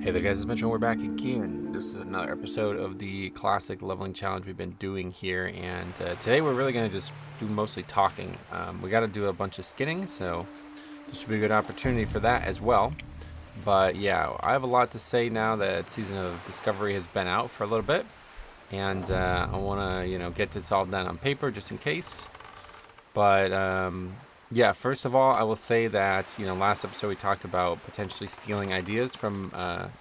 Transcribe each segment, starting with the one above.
Hey there guys, it's Mitchell. We're back again. This is another episode of the classic leveling challenge we've been doing here, and today we're really going to just do mostly talking. We got to do a bunch of skinning, so this will be a good opportunity for that as well. But yeah, I have a lot to say now that Season of Discovery has been out for a little bit, and I want to, get this all done on paper just in case. But yeah, first of all, I will say that last episode we talked about potentially stealing ideas from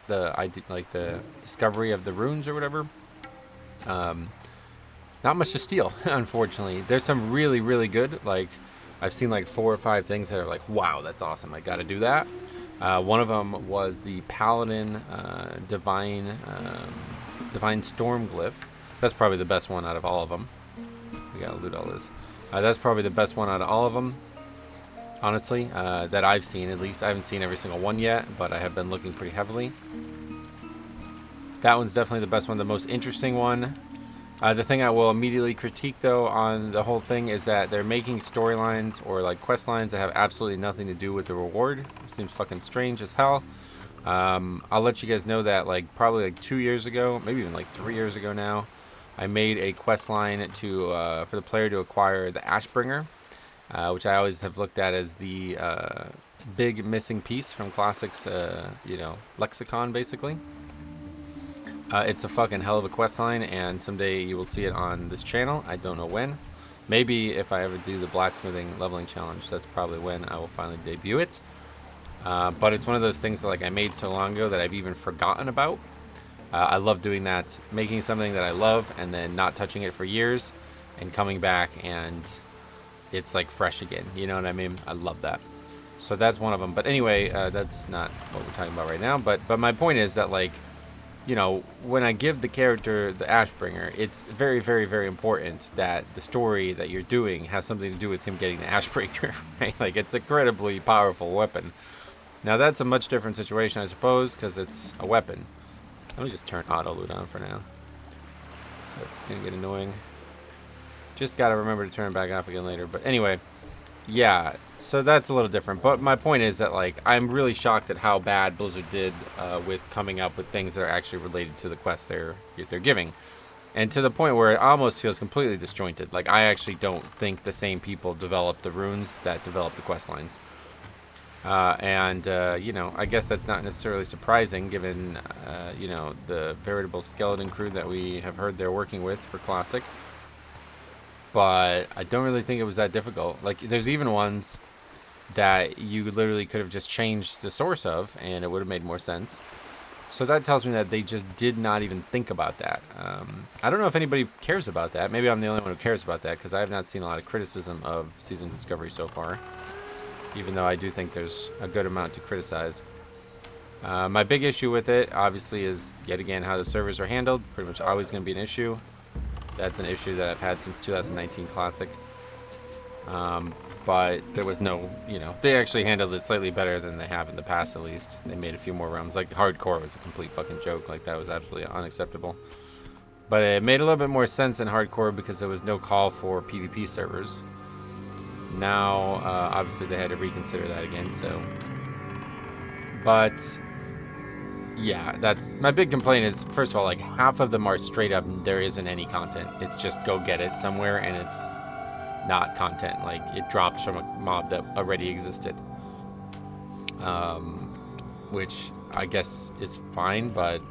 the discovery of the runes or whatever. Not much to steal, unfortunately. There's some really really good. Like I've seen like 4 or 5 things that are like, wow, that's awesome. I got to do that. One of them was the Paladin Divine Storm glyph. That's probably the best one out of all of them. We gotta loot all this. That's probably the best one out of all of them, honestly, that I've seen at least. I haven't seen every single one yet, but I have been looking pretty heavily. That one's definitely the best one, the most interesting one. The thing I will immediately critique, though, on the whole thing is that they're making storylines or like quest lines that have absolutely nothing to do with the reward. It seems fucking strange as hell. I'll let you guys know that probably 2 years ago, maybe even 3 years ago now, I made a quest line to for the player to acquire the Ashbringer, which I always have looked at as the big missing piece from Classic's, lexicon, basically. It's a fucking hell of a quest line, and someday you will see it on this channel. I don't know when. Maybe if I ever do the blacksmithing leveling challenge, that's probably when I will finally debut it. But it's one of those things that I made so long ago that I've even forgotten about. I love doing that, making something that I love and then not touching it for years and coming back and it's fresh again. You know what I mean? I love that. So that's one of them. But anyway, that's not what we're talking about right now. But my point is that when I give the character the Ashbringer, it's very, very, very important that the story that you're doing has something to do with him getting the Ashbringer, right? It's an incredibly powerful weapon. Now that's a much different situation, I suppose, because it's a weapon. Let me just turn auto loot on for now. That's gonna get annoying. Just gotta remember to turn it back off again later. But anyway, yeah, so that's a little different. But my point is that I'm really shocked at how bad Blizzard did with coming up with things that are actually related to the quests they're giving. And to the point where it almost feels completely disjointed. I actually don't think the same people developed the runes that developed the quest lines. I guess that's not necessarily surprising given, the veritable skeleton crew that we have heard they're working with for Classic. But I don't really think it was that difficult. There's even ones that you literally could have just changed the source of, and it would have made more sense. So that tells me that they just did not even think about that. I don't know if anybody cares about that. Maybe I'm the only one who cares about that, because I have not seen a lot of criticism of Season of Discovery so far. Even though I do think there's a good amount to criticize. My big issue with it, obviously, is, yet again, how the servers are handled. Pretty much always going to be an issue. That's an issue that I've had since 2019 Classic. But there was no, they actually handled it slightly better than they have in the past, at least. They made a few more realms. Hardcore was a complete fucking joke. That was absolutely unacceptable. But it made a little bit more sense in Hardcore because there was no call for PvP servers. Now, obviously, they had to reconsider that again, so. But, yeah, that's my big complaint is, first of all, half of them are straight up, there isn't any content. It's just go get it somewhere, and it's not content. It drops from a mob that already existed. Which I guess is fine, but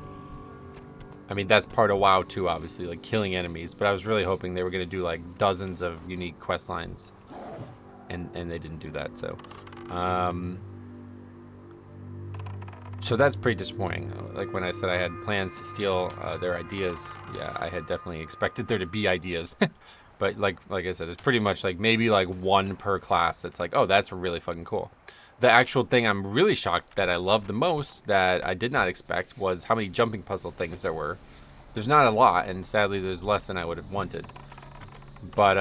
I mean, that's part of WoW too, obviously, killing enemies. But I was really hoping they were going to do dozens of unique quest lines. And they didn't do that, so that's pretty disappointing. When I said I had plans to steal their ideas, yeah, I had definitely expected there to be ideas. But like I said, it's pretty much maybe one per class that's oh, that's really fucking cool. The actual thing I'm really shocked that I love the most that I did not expect was how many jumping puzzle things there were. There's not a lot, and sadly there's less than I would have wanted. But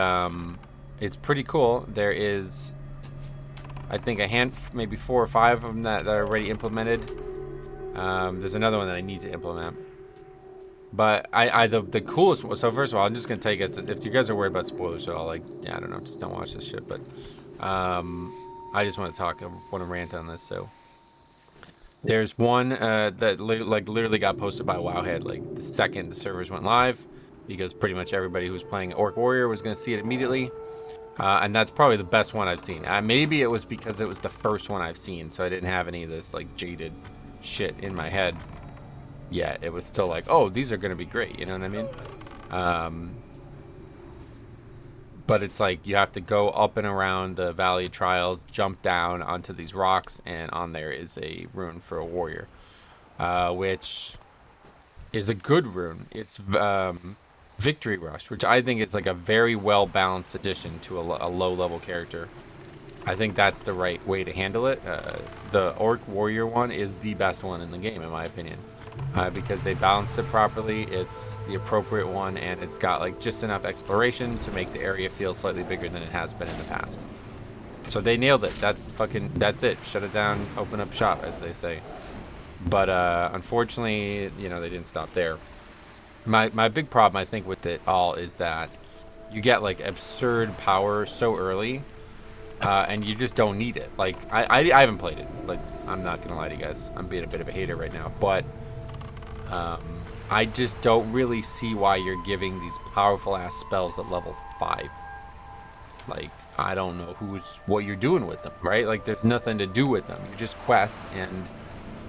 it's pretty cool. There is, I think, maybe 4 or 5 of them that are already implemented. There's another one that I need to implement. But the coolest one, so first of all, I'm just going to tell you guys, if you guys are worried about spoilers at all, I don't know, just don't watch this shit. But I just want to talk, I want to rant on this, so. There's one that literally got posted by Wowhead like the second the servers went live, because pretty much everybody who was playing Orc Warrior was going to see it immediately. And that's probably the best one I've seen. Maybe it was because it was the first one I've seen, so I didn't have any of this like jaded shit in my head yet. It was still like, oh, these are going to be great. You know what I mean? But it's like you have to go up and around the Valley of Trials, jump down onto these rocks, and on there is a rune for a warrior, which is a good rune. It's Victory Rush, which I think is like a very well balanced addition to a low level character. I think that's the right way to handle it. The Orc Warrior one is the best one in the game, in my opinion, because they balanced it properly. It's the appropriate one, and it's got like just enough exploration to make the area feel slightly bigger than it has been in the past. So they nailed it. That's it. Shut it down, open up shop, as they say. But unfortunately, you know, they didn't stop there. My big problem, I think, with it all is that you get like absurd power so early, and you just don't need it. Like I haven't played it. Like, I'm not gonna lie to you guys, I'm being a bit of a hater right now, but I just don't really see why you're giving these powerful ass spells at level 5. Like, I don't know what you're doing with them, right? Like, there's nothing to do with them. You just quest, and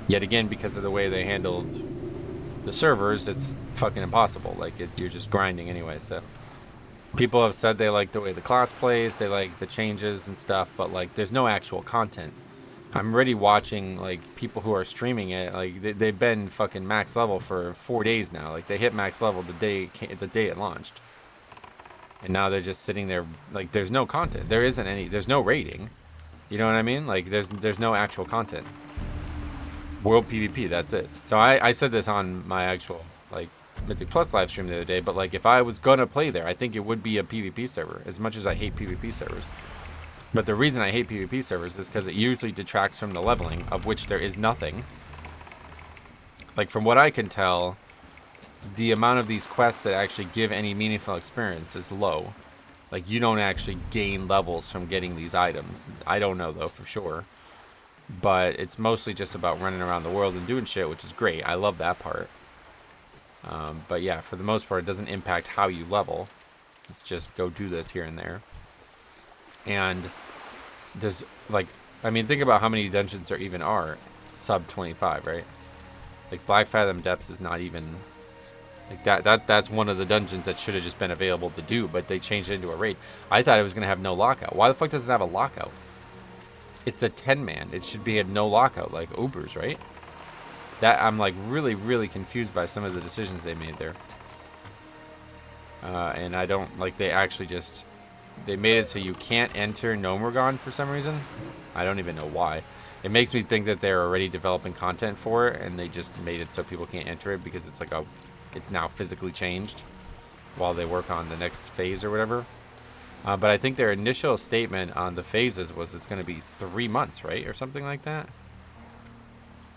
yet again, because of the way they handled the servers, it's fucking impossible. Like, you're just grinding anyway. So people have said they like the way the class plays, they like the changes and stuff, but like, there's no actual content. I'm already watching like people who are streaming it. Like, they've been fucking max level for 4 days now. Like, they hit max level the day it launched, and now they're just sitting there. Like, there's no content. There's no rating. You know what I mean? Like, there's no actual content. World PvP, that's it. So I said this on my actual like Mythic Plus live stream the other day, but like, if I was gonna play there, I think it would be a PvP server, as much as I hate PvP servers. But the reason I hate PvP servers is because it usually detracts from the leveling, of which there is nothing. Like, from what I can tell, the amount of these quests that actually give any meaningful experience is low. Like, you don't actually gain levels from getting these items. I don't know, though, for sure. But it's mostly just about running around the world and doing shit, which is great. I love that part. But yeah, for the most part, it doesn't impact how you level. It's just go do this here and there. And there's like, I mean, think about how many dungeons there even are sub 25, right? Like, Black Fathom Depths is not even like that's one of the dungeons that should have just been available to do, but they changed it into a raid. I thought it was gonna have no lockout. Why the fuck does it have a lockout? It's a 10-man. It should be a no lockout like Ubers, right? That I'm like really confused by some of the decisions they made there. And I don't like, they actually just, they made it so you can't enter Gnomeregan for some reason. I don't even know why. It makes me think that they're already developing content for it, and they just made it so people can't enter it because it's like it's now physically changed while they work on the next phase or whatever. But I think their initial statement on the phases was it's going to be 3 months, right? Or something like that.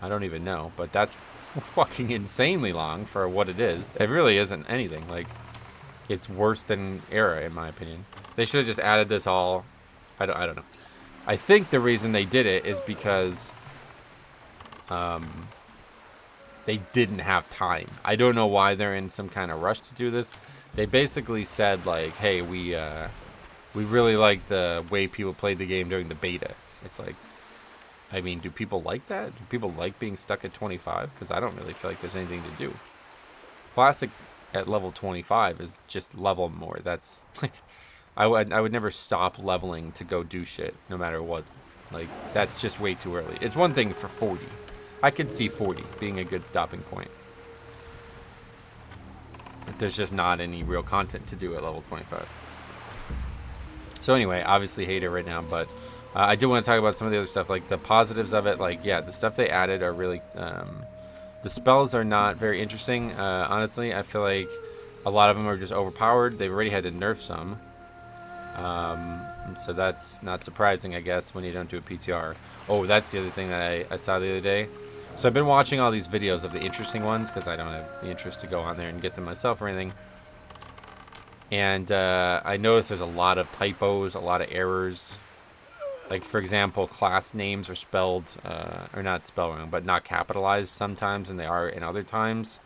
I don't even know, but that's fucking insanely long for what it is. It really isn't anything. Like, it's worse than Era, in my opinion. They should have just added this all. I don't know. I think the reason they did it is because they didn't have time. I don't know why they're in some kind of rush to do this. They basically said like, hey, we really like the way people played the game during the beta. It's like, I mean, do people like that? Do people like being stuck at 25? Because I don't really feel like there's anything to do. Classic at level 25 is just level more. That's like, I would never stop leveling to go do shit, no matter what. Like, that's just way too early. It's one thing for 40. I could see 40 being a good stopping point. But there's just not any real content to do at level 25. So anyway, obviously hate it right now, but I do want to talk about some of the other stuff, like the positives of it. Like, yeah, the stuff they added are really... the spells are not very interesting, honestly. I feel like a lot of them are just overpowered. They've already had to nerf some. So that's not surprising, I guess, when you don't do a PTR. Oh, that's the other thing that I saw the other day. So I've been watching all these videos of the interesting ones because I don't have the interest to go on there and get them myself or anything. And I noticed there's a lot of typos, a lot of errors. Like, for example, class names are spelled, or not spelled wrong, but not capitalized sometimes, and they are in other times.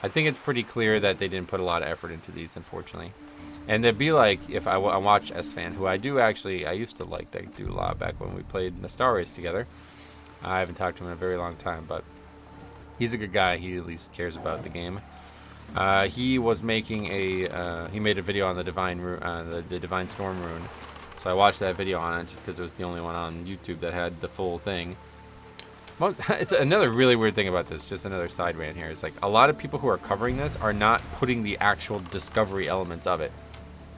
I think it's pretty clear that they didn't put a lot of effort into these, unfortunately. And it'd be like if I watched S-Fan, who I used to like that dude a lot back when we played the Star Race together. I haven't talked to him in a very long time, but he's a good guy. He at least cares about the game. He was making he made a video on the Divine the Divine Storm rune. So I watched that video on it just because it was the only one on YouTube that had the full thing. It's another really weird thing about this, just another side rant here. It's like a lot of people who are covering this are not putting the actual discovery elements of it.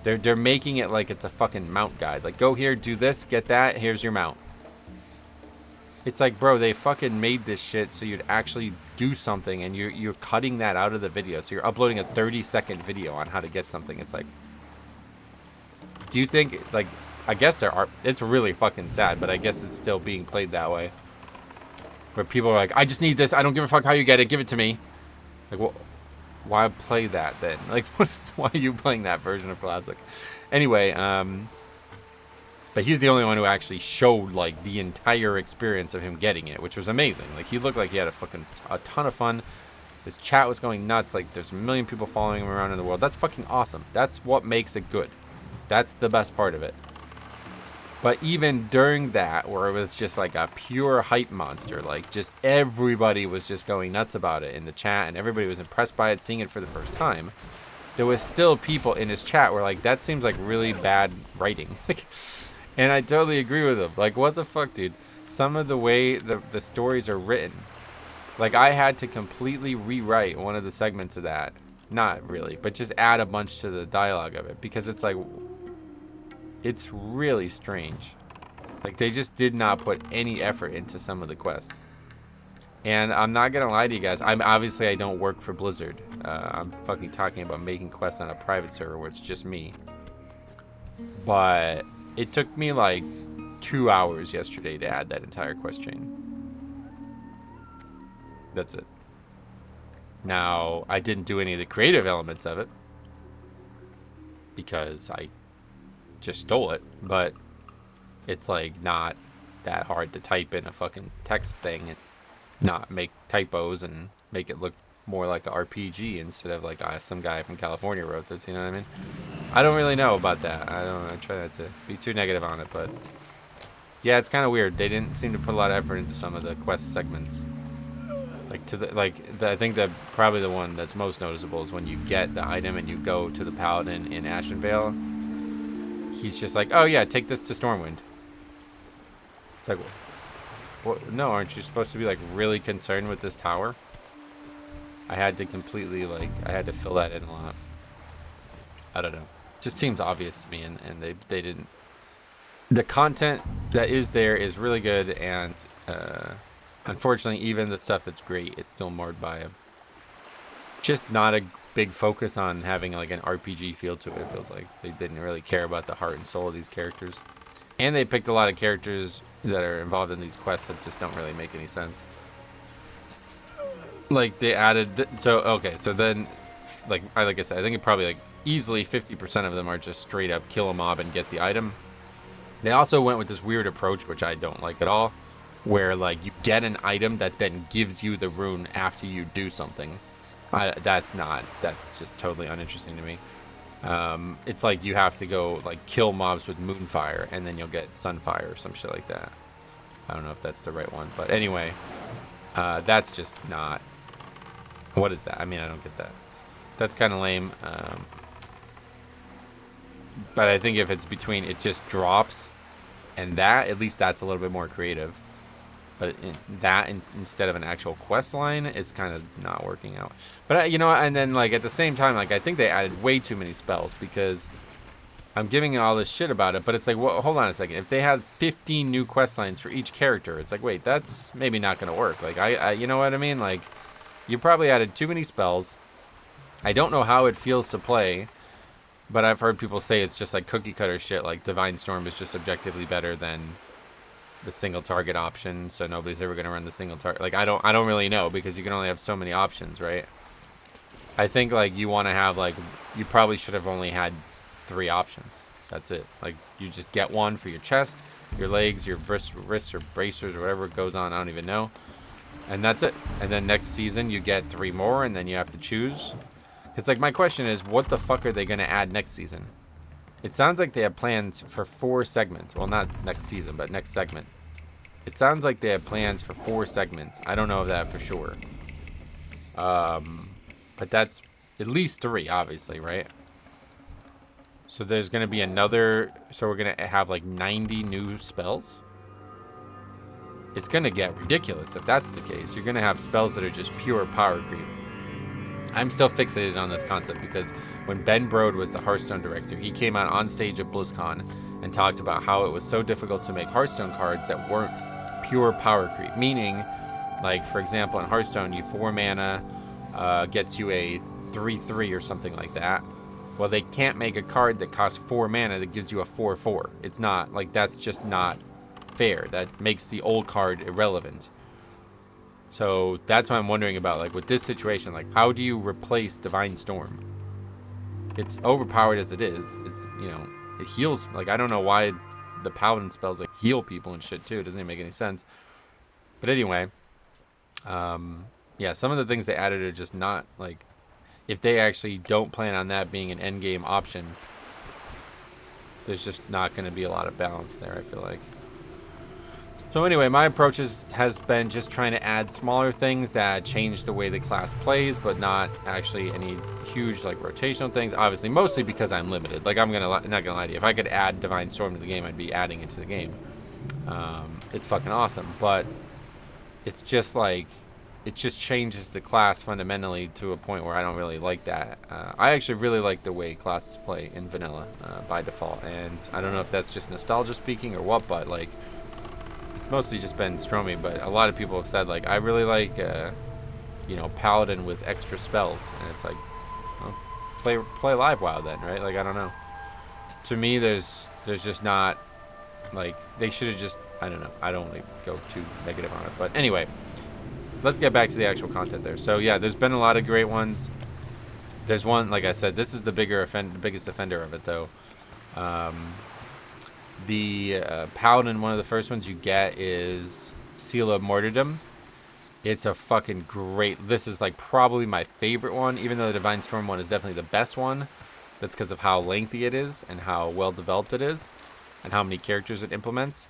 They're making it like it's a fucking mount guide. Like, go here, do this, get that, here's your mount. It's like, bro, they fucking made this shit so you'd actually do something, and you're cutting that out of the video. So you're uploading a 30-second video on how to get something. It's like, do you think, like, I guess it's really fucking sad, but I guess it's still being played that way. Where people are like, I just need this, I don't give a fuck how you get it, give it to me. Like, well, why play that then? Like, why are you playing that version of Classic? Anyway, but he's the only one who actually showed, like, the entire experience of him getting it, which was amazing. Like, he looked like he had a ton of fun. His chat was going nuts. Like, there's a million people following him around in the world. That's fucking awesome. That's what makes it good. That's the best part of it. But even during that, where it was just like a pure hype monster, like just everybody was just going nuts about it in the chat, and everybody was impressed by it, seeing it for the first time, there was still people in his chat where like, that seems like really bad writing. And I totally agree with him. Like, what the fuck, dude? Some of the way the stories are written, like I had to completely rewrite one of the segments of that. Not really, but just add a bunch to the dialogue of it, because it's like, it's really strange. Like, they just did not put any effort into some of the quests. And I'm not gonna lie to you guys, I don't work for Blizzard. I'm fucking talking about making quests on a private server where it's just me. But it took me like 2 hours yesterday to add that entire quest chain. That's it. Now, I didn't do any of the creative elements of it because I just stole it, but it's like not that hard to type in a fucking text thing and not make typos and make it look more like an RPG instead of like some guy from California wrote this, you know what I mean? I don't really know about that. I try not to be too negative on it, but yeah, it's kind of weird. They didn't seem to put a lot of effort into some of the quest segments. I think that probably the one that's most noticeable is when you get the item and you go to the Paladin in Ashenvale. He's just like, oh yeah, take this to Stormwind. It's like, what? No, aren't you supposed to be like really concerned with this tower? I had to completely I had to fill that in a lot. I don't know. Just seems obvious to me, and they didn't. The content that is there is really good, and unfortunately, even the stuff that's great, it's still marred by just not a big focus on having like an RPG feel to it. It feels like they didn't really care about the heart and soul of these characters, and they picked a lot of characters that are involved in these quests that just don't really make any sense. Like they added so then like I said, I think it probably like easily 50% of them are just straight up kill a mob and get the item. They also went with this weird approach, which I don't like at all, where like you get an item that then gives you the rune after you do something. That's just totally uninteresting to me. It's like you have to go like kill mobs with Moonfire and then you'll get Sunfire or some shit like that. I don't know if that's the right one, but anyway, that's just not. What is that? I mean, I don't get that. That's kind of lame. But I think if it's between it just drops and that, at least that's a little bit more creative. But instead of an actual quest line, it's kind of not working out. But and then like at the same time, like I think they added way too many spells, because I'm giving all this shit about it, but it's like, well, hold on a second. If they had 15 new quest lines for each character, it's like, wait, that's maybe not going to work. Like I you know what I mean? Like you probably added too many spells. I don't know how it feels to play, but I've heard people say it's just like cookie cutter shit. Like Divine Storm is just objectively better than the single target option, so nobody's ever going to run the single target. Like I don't really know, because you can only have so many options, right? I think like you want to have like, you probably should have only had 3 options. That's it. Like you just get one for your chest, your legs, your wrists or bracers or whatever goes on. I don't even know. And that's it. And then next season you get 3 more, and then you have to choose. It's like, my question is, what the fuck are they going to add next season? It sounds like they have plans for 4 segments. Well, not next season, but next segment. It sounds like they have plans for 4 segments. I don't know that for sure. But that's at least 3, obviously, right? So there's going to be another... So we're going to have like 90 new spells? It's going to get ridiculous if that's the case. You're going to have spells that are just pure power creep. I'm still fixated on this concept because when Ben Brode was the Hearthstone director, he came out on stage at BlizzCon and talked about how it was so difficult to make Hearthstone cards that weren't pure power creep. Meaning, like, for example, in Hearthstone, you 4 mana gets you a 3/3 or something like that. Well, they can't make a card that costs 4 mana that gives you a 4/4. It's not, like, that's just not fair. That makes the old card irrelevant. So that's what I'm wondering about, like, with this situation, like, how do you replace Divine Storm? It's overpowered as it is. It's, you know, it heals. Like, I don't know why the Paladin spells, like, heal people and shit, too. It doesn't even make any sense. But anyway, yeah, some of the things they added are just not, like, if they actually don't plan on that being an endgame option, there's just not going to be a lot of balance there, I feel like. So anyway, my approach has been just trying to add smaller things that change the way the class plays, but not actually any huge, like, rotational things. Obviously, mostly because I'm limited. Like, I'm not gonna lie to you. If I could add Divine Storm to the game, I'd be adding it to the game. It's fucking awesome, but it's just like, it just changes the class fundamentally to a point where I don't really like that. I actually really like the way classes play in vanilla by default, and I don't know if that's just nostalgia speaking or what, but, like, it's mostly just been Stromy, but a lot of people have said, like, I really like, you know, Paladin with extra spells, and it's like, well, play live WoW then, right? Like, I don't know. To me, there's just not, like, they should have just, I don't know. I don't really go too negative on it, but anyway, let's get back to the actual content there. So yeah, there's been a lot of great ones. There's one, like I said, this is the biggest offender of it, though. The Paladin, one of the first ones you get is Seal of Martyrdom. It's a fucking great... This is, like, probably my favorite one, even though the Divine Storm one is definitely the best one. That's because of how lengthy it is and how well developed it is and how many characters it implements.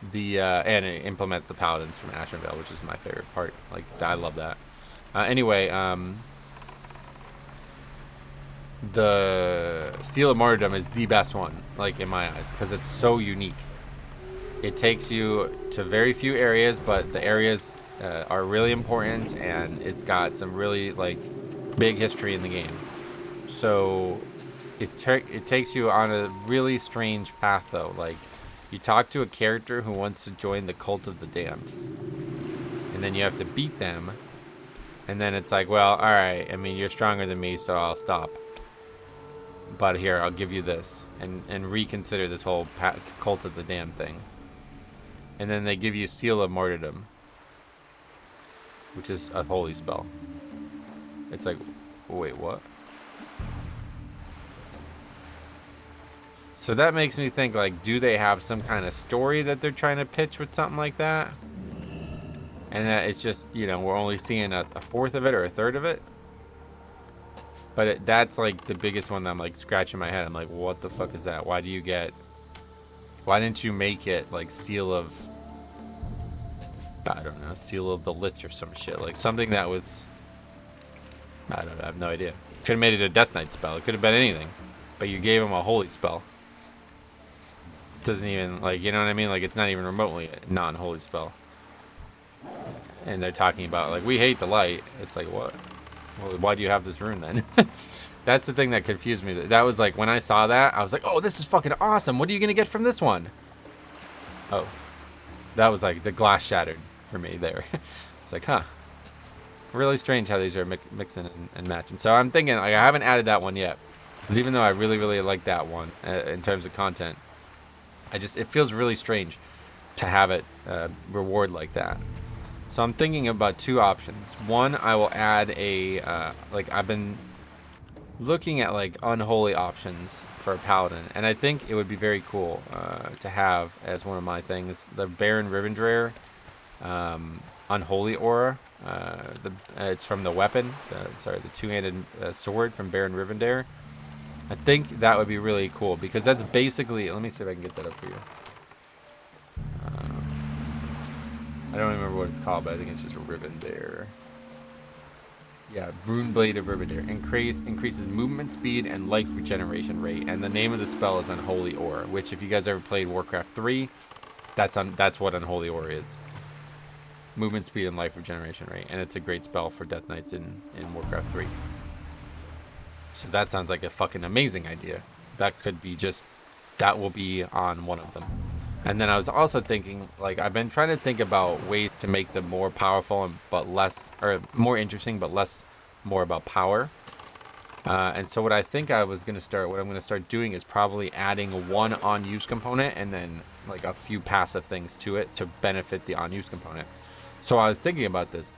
And it implements the Paladins from Ashenvale, which is my favorite part. Like, I love that. Anyway, the Seal of Martyrdom is the best one, like, in my eyes, because it's so unique. It takes you to very few areas, but the areas are really important, and it's got some really, like, big history in the game. So it takes you on a really strange path, though. Like, you talk to a character who wants to join the Cult of the Damned, and then you have to beat them, and then it's like, well, all right, I mean, you're stronger than me, so I'll stop. But here, I'll give you this, and reconsider this whole Cult of the Damned thing. And then they give you Seal of Martyrdom, which is a holy spell. It's like, wait, what? So that makes me think, like, do they have some kind of story that they're trying to pitch with something like that? And that it's just, you know, we're only seeing a fourth of it or a third of it? But that's, like, the biggest one that I'm, like, scratching my head. I'm like, what the fuck is that? Why didn't you make it, like, Seal of... I don't know, Seal of the Lich or some shit. Like, something that was... I don't know, I have no idea. Could have made it a Death Knight spell. It could have been anything. But you gave him a holy spell. It doesn't even, like, you know what I mean? Like, it's not even remotely a non-holy spell. And they're talking about, like, we hate the light. It's like, what? Well, why do you have this rune then? That's the thing that confused me. That was like, when I saw that, I was like, oh, this is fucking awesome. What are you going to get from this one? Oh, that was like the glass shattered for me there. It's like, huh. Really strange how these are mixing and matching. So I'm thinking, like, I haven't added that one yet. Because even though I really, really like that one in terms of content, it feels really strange to have it reward like that. So I'm thinking about 2 options. One, I will add a, like, I've been looking at like unholy options for a paladin, and I think it would be very cool to have as one of my things the Baron Rivendare unholy aura. It's from the weapon, the two-handed sword from Baron Rivendare. I think that would be really cool because that's basically. Let me see if I can get that up for you. I don't remember what it's called, but I think it's just Rivendare. Yeah, Rune Blade of Rivendare. Increases movement speed and life regeneration rate. And the name of the spell is Unholy Aura, which if you guys ever played Warcraft 3, that's what Unholy Aura is. Movement speed and life regeneration rate. And it's a great spell for Death Knights in Warcraft 3. So that sounds like a fucking amazing idea. That will be on one of them. And then I was also thinking, like, I've been trying to think about ways to make them more powerful but more interesting, but more about power. And so what I'm going to start doing is probably adding one on-use component and then like a few passive things to it to benefit the on-use component. So I was thinking about this.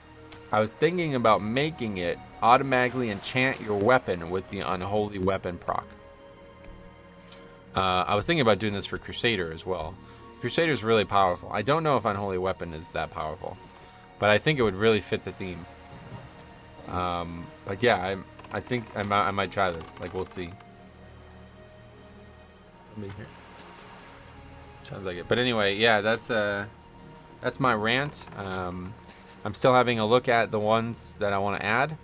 I was thinking about making it automatically enchant your weapon with the unholy weapon proc. I was thinking about doing this for Crusader as well. Crusader is really powerful. I don't know if Unholy Weapon is that powerful, but I think it would really fit the theme. But yeah, I think I might try this. Like, we'll see. Sounds like it. But anyway, yeah, that's my rant. I'm still having a look at the ones that I want to add.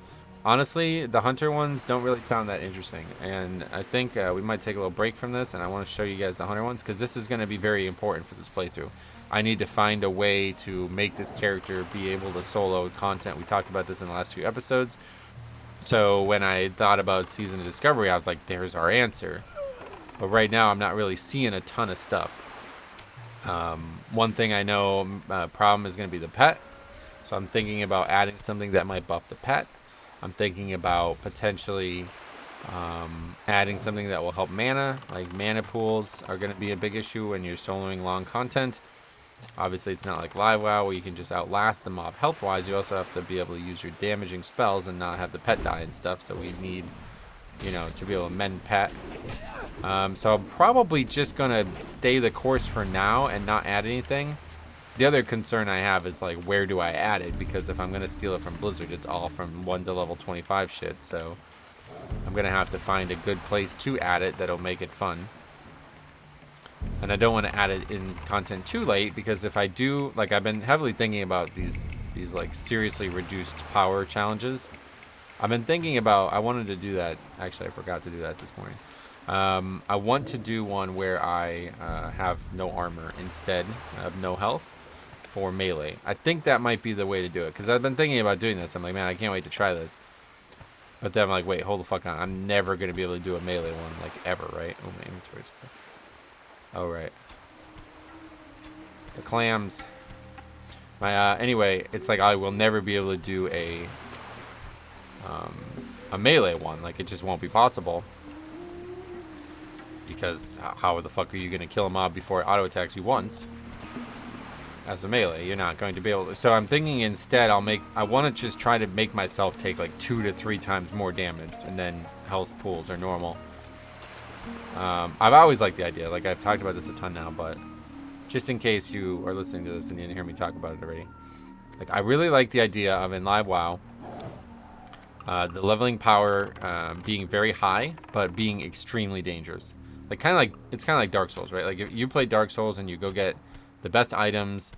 Honestly, the hunter ones don't really sound that interesting, and I think we might take a little break from this, and I want to show you guys the hunter ones, because this is going to be very important for this playthrough. I need to find a way to make this character be able to solo content. We talked about this in the last few episodes. So when I thought about Season of Discovery, I was like, there's our answer. But right now, I'm not really seeing a ton of stuff. One thing I know problem is going to be the pet. So I'm thinking about adding something that might buff the pet. I'm thinking about potentially adding something that will help mana. Like mana pools are going to be a big issue when you're soloing long content. Obviously, it's not like Live WoW where you can just outlast the mob health-wise. You also have to be able to use your damaging spells and not have the pet die and stuff. So we need, to be able to mend pet. So I'm probably just going to stay the course for now and not add anything. The other concern I have is, like, where do I add it? Because if I'm going to steal it from Blizzard, it's all from 1 to level 25 shit. So I'm going to have to find a good place to add it that'll make it fun. And I don't want to add it in content too late, because if I do, like, I've been heavily thinking about these like, seriously reduced power challenges. I've been thinking about, I wanted to do that. Actually, I forgot to do that this morning. I want to do one where I have no armor instead of no health for melee. I think that might be the way to do it, because I've been thinking about doing this. I'm like, man, I can't wait to try this. But then I'm like, wait, hold the fuck on. I'm never going to be able to do a melee one, like, ever, right? Oh, my inventory's good. Oh, right. The clams. Anyway, it's like I will never be able to do a melee one. Like, it just won't be possible. Because how the fuck are you going to kill a mob before it auto-attacks you once? As a melee, you're not going to be able to. So I'm thinking instead I want to just try to make myself take like 2 to 3 times more damage, and then health pools are normal. I've always liked the idea. Like, I've talked about this a ton now, but just in case you are listening to this and you didn't hear me talk about it already. Like, I really like the idea of in Live WoW, the leveling power being very high, but being extremely dangerous. Like, it's kind of like Dark Souls, right? Like, if you play Dark Souls and you go get the best items,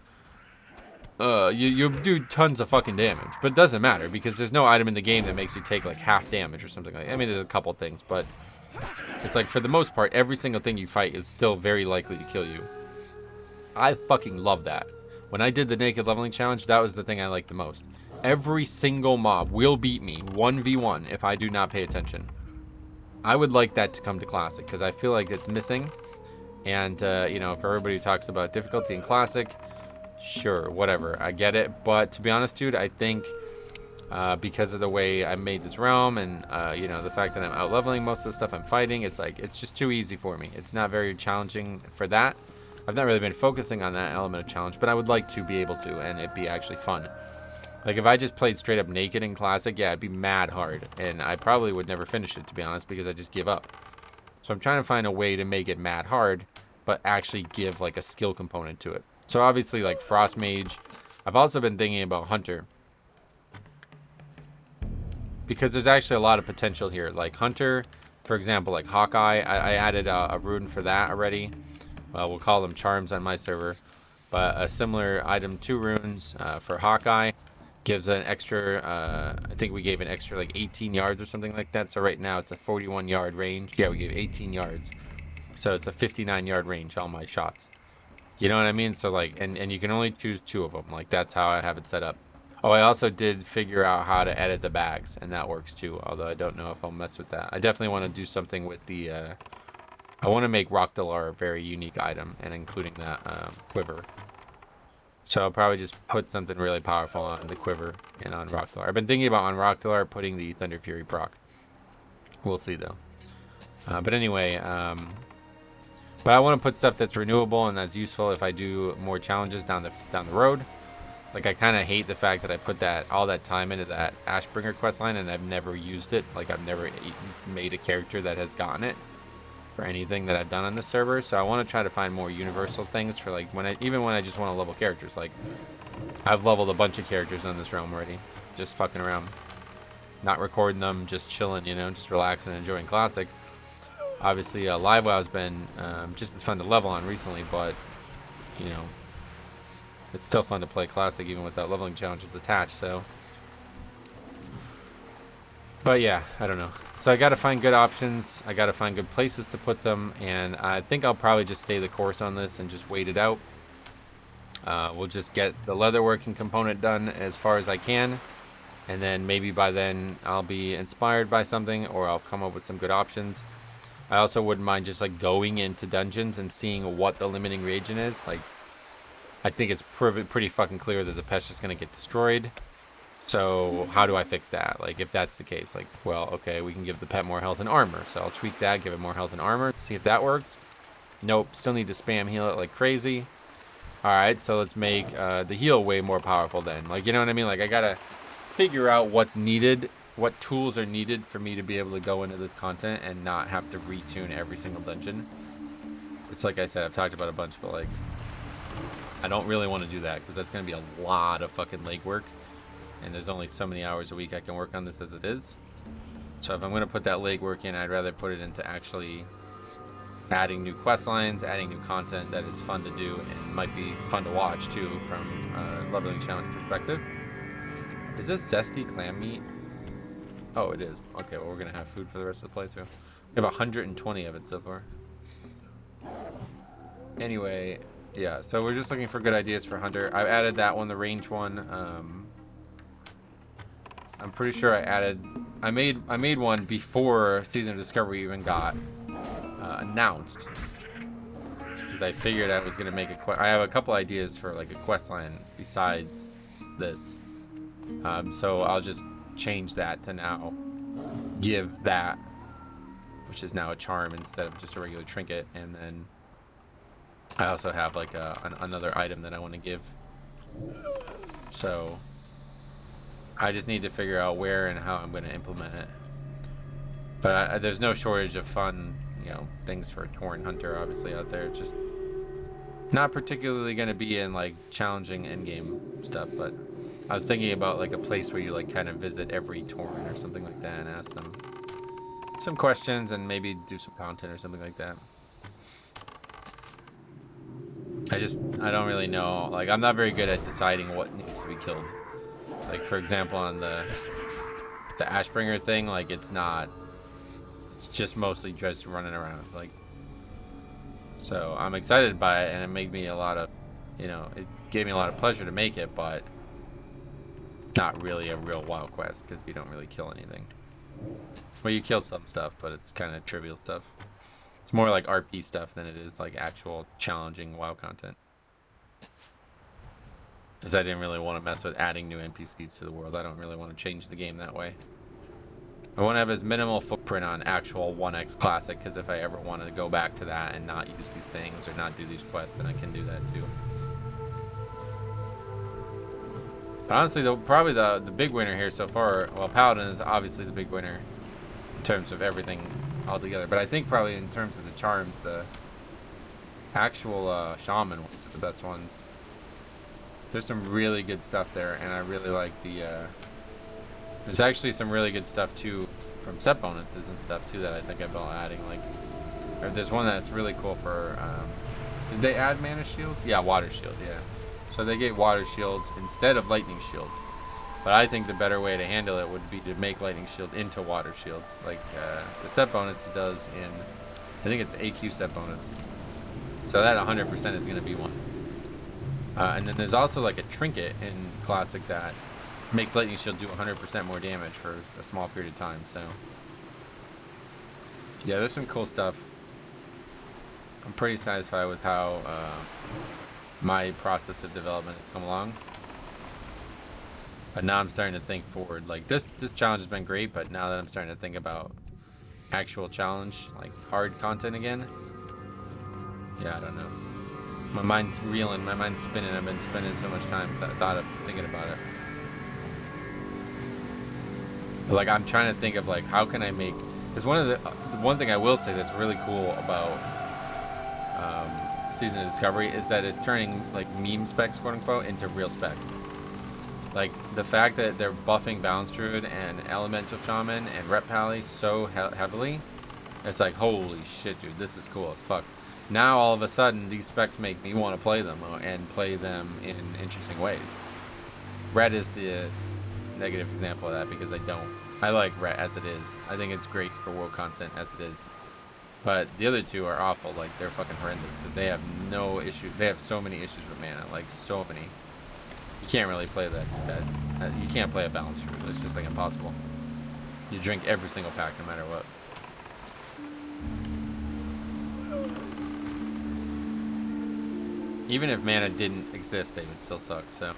you do tons of fucking damage. But it doesn't matter, because there's no item in the game that makes you take, like, half damage or something like that. I mean, there's a couple things, but it's like, for the most part, every single thing you fight is still very likely to kill you. I fucking love that. When I did the Naked Leveling Challenge, that was the thing I liked the most. Every single mob will beat me 1v1 if I do not pay attention. I would like that to come to Classic, because I feel like it's missing. And, for everybody who talks about difficulty in Classic, sure, whatever, I get it. But to be honest, dude, I think because of the way I made this realm and, the fact that I'm out-leveling most of the stuff I'm fighting, it's like, it's just too easy for me. It's not very challenging for that. I've not really been focusing on that element of challenge, but I would like to be able to, and it'd be actually fun. Like, if I just played straight up naked in Classic, yeah, it'd be mad hard. And I probably would never finish it, to be honest, because I just give up. So I'm trying to find a way to make it mad hard, but actually give, like, a skill component to it. So obviously, like, Frost Mage. I've also been thinking about Hunter. Because there's actually a lot of potential here. Like, Hunter, for example, like Hawkeye, I added a rune for that already. We'll call them charms on my server. But a similar item, 2 runes for Hawkeye. Gives an extra, I think we gave an extra like 18 yards or something like that. So right now it's a 41 yard range. Yeah, we gave 18 yards. So it's a 59 yard range, all my shots. You know what I mean? So like, and you can only choose 2 of them. Like, that's how I have it set up. Oh, I also did figure out how to edit the bags, and that works too. Although I don't know if I'll mess with that. I definitely want to do something with the, I want to make Rockdalar a very unique item, and including that quiver. So I'll probably just put something really powerful on the quiver and on Rockdalar. I've been thinking about on Rockdalar putting the Thunder Fury proc. We'll see though. But anyway, but I want to put stuff that's renewable and that's useful if I do more challenges down the road. Like, I kind of hate the fact that I put all that time into that Ashbringer questline and I've never used it. Like, I've never made a character that has gotten it for anything that I've done on this server. So I want to try to find more universal things for, like, even when I just want to level characters. Like, I've leveled a bunch of characters on this realm already, just fucking around, not recording them, just chilling, you know, just relaxing and enjoying Classic. Obviously, Live WoW's been just as fun to level on recently, but you know, it's still fun to play Classic even without leveling challenges attached. So, but yeah, I don't know. So I got to find good options. I got to find good places to put them, and I think I'll probably just stay the course on this and just wait it out. We'll just get the leatherworking component done as far as I can, and then maybe by then I'll be inspired by something, or I'll come up with some good options. I also wouldn't mind just like going into dungeons and seeing what the limiting reagent is. Like, I think it's pretty fucking clear that the pest is going to get destroyed. So how do I fix that? Like, if that's the case, like, well, okay, we can give the pet more health and armor. So I'll tweak that, give it more health and armor, see if that works. Nope, still need to spam heal it like crazy. All right, so let's make the heal way more powerful then. Like, you know what I mean? Like, I got to figure out what's needed, what tools are needed for me to be able to go into this content and not have to retune every single dungeon. It's like I said, I've talked about a bunch, but like, I don't really want to do that because that's going to be a lot of fucking legwork. And there's only so many hours a week I can work on this as it is. So if I'm going to put that legwork in, I'd rather put it into actually adding new quest lines, adding new content that is fun to do and might be fun to watch too from a leveling challenge perspective. Is this zesty clam meat? Oh, it is. Okay, well, we're going to have food for the rest of the playthrough. We have 120 of it so far. Anyway, yeah, so we're just looking for good ideas for Hunter. I've added that one, the range one. I'm pretty sure I made one before Season of Discovery even got announced. Because I figured I was going to make I have a couple ideas for like a quest line besides this. So I'll just change that to now give that, which is now a charm instead of just a regular trinket. And then I also have like another item that I want to give. So I just need to figure out where and how I'm going to implement it. But there's no shortage of fun, you know, things for Torn Hunter obviously out there. It's just not particularly going to be in like challenging endgame stuff, but I was thinking about like a place where you like kind of visit every Torn or something like that and ask them some questions and maybe do some content or something like that. I don't really know. Like, I'm not very good at deciding what needs to be killed. Like, for example, on the Ashbringer thing, like, it's just mostly just running around. Like, so I'm excited by it, and it made me a lot of, you know, it gave me a lot of pleasure to make it, but it's not really a real WoW quest because you don't really kill anything. Well, you kill some stuff, but it's kind of trivial stuff. It's more like RP stuff than it is like actual challenging WoW content. Because I didn't really want to mess with adding new NPCs to the world. I don't really want to change the game that way. I want to have as minimal footprint on actual 1x Classic, because if I ever wanted to go back to that and not use these things or not do these quests, then I can do that too. But honestly, though, probably the big winner here so far, well, Paladin is obviously the big winner in terms of everything altogether. But I think probably in terms of the charms, the actual Shaman ones are the best ones. There's some really good stuff there, and I really like the... there's actually some really good stuff, too, from set bonuses and stuff, too, that I think I've been adding. Like, there's one that's really cool for... did they add mana shields? Yeah, water shield, yeah. So they get water shields instead of lightning shield. But I think the better way to handle it would be to make lightning shield into water shield. Like the set bonus it does in, I think it's AQ set bonus. So that 100% is going to be one. And then there's also like a trinket in Classic that makes lightning shield do 100% more damage for a small period of time. So yeah, there's some cool stuff. I'm pretty satisfied with how my process of development has come along. But now I'm starting to think forward. Like this challenge has been great, but now that I'm starting to think about actual challenge, like hard content again, yeah, I don't know. My mind's reeling, my mind's spinning. I've been spending so much time thinking about it. But like I'm trying to think of like how can I make, because one thing I will say that's really cool about Season of Discovery is that it's turning like meme specs, quote unquote, into real specs. Like the fact that they're buffing Balance Druid and Elemental Shaman and Rep Pally so heavily, it's like holy shit, dude, this is cool as fuck. Now all of a sudden these specs make me want to play them and play them in interesting ways. Red is the negative example of that because I like Red as it is. I think it's great for world content as it is. But the other two are awful. Like they're fucking horrendous because they have no issue. They have so many issues with mana, like so many. You can't really play that. You can't play a Balance Druid. It's just like impossible. You drink every single pack no matter what. Even if mana didn't exist, they would still suck. So,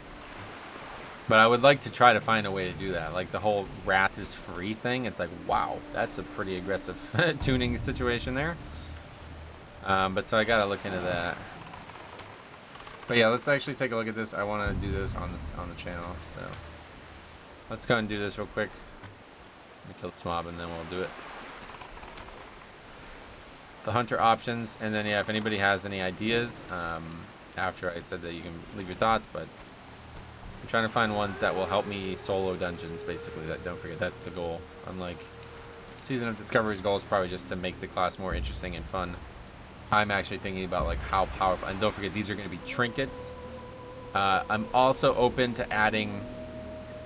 but I would like to try to find a way to do that. Like the whole Wrath is free thing. It's like, wow, that's a pretty aggressive tuning situation there. But so I gotta look into that. But yeah, let's actually take a look at this. I want to do this on the channel. So let's go and do this real quick. Let me kill this mob and then we'll do it. The hunter options, and then yeah, if anybody has any ideas, after I said that you can leave your thoughts, but I'm trying to find ones that will help me solo dungeons, basically. That don't forget, that's the goal. Unlike Season of Discovery's goal is probably just to make the class more interesting and fun. I'm actually thinking about like how powerful, and don't forget these are going to be trinkets. I'm also open to adding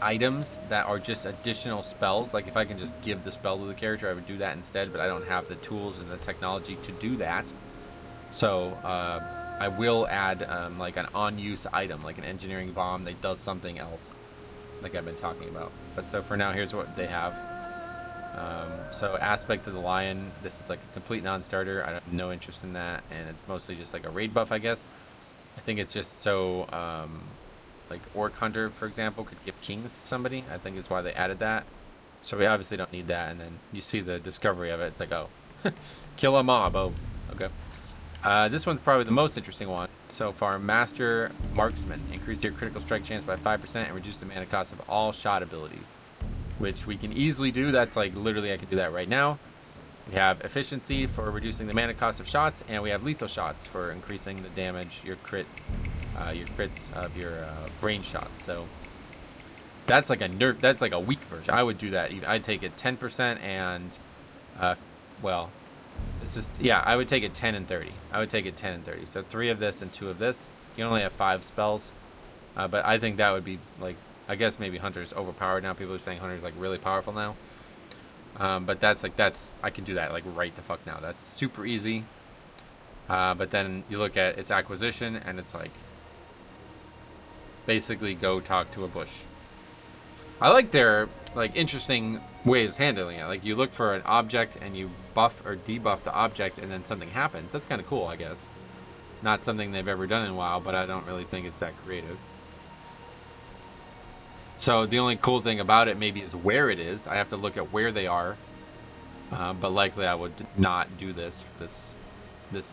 items that are just additional spells. Like if I can just give the spell to the character, I would do that instead, but I don't have the tools and the technology to do that. So I will add like an on-use item, like an engineering bomb that does something else, like I've been talking about. But so for now, here's what they have. So Aspect of the Lion, this is like a complete non-starter. I have no interest in that, and it's mostly just like a raid buff, I guess. I think it's just so like Orc Hunter, for example, could give kings to somebody. I think is why they added that. So we obviously don't need that. And then you see the discovery of it. It's like, oh, kill a mob. Oh, okay. This one's probably the most interesting one so far. Master Marksman. Increase your critical strike chance by 5% and reduce the mana cost of all shot abilities, which we can easily do. That's like literally I can do that right now. We have efficiency for reducing the mana cost of shots, and we have lethal shots for increasing the damage, your crits of your brain shots. So that's like a nerf. That's like a weak version. I would do that. I'd take it 10% and well, it's just, yeah, I would take it 10 and 30. I would take it 10 and 30. So 3 of this and 2 of this. You only have 5 spells, but I think that would be like, I guess maybe Hunter's overpowered now. People are saying Hunter's like really powerful now. But that's I can do that like right the fuck now. That's super easy. But then you look at its acquisition and it's like basically go talk to a bush. I like their like interesting ways handling it. Like you look for an object and you buff or debuff the object and then something happens. That's kind of cool, I guess. Not something they've ever done in a while, but I don't really think it's that creative. So the only cool thing about it maybe is where it is. I have to look at where they are, but likely I would not do this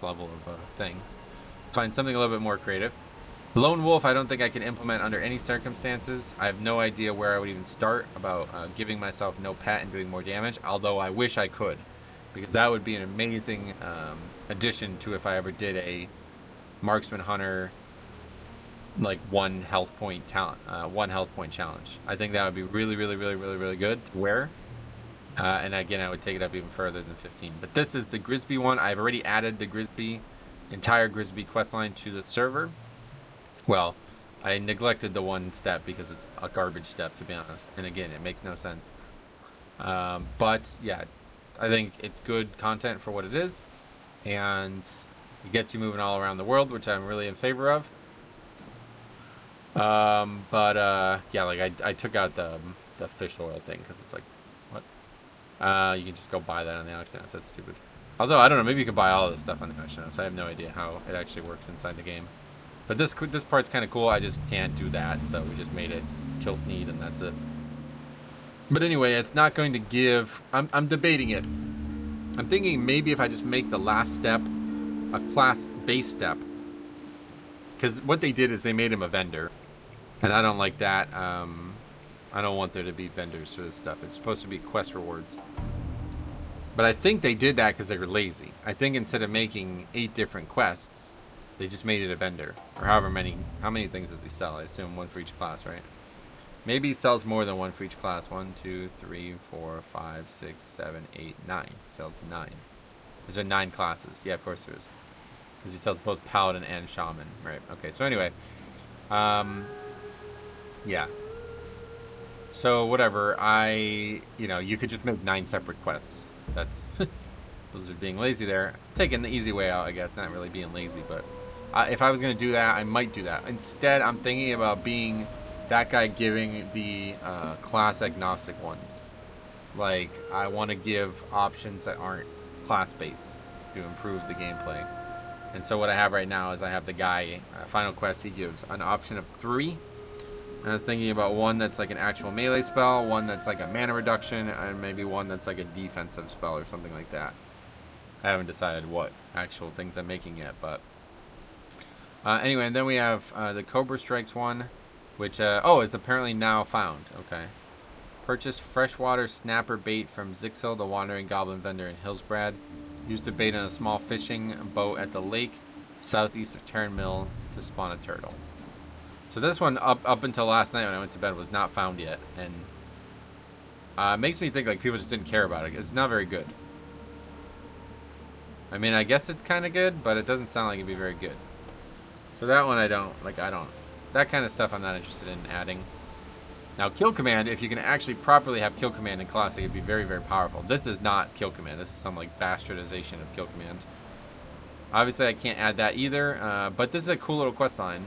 level of thing. Find something a little bit more creative. Lone Wolf, I don't think I can implement under any circumstances. I have no idea where I would even start about giving myself no pet and doing more damage, although I wish I could, because that would be an amazing addition to if I ever did a Marksman Hunter, like 1 health point talent, 1 health point challenge. I think that would be really, really, really, really, really good to wear. And again, I would take it up even further than 15. But this is the Grisby one. I've already added the entire Grisby questline to the server. Well, I neglected the one step because it's a garbage step, to be honest. And again, it makes no sense. But yeah, I think it's good content for what it is. And it gets you moving all around the world, which I'm really in favor of. Yeah, like I took out the fish oil thing because it's like, what? You can just go buy that on the auction house. That's stupid. Although, I don't know, maybe you can buy all of this stuff on the auction house. I have no idea how it actually works inside the game. But this part's kind of cool. I just can't do that, so we just made it kill Sneed, and that's it. But anyway, it's not going to give... I'm debating it. I'm thinking maybe if I just make the last step a class base step. Because what they did is they made him a vendor. And I don't like that. I don't want there to be vendors for this stuff. It's supposed to be quest rewards. But I think they did that because they were lazy. I think instead of making 8 different quests, they just made it a vendor. Or how many things did they sell? I assume 1 for each class, right? Maybe he sells more than 1 for each class. 1, 2, 3, 4, 5, 6, 7, 8, 9. He sells 9. Is there 9 classes? Yeah, of course there is. Because he sells both Paladin and Shaman. Right, okay. So anyway. Yeah. So whatever. You could just make 9 separate quests. That's... Those are being lazy there. Taking the easy way out, I guess. Not really being lazy, but... if I was going to do that, I might do that. Instead, I'm thinking about being that guy giving the class agnostic ones. Like, I want to give options that aren't class-based to improve the gameplay. And so what I have right now is I have the guy, Final Quest, he gives an option of 3. And I was thinking about one that's like an actual melee spell, one that's like a mana reduction, and maybe one that's like a defensive spell or something like that. I haven't decided what actual things I'm making yet, but... anyway, and then we have the Cobra Strikes one, which, is apparently now found. Okay. Purchase freshwater snapper bait from Zixel, the wandering goblin vendor in Hillsbrad. Use the bait on a small fishing boat at the lake southeast of Terran Mill to spawn a turtle. So this one, up until last night when I went to bed, was not found yet. And it makes me think like people just didn't care about it. It's not very good. I mean, I guess it's kind of good, but it doesn't sound like it'd be very good. So that one I don't. That kind of stuff I'm not interested in adding. Now, Kill Command, if you can actually properly have Kill Command in Classic, it'd be very, very powerful. This is not Kill Command. This is some, like, bastardization of Kill Command. Obviously, I can't add that either, but this is a cool little quest line.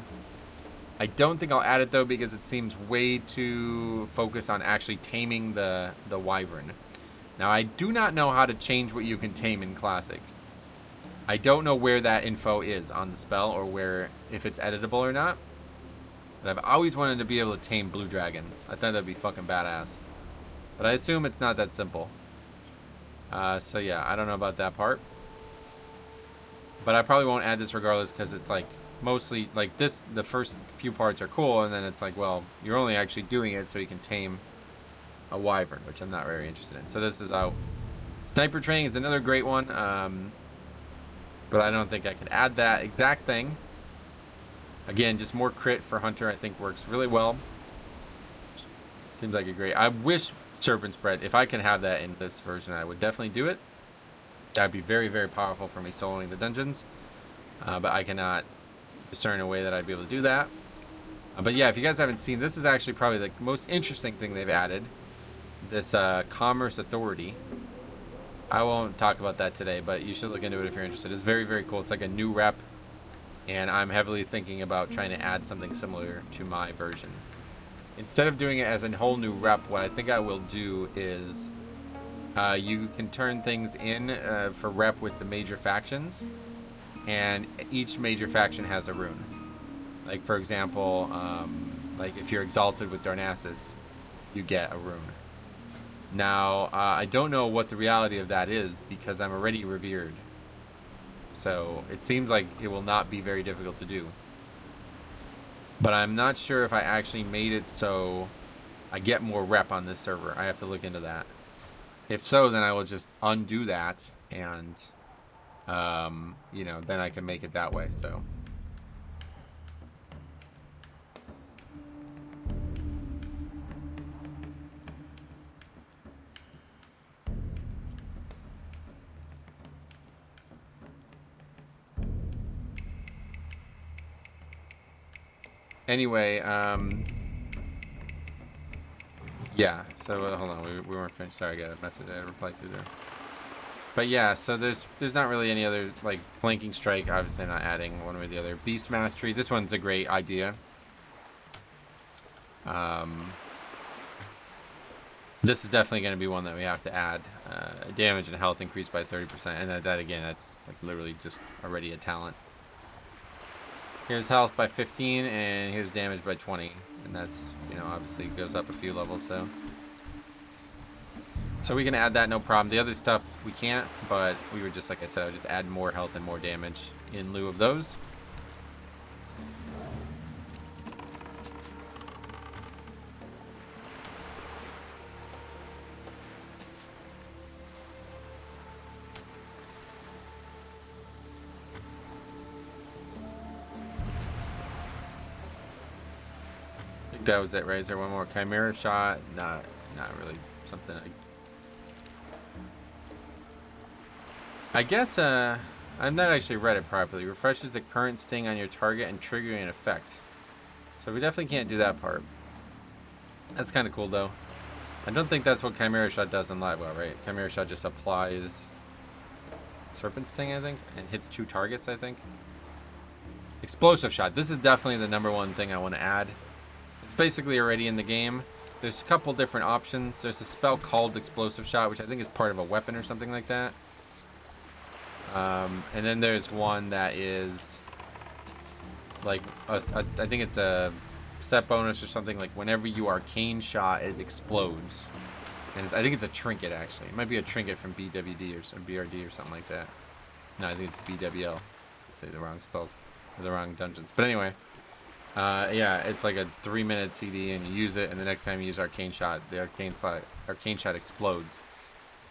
I don't think I'll add it, though, because it seems way too focused on actually taming the Wyvern. Now, I do not know how to change what you can tame in Classic. I don't know where that info is on the spell or if it's editable or not. But I've always wanted to be able to tame blue dragons. I thought that'd be fucking badass. But I assume it's not that simple. So yeah, I don't know about that part. But I probably won't add this regardless because it's like mostly like this, the first few parts are cool, and then it's like, well, you're only actually doing it so you can tame a wyvern, which I'm not very interested in. So this is out. Sniper training is another great one. But I don't think I could add that exact thing. Again, just more crit for Hunter I think works really well. Seems like a great... I wish Serpent's Bread, if I can have that in this version, I would definitely do it. That'd be very, very powerful for me soloing the dungeons. But I cannot discern a way that I'd be able to do that. But yeah, if you guys haven't seen, this is actually probably the most interesting thing they've added. This Commerce Authority. I won't talk about that today, but you should look into it if you're interested. It's very, very cool. It's like a new rep, and I'm heavily thinking about trying to add something similar to my version. Instead of doing it as a whole new rep, what I think I will do is you can turn things in for rep with the major factions, and each major faction has a rune. Like, for example, like if you're exalted with Darnassus, you get a rune. Now, I don't know what the reality of that is because I'm already revered. So it seems like it will not be very difficult to do. But I'm not sure if I actually made it so I get more rep on this server. I have to look into that. If so, then I will just undo that and, you know, then I can make it that way. So. Anyway, yeah, so hold on, we weren't finished. Sorry, I got a message I had to reply to there. But yeah, so there's not really any other, like, flanking strike. Obviously, I'm not adding one way or the other. Beast mastery. This one's a great idea. This is definitely going to be one that we have to add. Damage and health increased by 30%, and that again, that's like literally just already a talent. Here's health by 15, and here's damage by 20, and that's, you know, obviously goes up a few levels. So we can add that, no problem. The other stuff we can't, but we would just, like I said, I would just add more health and more damage in lieu of those. I think that was it, right? Is there one more Chimera shot? Not really something. I guess I've not actually read it properly. Refreshes the current sting on your target and triggering an effect. So we definitely can't do that part. That's kind of cool though. I don't think that's what Chimera Shot does in live well, right? Chimera Shot just applies Serpent Sting, I think, and hits 2 targets, I think. Explosive Shot. This is definitely the #1 thing I want to add. It's basically already in the game. There's a couple different options. There's a spell called Explosive Shot, which I think is part of a weapon or something like that. And then there's one that is like I think it's a set bonus or something, like whenever you arcane shot, it explodes. And I think it's a trinket, actually. It might be a trinket from BWD or some BRD or something like that. No, I think it's BWL. I say the wrong spells or the wrong dungeons. But anyway, yeah, it's like a 3-minute CD, and you use it, and the next time you use arcane shot, the arcane shot explodes,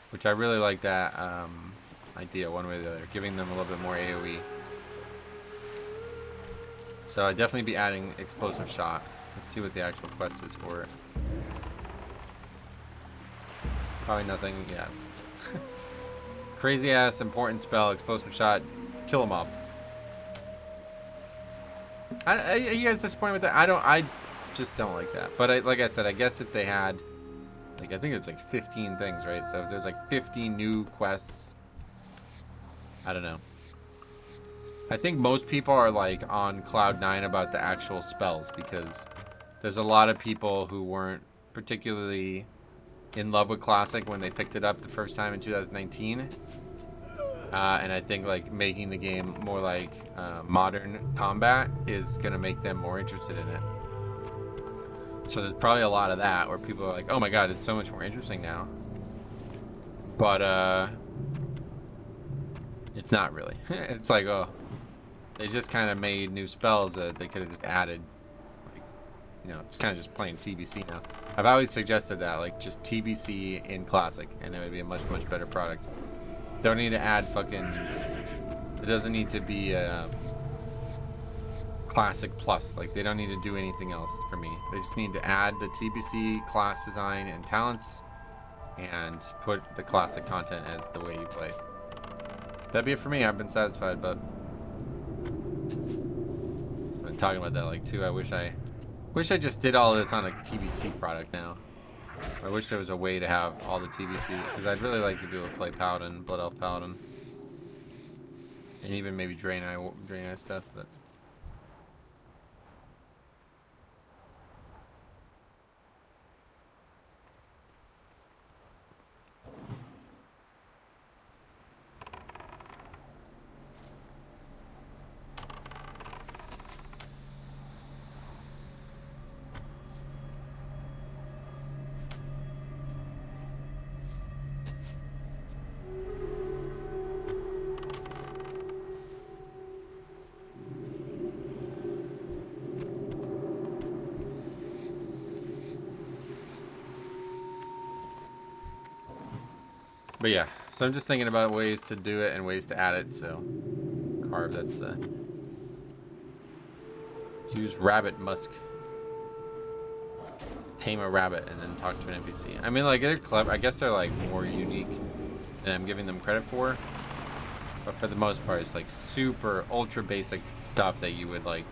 which I really like that idea one way or the other, giving them a little bit more AoE. So I'd definitely be adding explosive shot. Let's see what the actual quest is for it. Probably nothing. Yeah. Crazy ass important spell, explosive shot, kill them all. Are you guys disappointed with that? I just don't like that. But like I said, I guess if they had, like, I think it's like 15 things, right? So if there's like 15 new quests, I don't know. I think most people are like on cloud 9 about the actual spells, because there's a lot of people who weren't particularly in love with Classic when they picked it up the first time in 2019. And I think like making the game more like modern combat is gonna make them more interested in it. So there's probably a lot of that where people are like, oh my god, it's so much more interesting now. But it's not really. It's like, oh, they just kind of made new spells that they could have just added. Like, you know, it's kind of just playing TBC now. I've always suggested that, like, just TBC in Classic, and it would be a much, much better product. Don't need to add fucking... It doesn't need to be a Classic Plus. Like, they don't need to do anything else for me. They just need to add the TBC class design and talents and put the Classic content as the way you play. That'd be it for me. I've been satisfied, but... So I've been talking about that, like, too. I wish I just did all of this on a TBC product now. I wish there was a way to have all the TBC, because I'd really like to be able to play Paladin, Blood Elf Paladin, and even maybe Draenei stuff, but... But yeah, so I'm just thinking about ways to do it and ways to add it. So carve, that's the use rabbit musk, tame a rabbit, and then talk to an NPC. I mean, like, they're clever. I guess they're like more unique than I'm giving them credit for. But for the most part, it's like super ultra basic stuff that you would like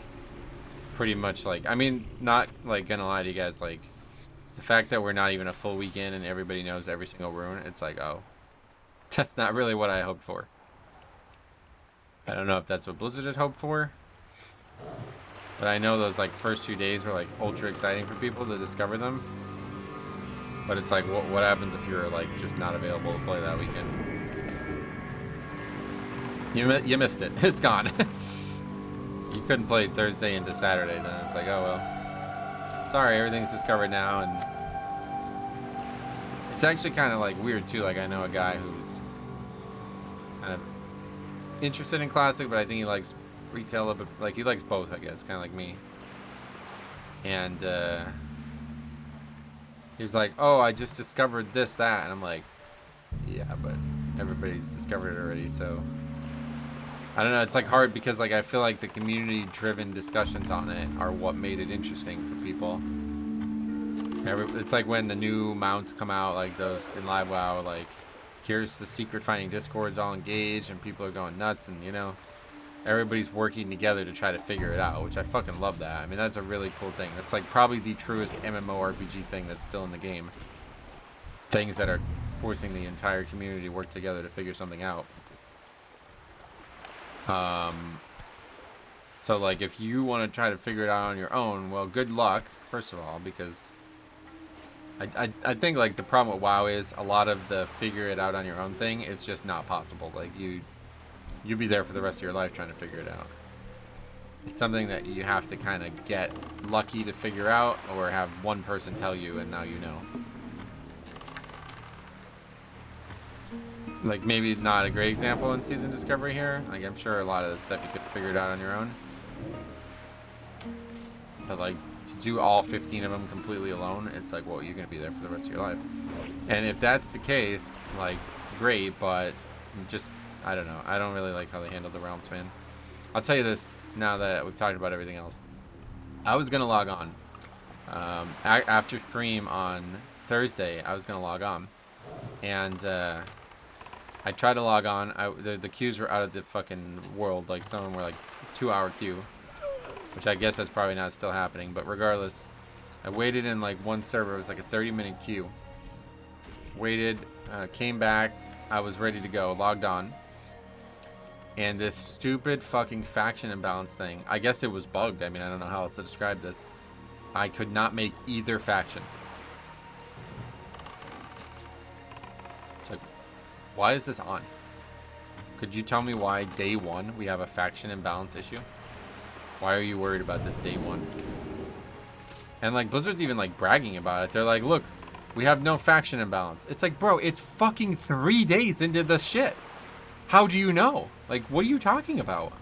pretty much like. I mean, not like gonna lie to you guys, like the fact that we're not even a full weekend and everybody knows every single rune, it's like, oh, that's not really what I hoped for. I don't know if that's what Blizzard had hoped for, but I know those like first 2 days were like ultra exciting for people to discover them. But it's like, what happens if you're like just not available to play that weekend? You missed it. It's gone. You couldn't play Thursday into Saturday. Then it's like, oh well. Sorry, everything's discovered now, and it's actually kind of like weird too. Like I know a guy who's kind of interested in classic, but I think he likes retail a bit. Like he likes both, I guess, kind of like me. And he was like, "Oh, I just discovered this, that," and I'm like, "Yeah, but everybody's discovered it already, so." I don't know, it's like hard because like I feel like the community driven discussions on it are what made it interesting for people. It's like when the new mounts come out, like those in Live WoW, like here's the secret finding discords all engaged and people are going nuts, and you know, everybody's working together to try to figure it out, which I fucking love that. I mean, that's a really cool thing. That's like probably the truest MMORPG thing that's still in the game. Things that are forcing the entire community to work together to figure something out. So like if you want to try to figure it out on your own, well, good luck, first of all, because I think like the problem with WoW is a lot of the figure it out on your own thing is just not possible. Like you'd be there for the rest of your life trying to figure it out. It's something that you have to kind of get lucky to figure out, or have one person tell you and now you know. Like maybe not a great example in Season Discovery here. Like I'm sure a lot of the stuff you could figure it out on your own. But like to do all 15 of them completely alone, it's like, well, you're gonna be there for the rest of your life. And if that's the case, like great, but just I don't know. I don't really like how they handle the realms, man. I'll tell you this now that we've talked about everything else. I was gonna log on after stream on Thursday. I was gonna log on, and I tried to log on. The queues were out of the fucking world. Like some of them were like 2-hour queue, which I guess that's probably not still happening. But regardless, I waited in like one server. It was like a 30-minute queue. Waited, came back. I was ready to go. Logged on, and this stupid fucking faction imbalance thing. I guess it was bugged. I mean, I don't know how else to describe this. I could not make either faction. It's like, why is this on? Could you tell me why day one we have a faction imbalance issue? Why are you worried about this day one? And like Blizzard's even like bragging about it. They're like, look, we have no faction imbalance. It's like, bro, it's fucking 3 days into the shit. How do you know? Like, what are you talking about?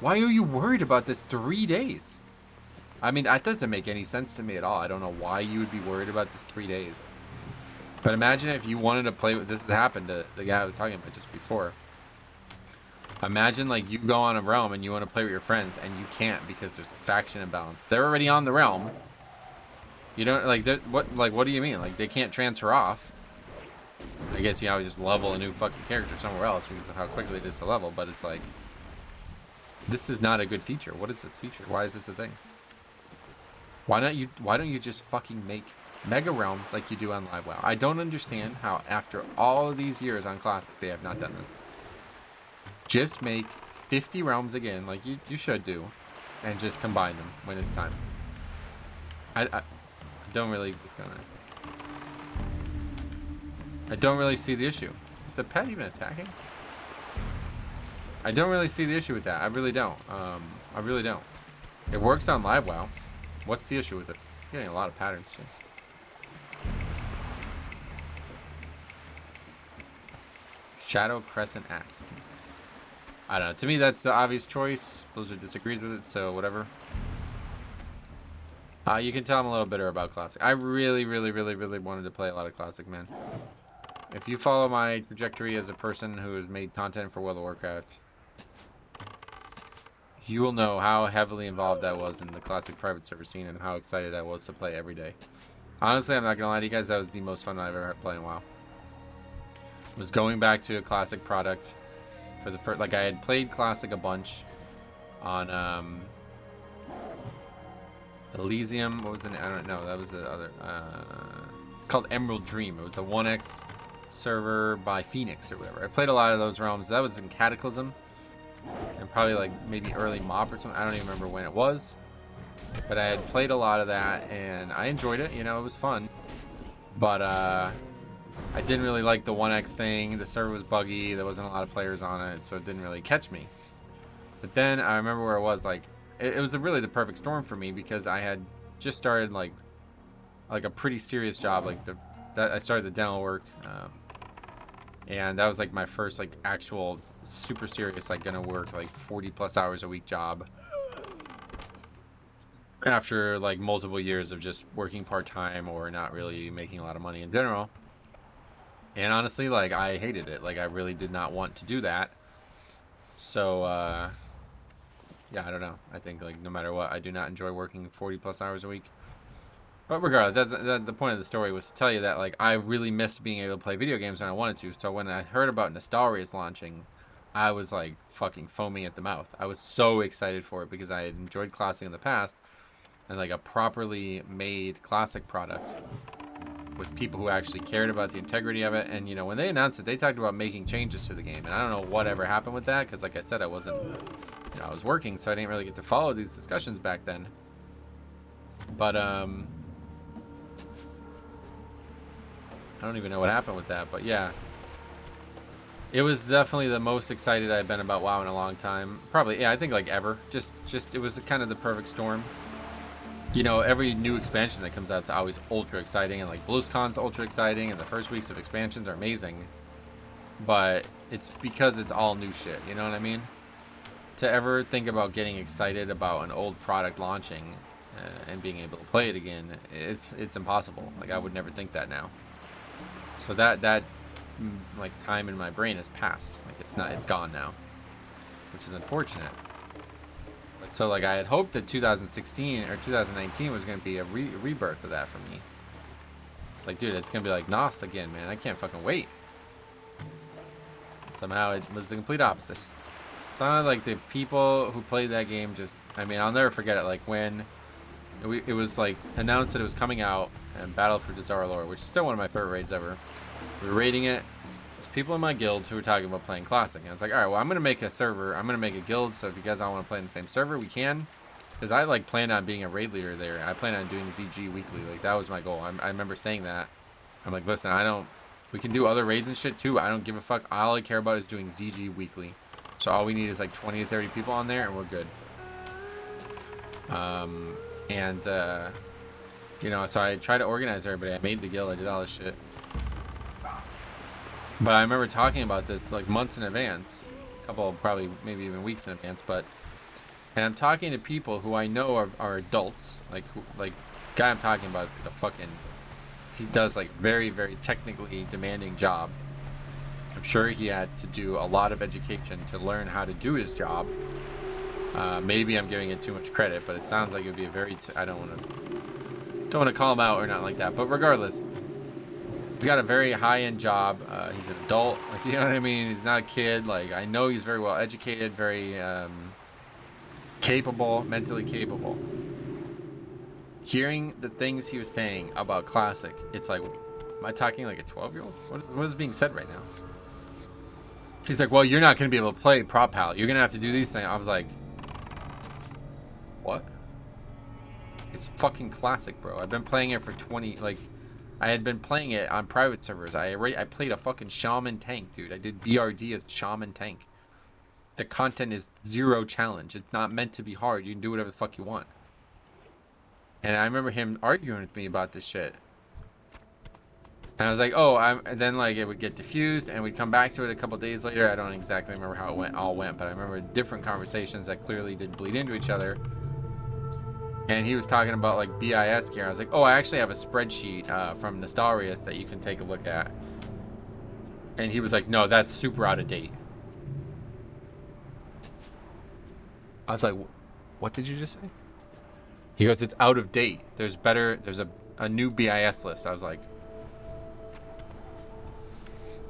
Why are you worried about this 3 days? I mean, that doesn't make any sense to me at all. I don't know why you would be worried about this 3 days. But imagine if you wanted to play with this. Happened to the guy I was talking about just before. Imagine like you go on a realm and you want to play with your friends and you can't because there's faction imbalance. They're already on the realm. You don't like what do you mean? Like they can't transfer off. I guess you have to just level a new fucking character somewhere else because of how quickly it is to level. But it's like, this is not a good feature. What is this feature? Why is this a thing? Why don't you just fucking make mega realms like you do on Live WoW? I don't understand how after all of these years on Classic they have not done this. Just make 50 realms again like you should do, and just combine them when it's time. I don't really I don't really see the issue. Is the pet even attacking? I don't really see the issue with that. I really don't. I really don't. It works on Live WoW. What's the issue with it? You're getting a lot of patterns too. Shadow Crescent Axe. I don't know. To me, that's the obvious choice. Blizzard disagrees with it, so whatever. You can tell I'm a little bitter about Classic. I really, really, really, really wanted to play a lot of Classic, man. If you follow my trajectory as a person who has made content for World of Warcraft, you will know how heavily involved I was in the classic private server scene and how excited I was to play every day. Honestly, I'm not gonna lie to you guys, that was the most fun I've ever had playing WoW. Was going back to a classic product for the first, like I had played classic a bunch on Elysium. What was it? I don't know. That was the other. It's called Emerald Dream. It was a 1x server by Phoenix or whatever. I played a lot of those realms. That was in Cataclysm and probably like maybe early Mob or something. I don't even remember when it was, but I had played a lot of that and I enjoyed it. You know, it was fun, but I didn't really like the 1x thing. The server was buggy. There wasn't a lot of players on it, so it didn't really catch me. But then I remember where it was like, it was really the perfect storm for me because I had just started like a pretty serious job. Like I started the dental work, and that was like my first like actual super serious like gonna work like 40+ hours a week job. After like multiple years of just working part-time or not really making a lot of money in general. And honestly, like I hated it. Like I really did not want to do that. So yeah, I don't know. I think like no matter what, I do not enjoy working 40+ hours a week. But regardless, the point of the story was to tell you that like I really missed being able to play video games when I wanted to. So when I heard about Nostalria's launching, I was like fucking foaming at the mouth. I was so excited for it because I had enjoyed Classic in the past, and like a properly made Classic product with people who actually cared about the integrity of it. And you know, when they announced it, they talked about making changes to the game, and I don't know whatever happened with that because like I said, I wasn't, you know, I was working, so I didn't really get to follow these discussions back then. But I don't even know what happened with that, but yeah, it was definitely the most excited I've been about WoW in a long time. Probably, yeah, I think like ever. Just it was kind of the perfect storm. You know, every new expansion that comes out is always ultra exciting, and like BlizzCon's ultra exciting, and the first weeks of expansions are amazing. But it's because it's all new shit, you know what I mean? To ever think about getting excited about an old product launching and being able to play it again, it's impossible. Like I would never think that now. So that like time in my brain has passed. Like it's gone now, which is unfortunate. But so like I had hoped that 2016 or 2019 was going to be a rebirth of that for me. It's like, dude, it's going to be like Nost again, man. I can't fucking wait. Somehow it was the complete opposite. Sounded like the people who played that game just, I mean, I'll never forget it. Like when it was like announced that it was coming out and Battle for Dazar'alor, which is still one of my favorite raids ever. We were raiding it. There's people in my guild who were talking about playing Classic. And I was like, all right, well, I'm going to make a server. I'm going to make a guild. So if you guys all want to play in the same server, we can. Because I like planned on being a raid leader there. I planned on doing ZG weekly. Like that was my goal. I remember saying that. I'm like, listen, we can do other raids and shit too. I don't give a fuck. All I care about is doing ZG weekly. So all we need is like 20 to 30 people on there and we're good. You know, so I tried to organize everybody. I made the guild. I did all this shit. But I remember talking about this like months in advance, a couple, probably maybe even weeks in advance. And I'm talking to people who I know are adults. Like guy I'm talking about is like a fucking, he does like very, very technically demanding job. I'm sure he had to do a lot of education to learn how to do his job. Maybe I'm giving it too much credit, but it sounds like it would be a very, I don't want to call him out or not like that. But regardless, he's got a very high-end job. He's an adult, like, you know what I mean? He's not a kid. Like, I know he's very well educated, very capable, mentally capable. Hearing the things he was saying about Classic, it's like, am I talking like a 12-year-old? What is being said right now? He's like, well, you're not going to be able to play Prop Pal. You're going to have to do these things. I was like, what? It's fucking Classic, bro. I've been playing it for 20, like, I had been playing it on private servers. I played a fucking shaman tank, dude. I did BRD as shaman tank. The content is zero challenge. It's not meant to be hard. You can do whatever the fuck you want. And I remember him arguing with me about this shit. And I was like, oh, and then like it would get diffused and we'd come back to it a couple days later. I don't exactly remember how it all went, but I remember different conversations that clearly did bleed into each other. And he was talking about like BIS gear. I was like, oh, I actually have a spreadsheet from Nostalrius that you can take a look at. And he was like, no, that's super out of date. I was like, what did you just say? He goes, it's out of date. There's a new BIS list. I was like,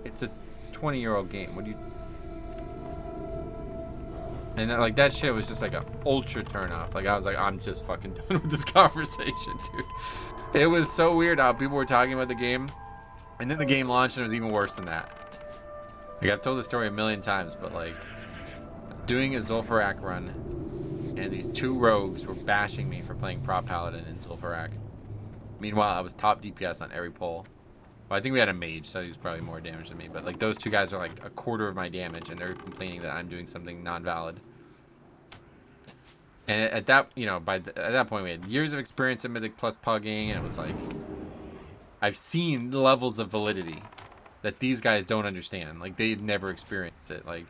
it's a 20-year-old game. What do you... And like that shit was just like an ultra turn off. Like I was like, I'm just fucking done with this conversation, dude. It was so weird how people were talking about the game, and then the game launched and it was even worse than that. Like I've told the story a million times, but like doing a Zul'Farrak run, and these two rogues were bashing me for playing prop paladin in Zul'Farrak. Meanwhile, I was top DPS on every pull. Well, I think we had a mage, so he was probably more damage than me. But like those two guys are like a quarter of my damage, and they're complaining that I'm doing something non-valid. And at that, at that point, we had years of experience in Mythic plus pugging, and it was like, I've seen levels of validity that these guys don't understand. Like they've never experienced it. Like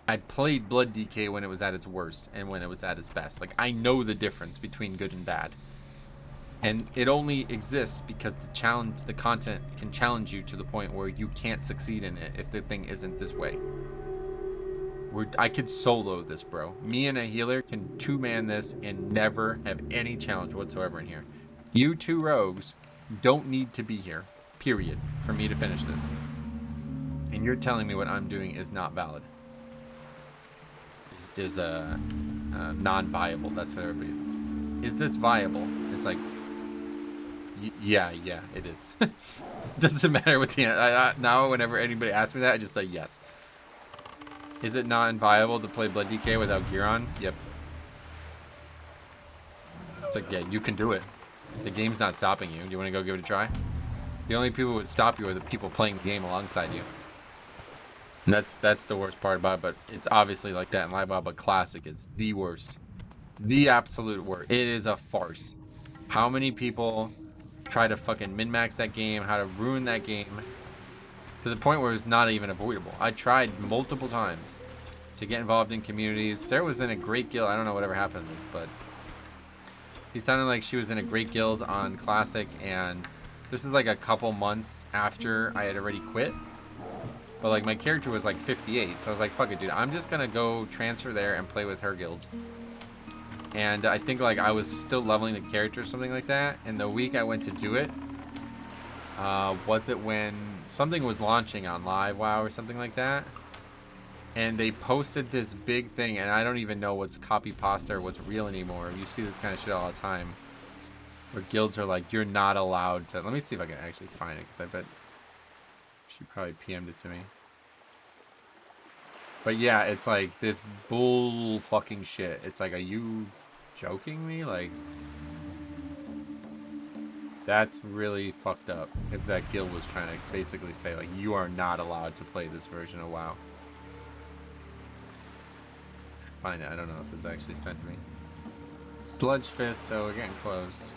I played Blood DK when it was at its worst and when it was at its best. Like I know the difference between good and bad. And it only exists because the content can challenge you to the point where you can't succeed in it if the thing isn't this way. I could solo this, bro. Me and a healer can two-man this and never have any challenge whatsoever in here. You two rogues don't need to be here, period, for me to finish this. And you're telling me what I'm doing is not valid. Is non-viable. That's what everybody... Is this viable? It's like... Yeah, it is. Doesn't matter what the now. Whenever anybody asks me that, I just say yes. Is it non-viable to play Blood DK without gear on? Yep. It's like, yeah, you can do it. The game's not stopping you. Do you want to go give it a try? The only people who would stop you are the people playing the game alongside you. And that's the worst part about it. But it's obviously like that in Live WoW, but Classic, it's the worst. The absolute worst. It is a farce. How many people try to fucking min-max that game, how to ruin that game to the point where it's not even avoidable. I tried multiple times to get involved in communities. Sarah was in a great guild. I don't know whatever happened to this, but he sounded like she was in a great guild on Classic, and this was like a couple months after I had already quit. But like my character was like 58, so I was like, fuck it, dude. I'm just gonna go transfer there and play with her guild. And I think like I was still leveling the character or something like that. And the week I went to do it, was it when something was launching on Live WoW or something like that? And they posted this big thing, and I don't even know what's copy pasta or what's real anymore. You see this kind of shit all the time, where guilds are like, you're not allowed to... Let me see if I can actually find it, because I bet she probably PM'd it to me. But yeah, it's like this bull fucking shit. It's like, are you joking me? Like, that's really fucked up. If that guild was trying to basically say, like, you are not allowed to play this version of WoW. Find it. I don't know if it's actually sent me. Sludge Fist, so we're getting close.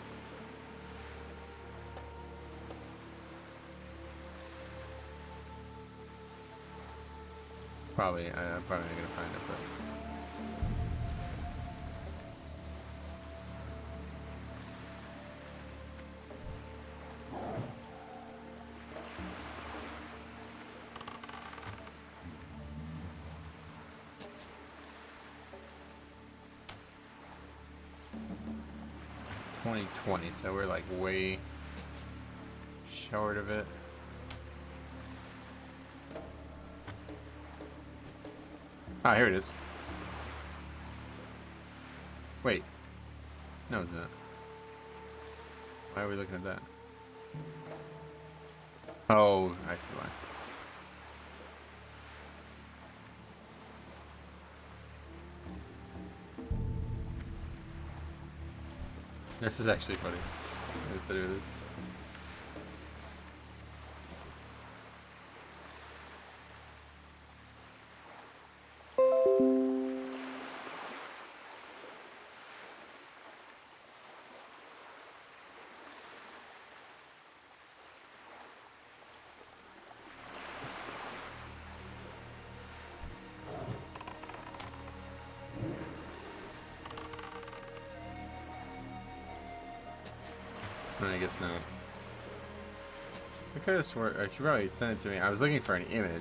I'm probably not gonna find it, but... $2020, so we're like way short of it. Ah, here it is. Wait. No, it's not. Why are we looking at that? Oh, I see why. This is actually funny. Let's do this. I guess not. I could have sworn, you probably sent it to me. I was looking for an image.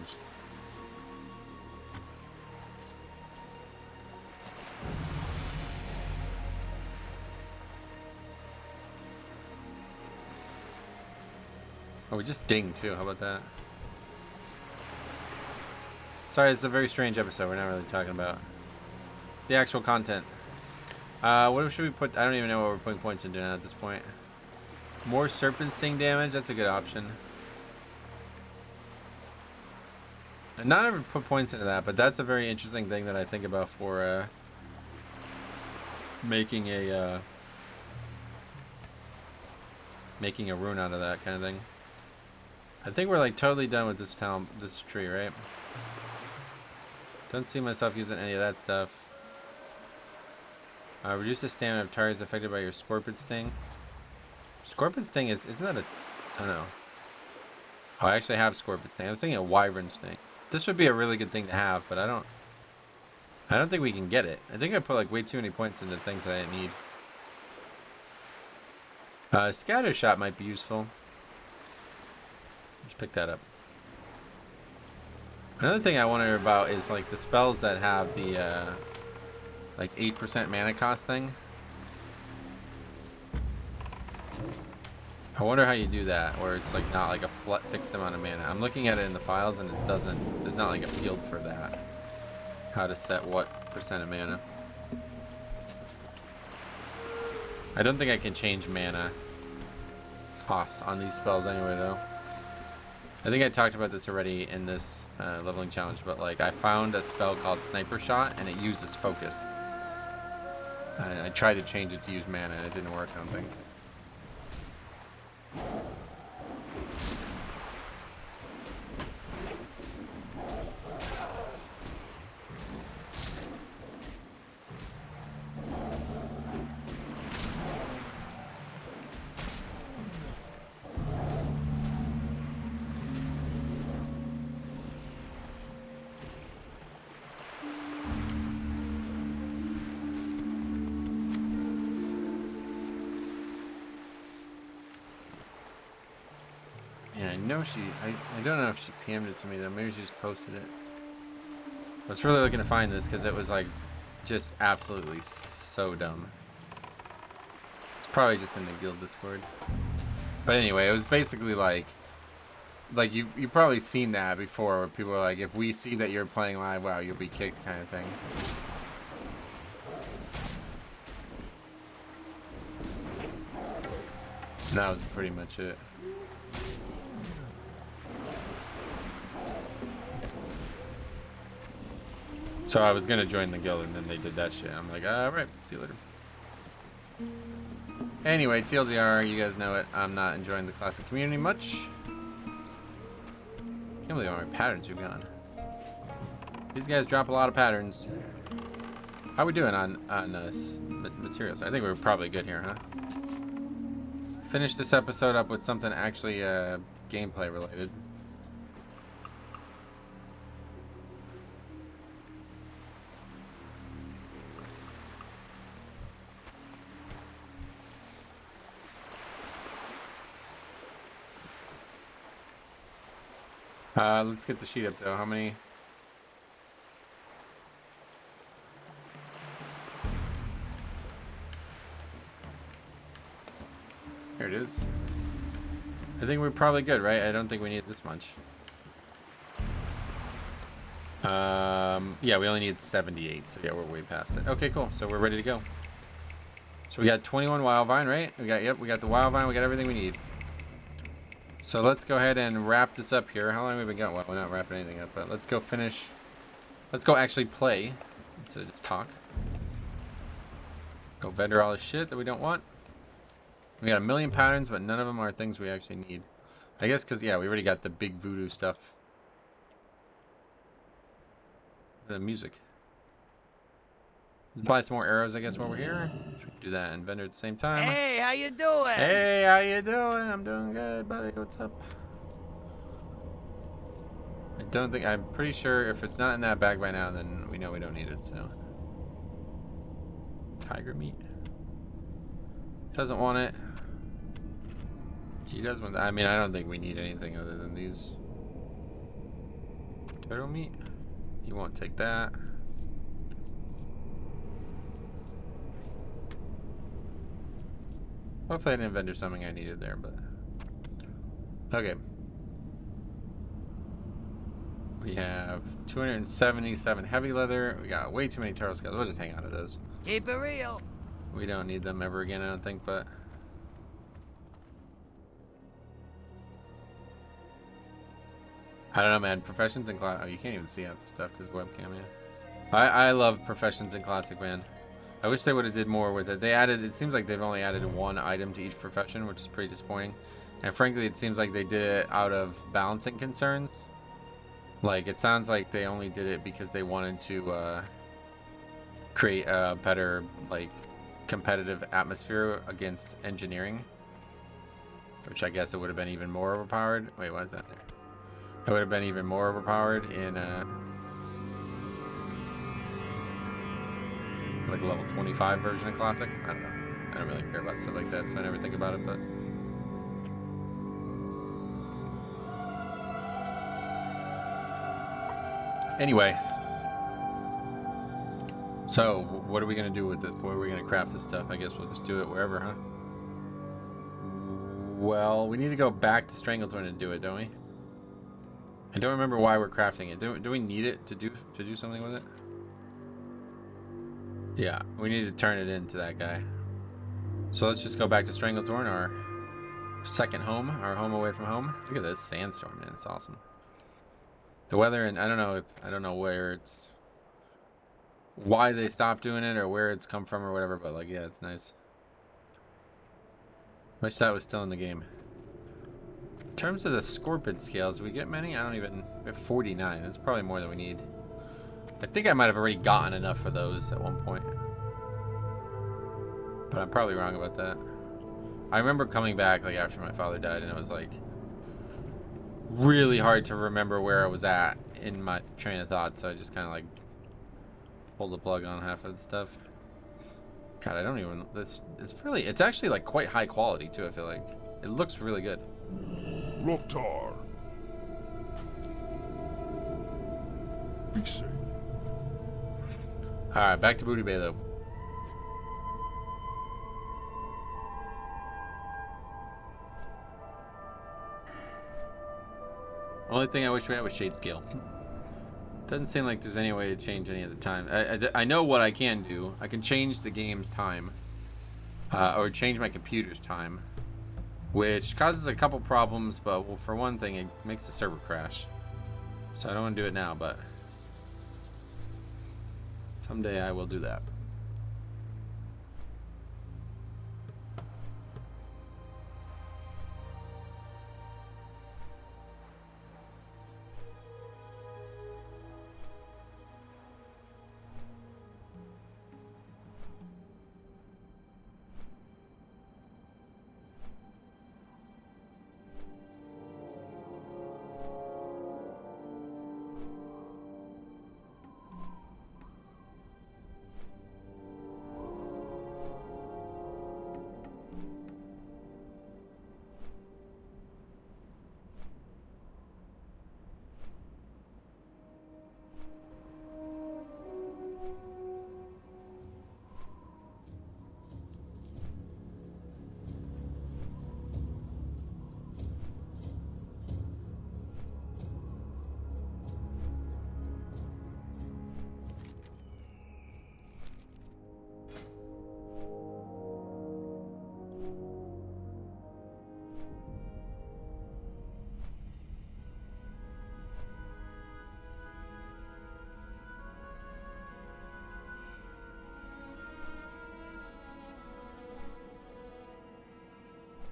Oh, we just dinged too. How about that? Sorry, it's a very strange episode. We're not really talking about the actual content. What should we put? I don't even know what we're putting points into now at this point. More serpent sting damage. That's a good option. And not ever put points into that, but that's a very interesting thing that I think about for making a rune out of that kind of thing. I think we're like totally done with this town, this tree, right? Don't see myself using any of that stuff. Reduce the stamina of targets affected by your scorpion sting. Scorpion sting isn't that a, I don't know. Oh, I actually have scorpion sting. I was thinking a wyvern sting. This would be a really good thing to have, but I don't think we can get it. I think I put like way too many points into things that I didn't need. Scatter shot might be useful. Just pick that up. Another thing I wonder about is like the spells that have the like 8% mana cost thing. I wonder how you do that, where it's like not like a fixed amount of mana. I'm looking at it in the files and it doesn't, there's not like a field for that. How to set what percent of mana. I don't think I can change mana costs on these spells anyway though. I think I talked about this already in this leveling challenge, but like I found a spell called Sniper Shot and it uses focus. And I tried to change it to use mana and it didn't work, I don't think. I don't know if she PM'd it to me though. Maybe she just posted it. I was really looking to find this because it was like just absolutely so dumb. It's probably just in the guild Discord. But anyway, it was basically like you probably seen that before where people are like, if we see that you're playing live, wow, you'll be kicked kind of thing. And that was pretty much it. So I was gonna join the guild and then they did that shit. I'm like, alright, see you later. Anyway, TLDR, you guys know it. I'm not enjoying the classic community much. Can't believe how many patterns you've gone. These guys drop a lot of patterns. How are we doing on materials? I think we're probably good here, huh? Finish this episode up with something actually gameplay related. Let's get the sheet up though. How many? Here it is. I think we're probably good, right? I don't think we need this much. Yeah, we only need 78, so yeah, we're way past it. Okay, cool. So we're ready to go. So we got 21 wild vine, right? We got the wild vine. We got everything we need. So let's go ahead and wrap this up here. How long have we got? Well, we're not wrapping anything up, but let's go finish. Let's go actually play instead of talk. Go vendor all this shit that we don't want. We got a million patterns, but none of them are things we actually need. I guess because, yeah, we already got the big voodoo stuff. The music. Apply some more arrows, I guess, while we're here. Do that and vendor at the same time. Hey, how you doing? Hey, how you doing? I'm doing good, buddy. What's up? I'm pretty sure if it's not in that bag by now, then we know we don't need it, so. Tiger meat. Doesn't want it. He does want. I mean, I don't think we need anything other than these. Turtle meat. He won't take that. Hopefully I didn't vendor something I needed there, but... Okay. We have 277 heavy leather. We got way too many turtle scales. We'll just hang on to those. Keep it real. We don't need them ever again, I don't think, but... I don't know, man. Professions and class... Oh, you can't even see half the stuff because webcam, yeah. I love Professions and Classic, man. I wish they would have did more with it. They added... It seems like they've only added one item to each profession, which is pretty disappointing. And frankly, it seems like they did it out of balancing concerns. Like, it sounds like they only did it because they wanted to create a better, like, competitive atmosphere against engineering. Which I guess it would have been even more overpowered. Wait, why is that there? It would have been even more overpowered in, like, a level 25 version of Classic. I don't know. I don't really care about stuff like that, so I never think about it, but... Anyway. So, what are we going to do with this? Where are we going to craft this stuff? I guess we'll just do it wherever, huh? Well, we need to go back to Stranglethorn and do it, don't we? I don't remember why we're crafting it. Do we need it to do something with it? Yeah, we need to turn it into that guy. So let's just go back to Stranglethorn, our second home, our home away from home. Look at this sandstorm, man. It's awesome. The weather, and I don't know where it's, why they stopped doing it or where it's come from or whatever, but like, yeah, it's nice. Wish that was still in the game. In terms of the Scorpid scales, do we get many? We have 49. That's probably more than we need. I think I might have already gotten enough for those at one point. But I'm probably wrong about that. I remember coming back like after my father died, and it was like really hard to remember where I was at in my train of thought, so I just kind of like pulled the plug on half of the stuff. God, I don't even... It's actually like quite high quality too, I feel like. It looks really good. Loktar. Be safe. Alright, back to Booty Bay though. Only thing I wish we had was Shade Scale. Doesn't seem like there's any way to change any of the time. I know what I can do. I can change the game's time. Or change my computer's time. Which causes a couple problems, but well, for one thing, it makes the server crash. So I don't want to do it now, but someday I will do that.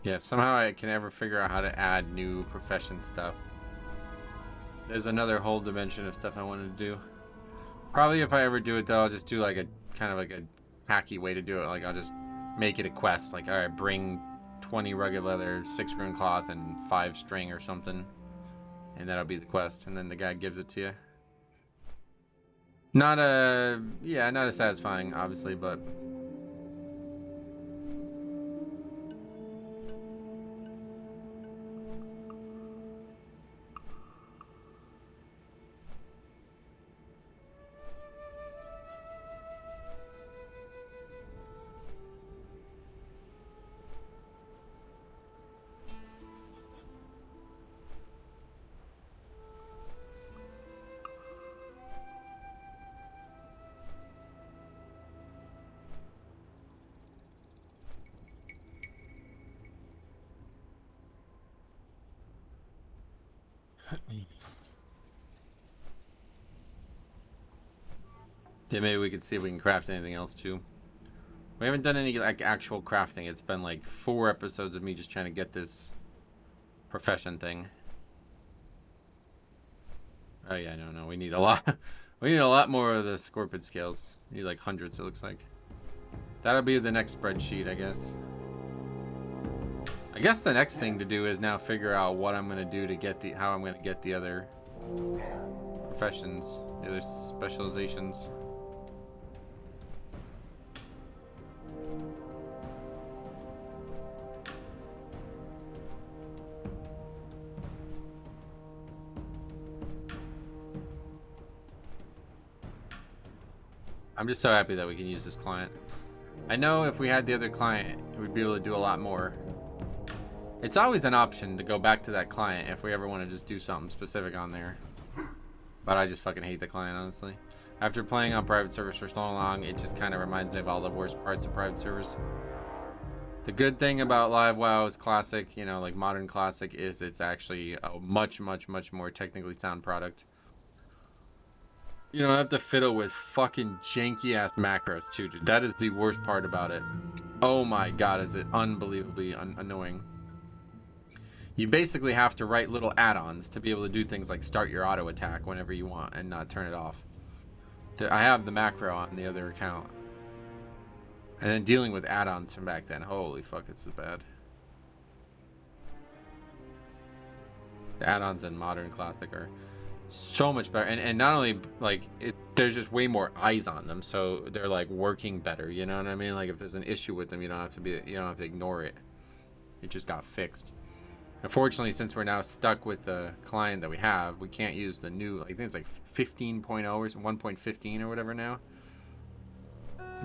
Yeah, if somehow I can ever figure out how to add new profession stuff. There's another whole dimension of stuff I wanted to do. Probably if I ever do it though, I'll just do like a kind of like a hacky way to do it. Like I'll just make it a quest. Like, alright, bring 20 rugged leather, 6 rune cloth, and 5 string or something. And that'll be the quest. And then the guy gives it to you. Not as satisfying, obviously, but Yeah, maybe we could see if we can craft anything else too. We haven't done any like actual crafting. It's been like 4 episodes of me just trying to get this profession thing. Oh yeah, no, we need a lot. We need a lot more of the scorpion scales. We need like hundreds, it looks like. That'll be the next spreadsheet, I guess. I guess the next thing to do is now figure out what I'm gonna do to get how I'm gonna get the other professions, the other specializations. I'm just so happy that we can use this client. I know if we had the other client, we'd be able to do a lot more. It's always an option to go back to that client if we ever want to just do something specific on there. But I just fucking hate the client, honestly. After playing on private servers for so long, it just kind of reminds me of all the worst parts of private servers. The good thing about Live WoW's Classic, you know, like modern Classic, is it's actually a much more technically sound product. You don't have to fiddle with fucking janky ass macros too, dude. That is the worst part about it. Oh my god, is it unbelievably annoying. You basically have to write little add-ons to be able to do things like start your auto attack whenever you want and not turn it off. I have the macro on the other account. And then dealing with add-ons from back then, holy fuck, it's bad. The add-ons in Modern Classic are so much better, and not only like there's just way more eyes on them, so they're like working better. You know what I mean? Like if there's an issue with them, you don't have to ignore it. It just got fixed. Unfortunately, since we're now stuck with the client that we have, we can't use the new. I think it's like 15.0 or 1.15 or whatever now.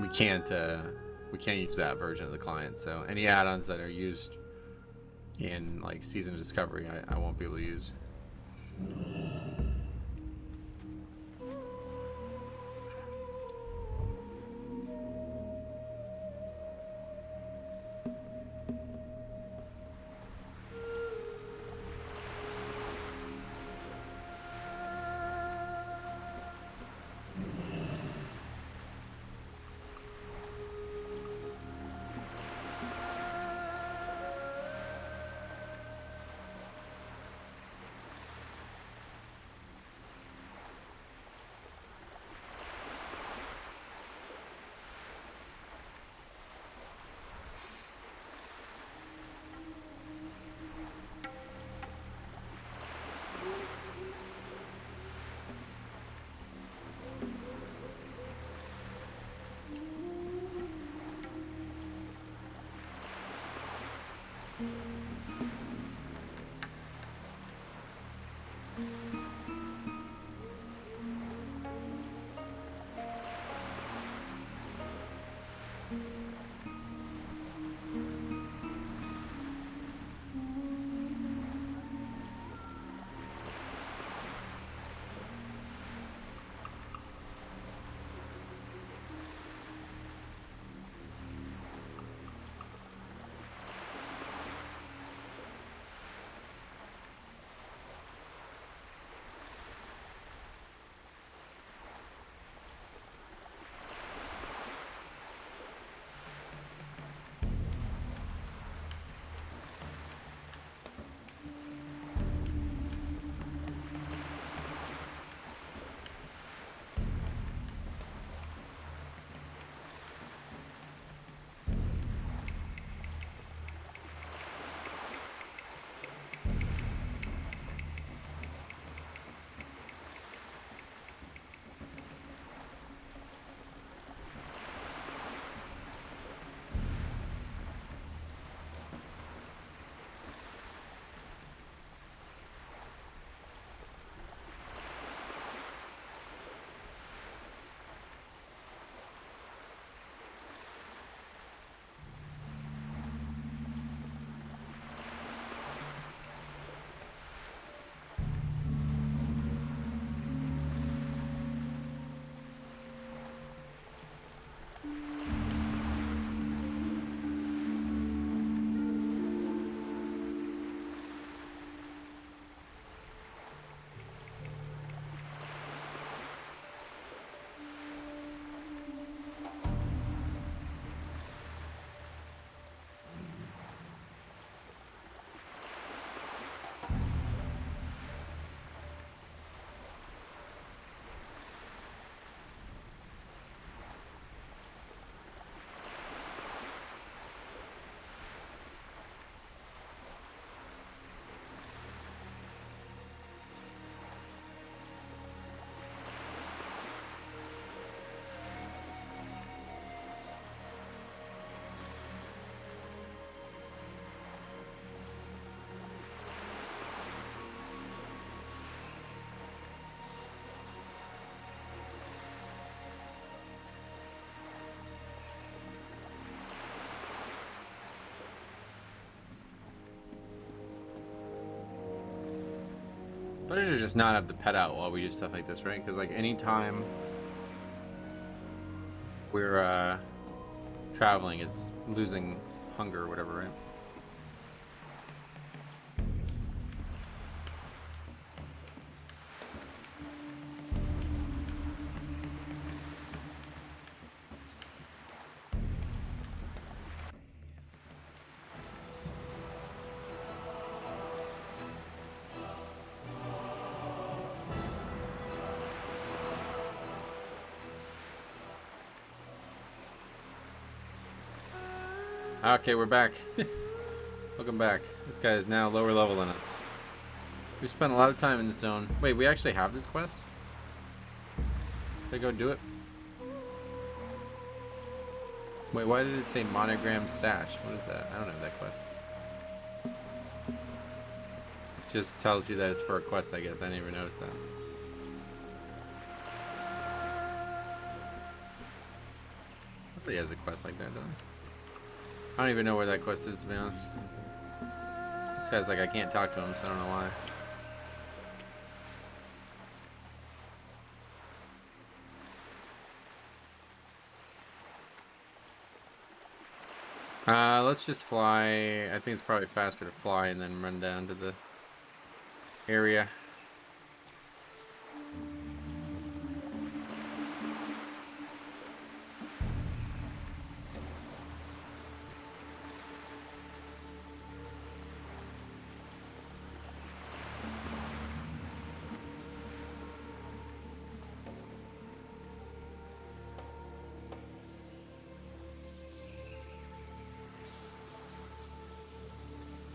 We can't use that version of the client. So any add-ons that are used in like Season of Discovery, I won't be able to use. Better to just not have the pet out while we do stuff like this, right? Because like anytime we're traveling, it's losing hunger or whatever, right? Okay, we're back. Welcome back. This guy is now lower level than us. We spent a lot of time in this zone. Wait, we actually have this quest? Should I go do it? Wait, why did it say monogram sash? What is that? I don't have that quest. It just tells you that it's for a quest, I guess. I didn't even notice that. Nobody has a quest like that, does he? I don't even know where that quest is, to be honest. This guy's like, I can't talk to him, so I don't know why. Let's just fly. I think it's probably faster to fly and then run down to the area.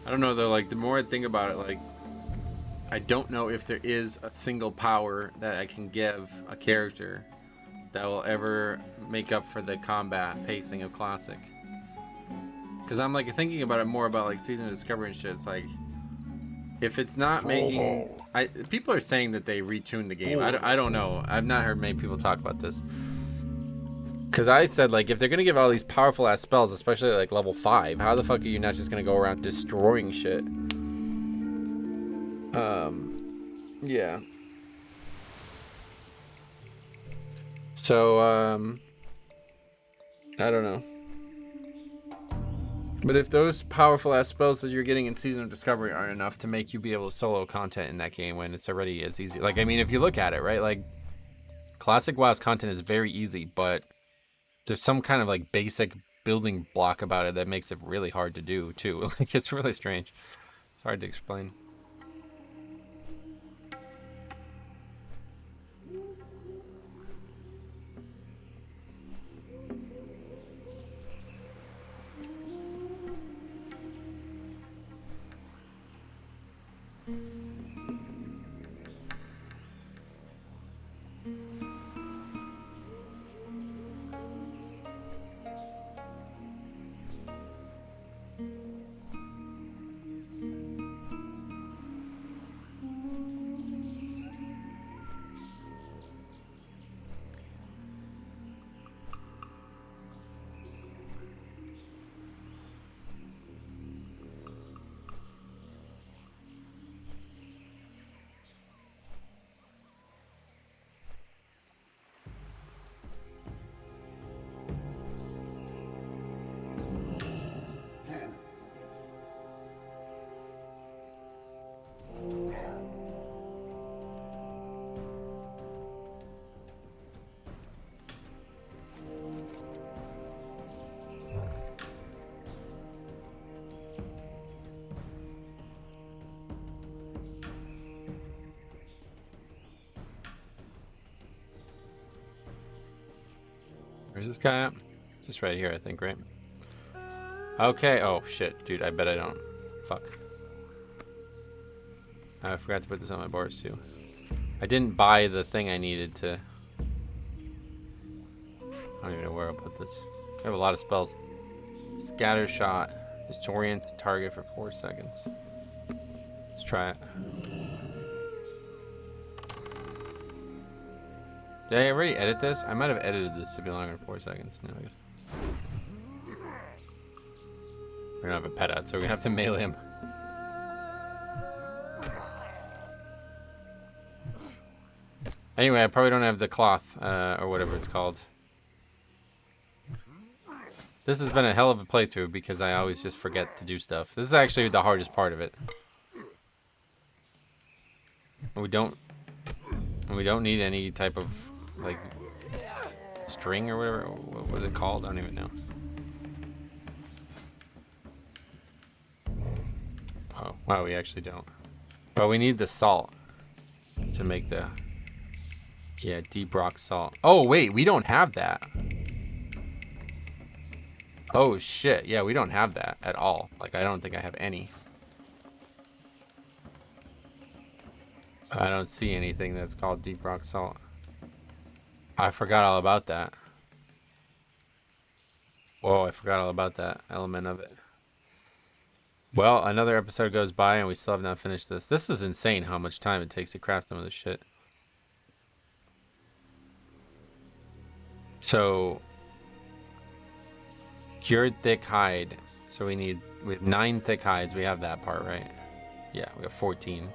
I don't know though, like the more I think about it, like I don't know if there is a single power that I can give a character that will ever make up for the combat pacing of Classic. Because I'm like thinking about it more about like Season of Discovery and shit. It's like if it's not making, people are saying that they retuned the game. I don't know. I've not heard many people talk about this. Because I said, like, if they're going to give all these powerful ass spells, especially at, like, level 5, how the fuck are you not just going to go around destroying shit? Yeah. So, I don't know. But if those powerful ass spells that you're getting in Season of Discovery aren't enough to make you be able to solo content in that game when it's already as easy. Like, I mean, if you look at it, right? Like, Classic WoW's content is very easy, but there's some kind of like basic building block about it that makes it really hard to do too. Like it's really strange. It's hard to explain. Where's this guy at? Just right here, I think, right? Okay. Oh shit, dude. I bet I don't. Fuck. I forgot to put this on my bars too. I didn't buy the thing I needed to. I don't even know where I'll put this. I have a lot of spells. Scatter shot. Disorients the target for 4 seconds. Let's try it. Did I already edit this? I might have edited this to be longer than 4 seconds. No, I guess. We don't have a pet out, so we're gonna have to melee him. Anyway, I probably don't have the cloth, or whatever it's called. This has been a hell of a playthrough because I always just forget to do stuff. This is actually the hardest part of it. We don't need any type of like string or whatever. What was it called? I don't even know. Oh, wow, we actually don't. But we need the salt to make the deep rock salt. Oh wait, we don't have that. Oh shit, yeah, we don't have that at all. Like, I don't think I have any. I don't see anything that's called deep rock salt. I forgot all about that. Whoa, I forgot all about that element of it. Well, another episode goes by and we still have not finished this. This is insane how much time it takes to craft some of this shit. So, cured thick hide. So we have 9 thick hides. We have that part, right? Yeah, we have 14.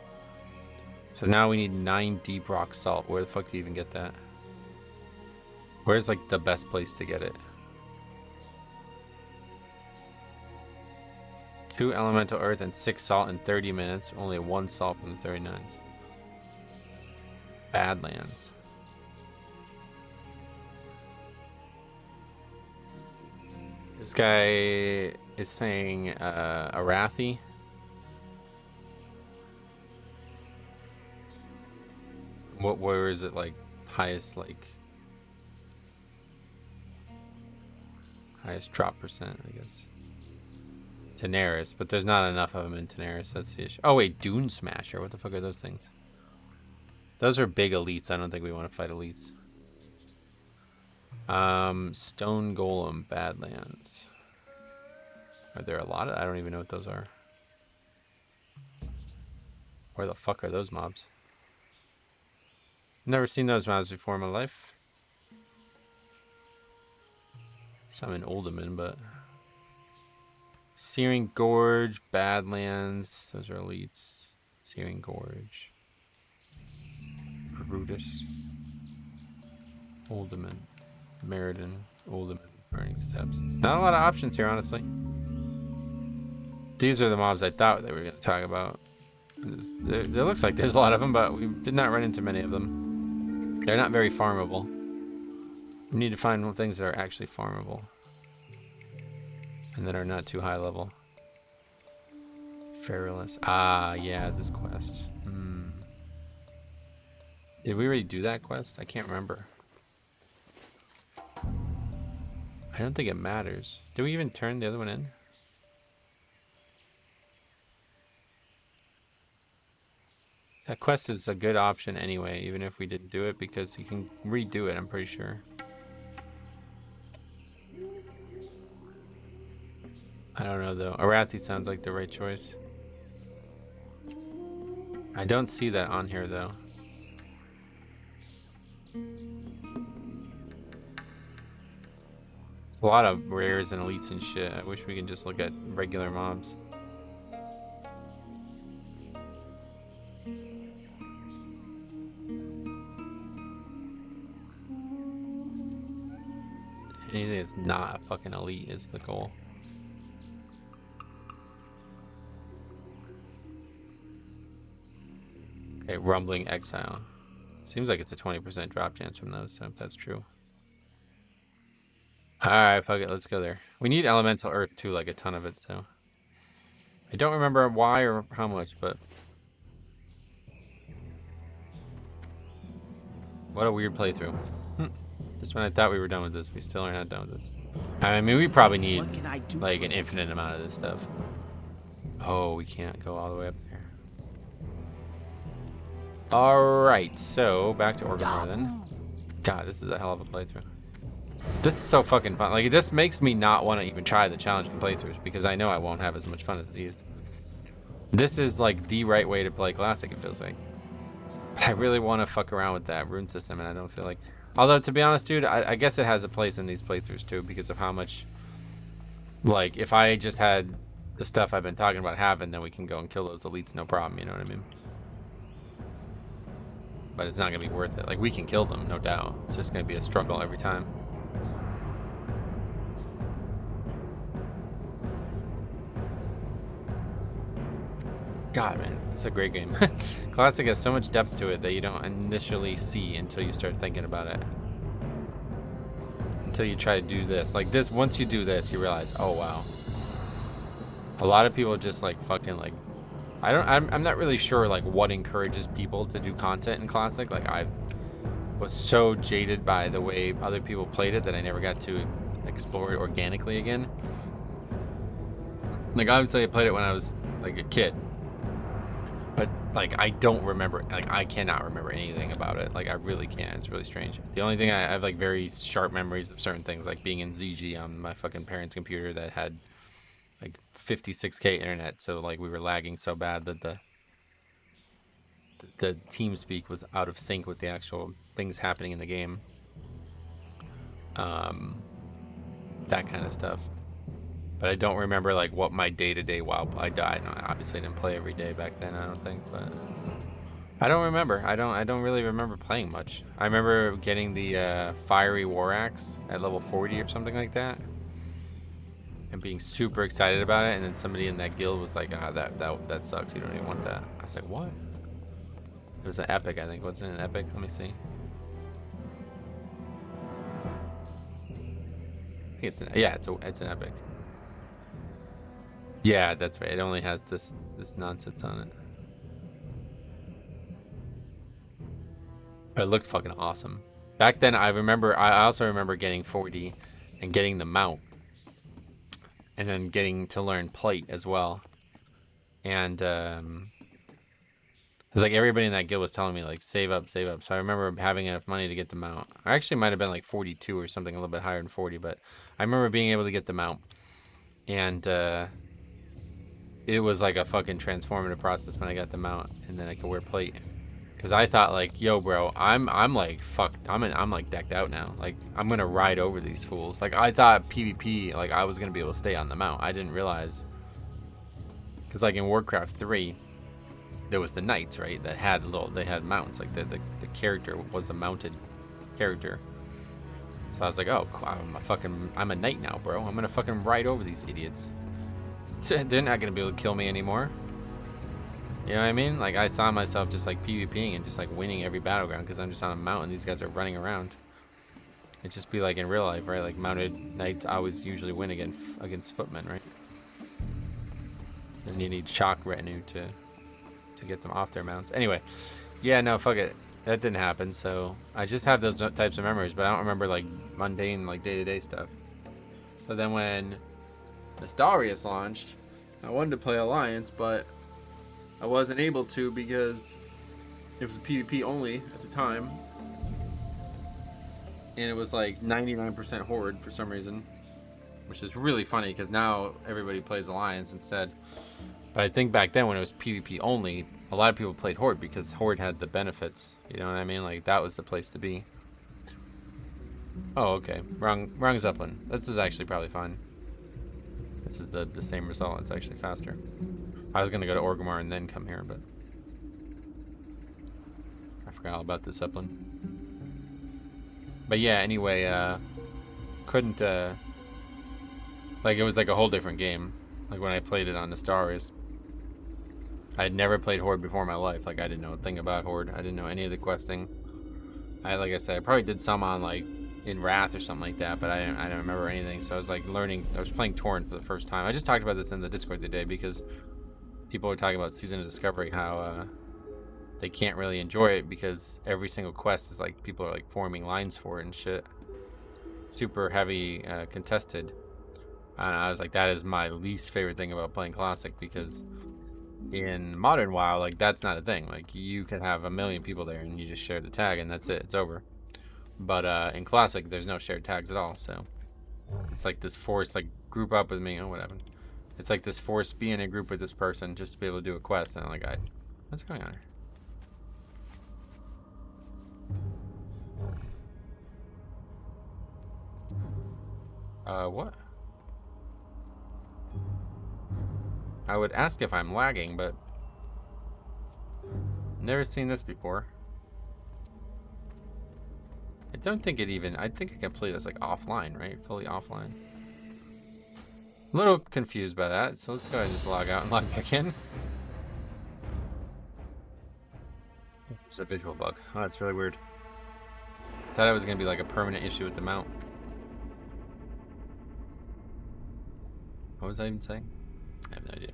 So now we need 9 deep rock salt. Where the fuck do you even get that? Where's like the best place to get it? 2 elemental earth and 6 salt in 30 minutes. Only 1 salt from the 39s. Badlands. This guy is saying Arathi. Where is it like highest drop percent, I guess. Daenerys, but there's not enough of them in Daenerys. That's the issue. Oh wait, Dune Smasher. What the fuck are those things? Those are big elites. I don't think we want to fight elites. Stone Golem Badlands. Are there a lot of? I don't even know what those are. Where the fuck are those mobs? Never seen those mobs before in my life. Some in Oldham, but Searing Gorge, Badlands. Those are elites. Searing Gorge. Brutus. Oldham. Meriden. Oldham. Burning Steps. Not a lot of options here, honestly. These are the mobs I thought they were going to talk about. There looks like there's a lot of them, but we did not run into many of them. They're not very farmable. We need to find things that are actually farmable. And that are not too high level. Feralus. Ah, yeah, this quest. Did we already do that quest? I can't remember. I don't think it matters. Did we even turn the other one in? That quest is a good option anyway, even if we didn't do it, because you can redo it, I'm pretty sure. I don't know though. Arathi sounds like the right choice. I don't see that on here though. A lot of rares and elites and shit. I wish we could just look at regular mobs. Anything that's not a fucking elite is the goal. Okay, Rumbling Exile. Seems like it's a 20% drop chance from those, so if that's true. Alright, fuck it, let's go there. We need Elemental Earth too, like a ton of it, so. I don't remember why or how much, but. What a weird playthrough. Just when I thought we were done with this, we still are not done with this. I mean, we probably need like an infinite amount of this stuff. Oh, we can't go all the way up there. Alright, so back to Orgrimmar then. God, this is a hell of a playthrough. This is so fucking fun. Like, this makes me not want to even try the challenging playthroughs because I know I won't have as much fun as these. This is like the right way to play Classic, it feels like. But I really want to fuck around with that rune system, and I don't feel like... Although, to be honest, dude, I guess it has a place in these playthroughs too because of how much... Like, if I just had the stuff I've been talking about happen, then we can go and kill those elites, no problem, you know what I mean? but it's not gonna be worth it. Like, we can kill them, no doubt. It's just gonna be a struggle every time. God, man, it's a great game. Classic has so much depth to it that you don't initially see until you start thinking about it. Until you try to do this. Like this, once you do this, you realize, oh wow. A lot of people just like fucking like, I'm not really sure like what encourages people to do content in Classic. Like I was so jaded by the way other people played it that I never got to explore it organically again. Like obviously I played it when I was like a kid. But like I don't remember, like I cannot remember anything about it. Like I really can't. It's really strange. The only thing I have like very sharp memories of certain things, like being in ZG on my fucking parents' computer that had like 56K internet, so like we were lagging so bad that the TeamSpeak was out of sync with the actual things happening in the game. That kind of stuff. But I don't remember like what my day-to-day while I died. I obviously didn't play every day back then, I don't think, but I don't remember. I don't really remember playing much. I remember getting the fiery war axe at level 40 or something like that, and being super excited about it. And then somebody in that guild was like, "Ah, that sucks. You don't even want that." I was like, "What?" It was an epic, I think. Wasn't it an epic? Let me see. I think it's an epic. Yeah, that's right. It only has this nonsense on it. But it looked fucking awesome. Back then, I also remember getting 40 and getting the mount. And then getting to learn plate as well. And it's like everybody in that guild was telling me like save up, save up. So I remember having enough money to get the mount. I actually might have been like 42 or something, a little bit higher than 40, but I remember being able to get the mount. And it was like a fucking transformative process when I got the mount, and then I could wear plate. Cause I thought like, yo, bro, I'm like fucked. I'm like decked out now. Like I'm gonna ride over these fools. Like I thought PvP, like I was gonna be able to stay on the mount. I didn't realize. Cause like in Warcraft 3, there was the knights, right? That had they had mounts. Like the character was a mounted character. So I was like, oh, I'm a knight now, bro. I'm gonna fucking ride over these idiots. They're not gonna be able to kill me anymore. You know what I mean? Like I saw myself just like PvPing and just like winning every battleground because I'm just on a mountain. These guys are running around. It'd just be like in real life, right? Like mounted knights always usually win against footmen, right? Then you need shock retinue to get them off their mounts. Anyway, yeah, no, fuck it. That didn't happen. So I just have those types of memories, but I don't remember like mundane, like day-to-day stuff. But then when Astarius launched, I wanted to play Alliance, but I wasn't able to because it was a PvP only at the time. And it was like 99% Horde for some reason. Which is really funny because now everybody plays Alliance instead. But I think back then when it was PvP only, a lot of people played Horde because Horde had the benefits. You know what I mean? Like that was the place to be. Oh, okay. Wrong Zeppelin. This is actually probably fine. This is the same result. It's actually faster. I was gonna go to Orgrimmar and then come here, but I forgot all about the Zeppelin. But yeah, anyway, couldn't like it was like a whole different game. Like when I played it on the Stars, I had never played Horde before in my life. Like I didn't know a thing about Horde. I didn't know any of the questing. Like I said, I probably did some on like in Wrath or something like that, but I don't remember anything. So I was like learning. I was playing Torrent for the first time. I just talked about this in the Discord today because people were talking about Season of Discovery, how they can't really enjoy it because every single quest is like people are like forming lines for it and shit. Super heavy contested. And I was like, that is my least favorite thing about playing Classic because in Modern WoW, like that's not a thing. Like you could have a million people there and you just share the tag and that's it. It's over. But in Classic, there's no shared tags at all. So it's like this forced like group up with me. Oh, what happened? It's like this forced be in a group with this person just to be able to do a quest. And I'm like, what's going on here? What? I would ask if I'm lagging, but never seen this before. I don't think it even, I think I can play this like offline, right? Fully offline. A little confused by that, so let's go ahead and just log out and log back in. It's a visual bug. Oh, that's really weird. Thought it was gonna be like a permanent issue with the mount. What was I even saying? I have no idea.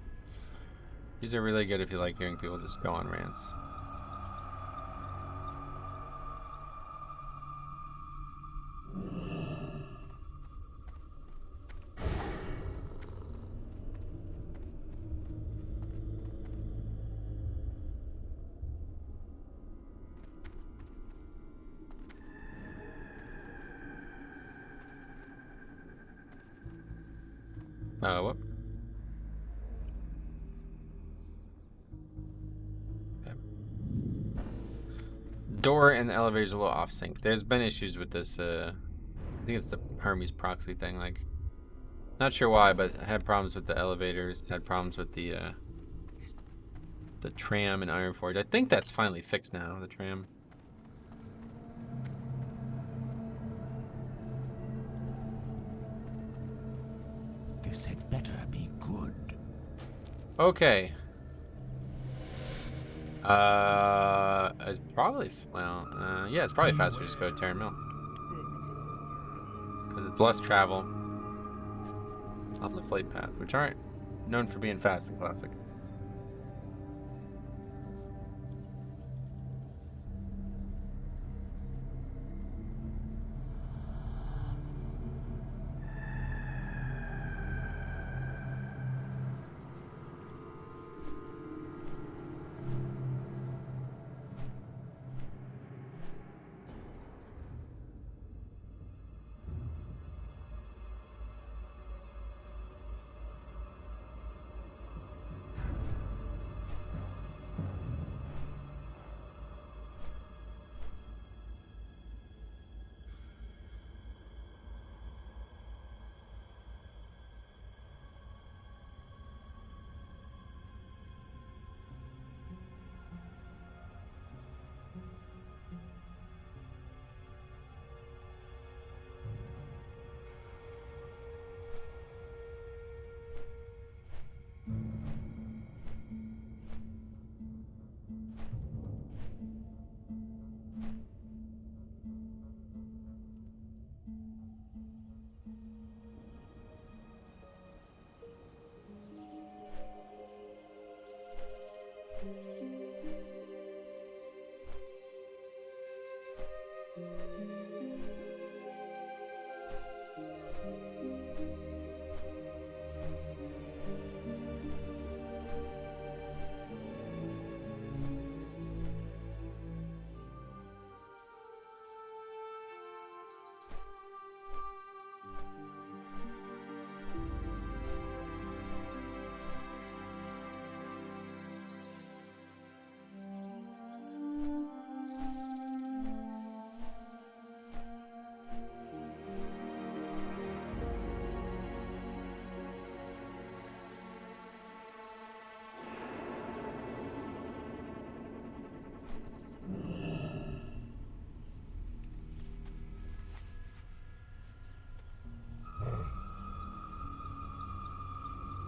These are really good if you like hearing people just go on rants. What? Okay. Door and the elevator's a little off sync. There's been issues with this. I think it's the Hermes proxy thing. Like, not sure why, but I had problems with the elevators. Had problems with the tram and Ironforge. I think that's finally fixed now. The tram. This had better be good. Okay. It's probably yeah, it's probably faster to just go to Terran Mill because it's less travel on the flight path, which aren't known for being fast in Classic.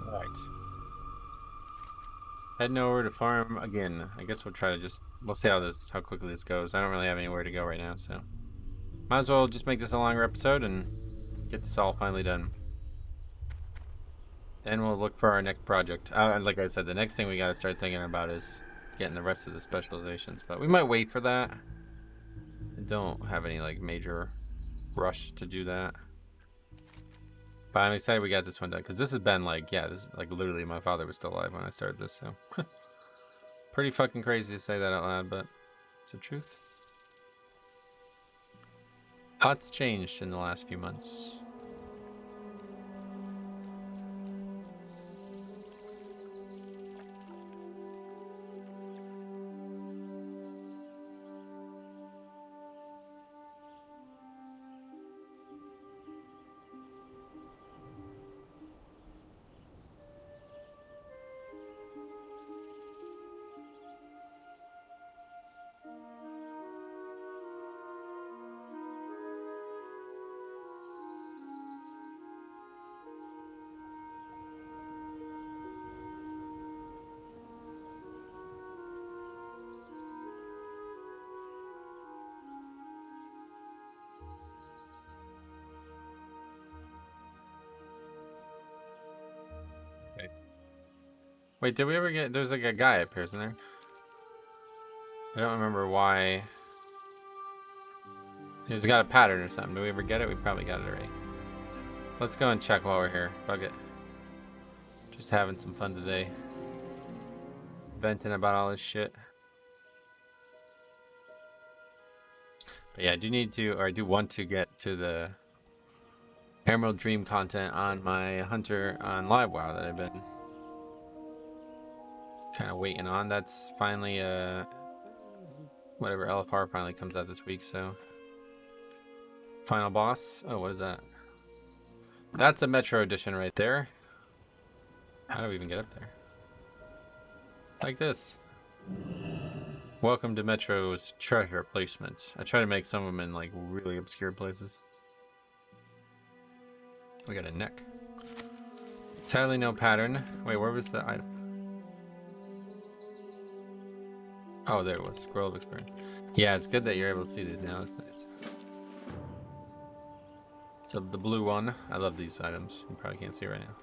All right. Heading over to farm again. I guess we'll try to we'll see how quickly this goes. I don't really have anywhere to go right now, so might as well just make this a longer episode and get this all finally done. Then we'll look for our next project. Like I said, the next thing we got to start thinking about is getting the rest of the specializations, but we might wait for that. I don't have any like major rush to do that. But I'm excited we got this one done because this has been like, yeah, this is like literally my father was still alive when I started this, so pretty fucking crazy to say that out loud, but it's the truth. Lots changed in the last few months. Wait, did we ever get... There's like a guy up here, isn't there? I don't remember why. He's got a pattern or something. Do we ever get it? We probably got it already. Let's go and check while we're here. Fuck it. Just having some fun today. Venting about all this shit. But yeah, I do need to, or I do want to get to the Emerald Dream content on my Hunter on Live WoW that I've been kind of waiting on. That's finally, whatever LFR finally comes out this week, so. Final boss. Oh, what is that? That's a Metro edition right there. How do we even get up there? Like this. Welcome to Metro's treasure placements. I try to make some of them in like really obscure places. We got a neck. Sadly, no pattern. Wait, where was the item? Oh, there it was. Scroll of experience. Yeah, it's good that you're able to see these now. That's nice. So the blue one. I love these items. You probably can't see it right now.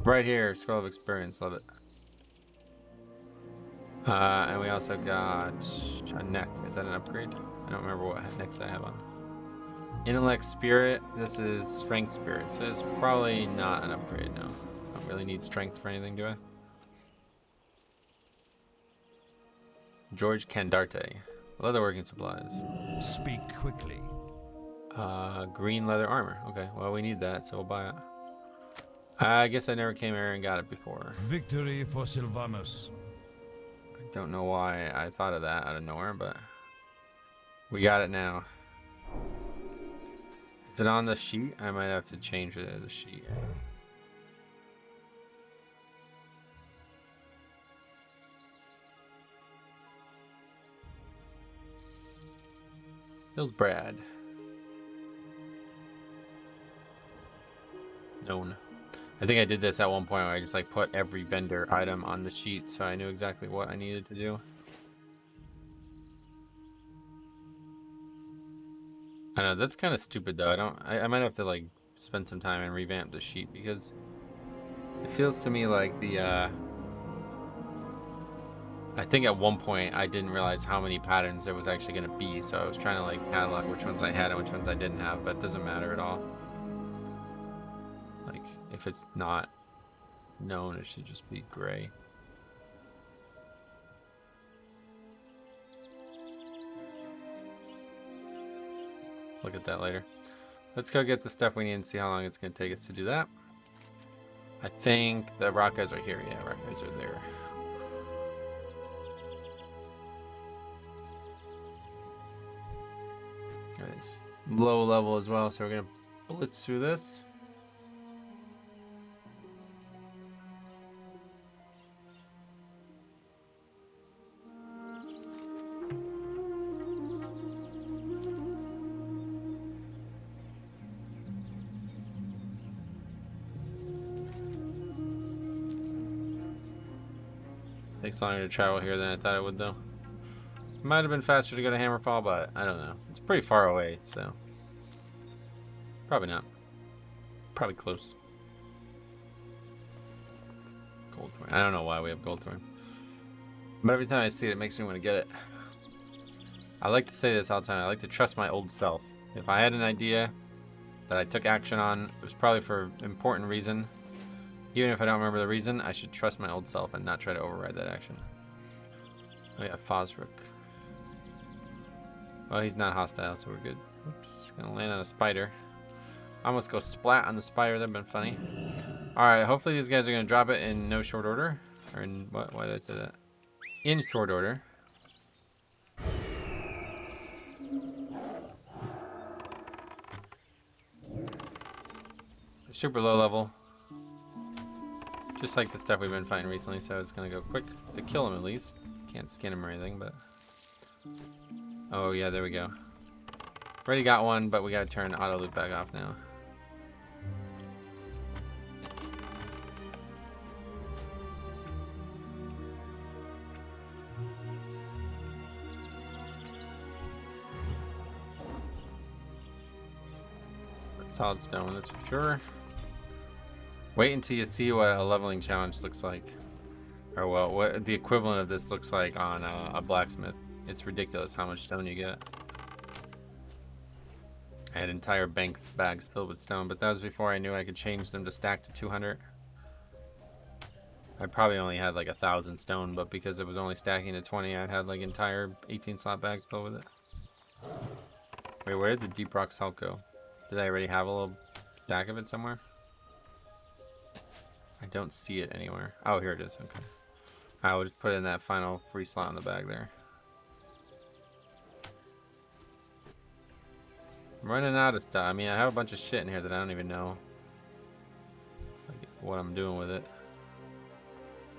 Right here, scroll of experience. Love it. And we also got a neck. Is that an upgrade? I don't remember what necks I have on. Intellect spirit. This is strength spirit. So it's probably not an upgrade, no. I don't really need strength for anything, do I? George Candarte. Leatherworking supplies. Speak quickly. Green leather armor. Okay, well we need that, so we'll buy it. I guess I never came here and got it before. Victory for Sylvanus. I don't know why I thought of that out of nowhere, but we got it now. Is it on the sheet? I might have to change it to the sheet. Here's Brad. Known. I think I did this at one point where I just like put every vendor item on the sheet so I knew exactly what I needed to do. I know that's kind of stupid though. I might have to like spend some time and revamp the sheet because it feels to me like the I think at one point I didn't realize how many patterns there was actually going to be, so I was trying to like catalog which ones I had and which ones I didn't have, but it doesn't matter at all. Like if it's not known, it should just be gray. Look at that later. Let's go get the stuff we need and see how long it's going to take us to do that. I think the rock guys are here. Yeah, rock guys are there. It's low level as well, so we're going to blitz through this. Takes longer to travel here than I thought it would, though. Might have been faster to go to Hammerfall, but I don't know. It's pretty far away, so probably not. Probably close. Goldthorn. I don't know why we have Goldthorn, but every time I see it, it makes me want to get it. I like to say this all the time. I like to trust my old self. If I had an idea that I took action on, it was probably for an important reason. Even if I don't remember the reason, I should trust my old self and not try to override that action. Oh yeah, Fosrook. Well, he's not hostile, so we're good. Oops, gonna land on a spider. I almost go splat on the spider, that'd been funny. Alright, hopefully these guys are gonna drop it in no short order. Or in, what, why did I say that? In short order. They're super low level. Just like the stuff we've been fighting recently, so it's gonna go quick to kill him at least. Can't skin him or anything, but... Oh yeah, there we go. Already got one, but we gotta turn auto loop back off now. Solid stone, that's for sure. Wait until you see what a leveling challenge looks like. Or well, what the equivalent of this looks like on a blacksmith. It's ridiculous how much stone you get. I had entire bank bags filled with stone, but that was before I knew I could change them to stack to 200. I probably only had like 1,000 stone, but because it was only stacking to 20, I had like entire 18 slot bags filled with it. Wait, where did the deep rock salt go? Did I already have a little stack of it somewhere? I don't see it anywhere. Oh, here it is. Okay. I will just put it in that final free slot in the bag there. I'm running out of stuff. I mean, I have a bunch of shit in here that I don't even know like, what I'm doing with it.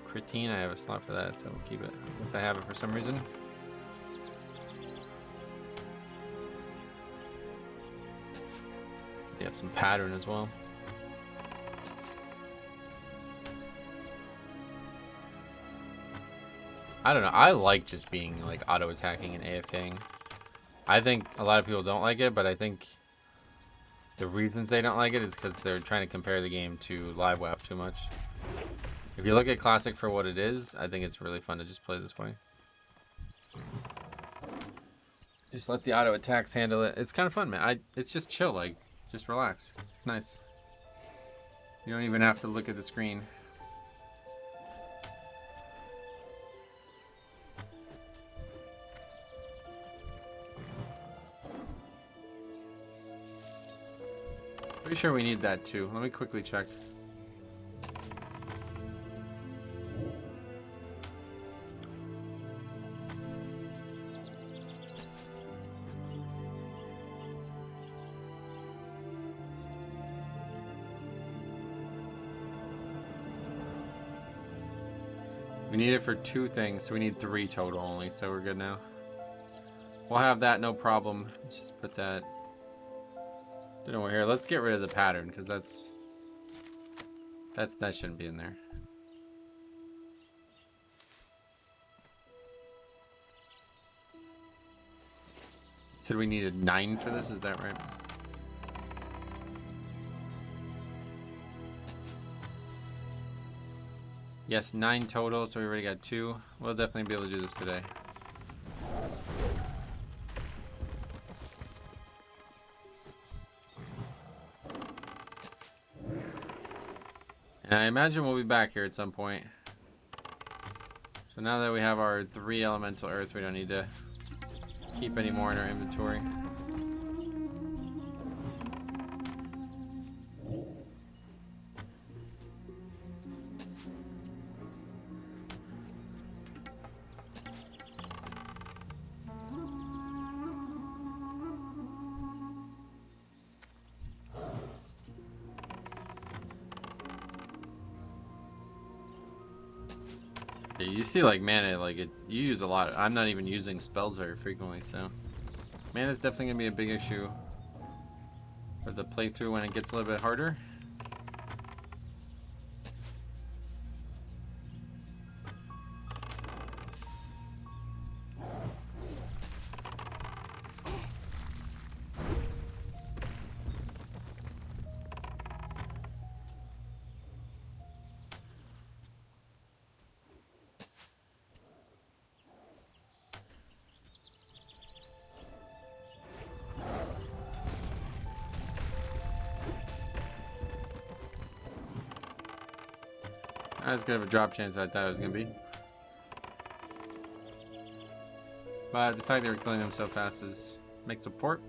Creatine, I have a slot for that, so we'll keep it. I guess I have it for some reason. They have some pattern as well. I don't know. I like just being like auto attacking and AFKing. I think a lot of people don't like it, but I think the reasons they don't like it is because they're trying to compare the game to Live WAP too much. If you look at Classic for what it is, I think it's really fun to just play this way. Just let the auto attacks handle it. It's kind of fun, man. It's just chill, like just relax. Nice. You don't even have to look at the screen. Pretty sure we need that too. Let me quickly check. We need it for 2 things, so we need 3 total only, so we're good now. We'll have that, no problem. Let's just put that. Then over here, let's get rid of the pattern because that shouldn't be in there. Said we needed 9 for this, is that right? Yes, 9 total, so we already got 2. We'll definitely be able to do this today. And I imagine we'll be back here at some point. So now that we have our 3 elemental earth, we don't need to keep any more in our inventory. Yeah, you see, like, mana, like, you use a lot. I'm not even using spells very frequently, so mana's definitely gonna be a big issue for the playthrough when it gets a little bit harder. Not as good of a drop chance as I thought it was gonna be. But the fact they were killing them so fast makes up for it.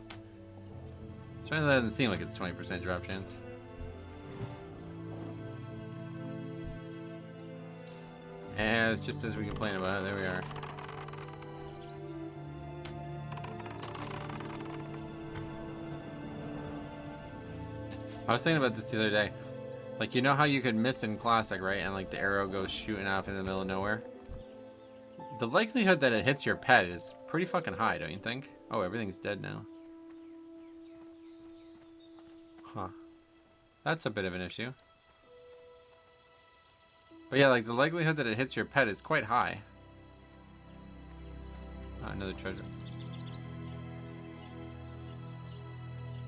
That doesn't seem like it's 20% drop chance. And it's just as we complain about it, there we are. I was thinking about this the other day. Like, you know how you could miss in Classic, right? And like the arrow goes shooting off in the middle of nowhere? The likelihood that it hits your pet is pretty fucking high, don't you think? Oh, everything's dead now. Huh. That's a bit of an issue. But yeah, like the likelihood that it hits your pet is quite high. Oh, another treasure.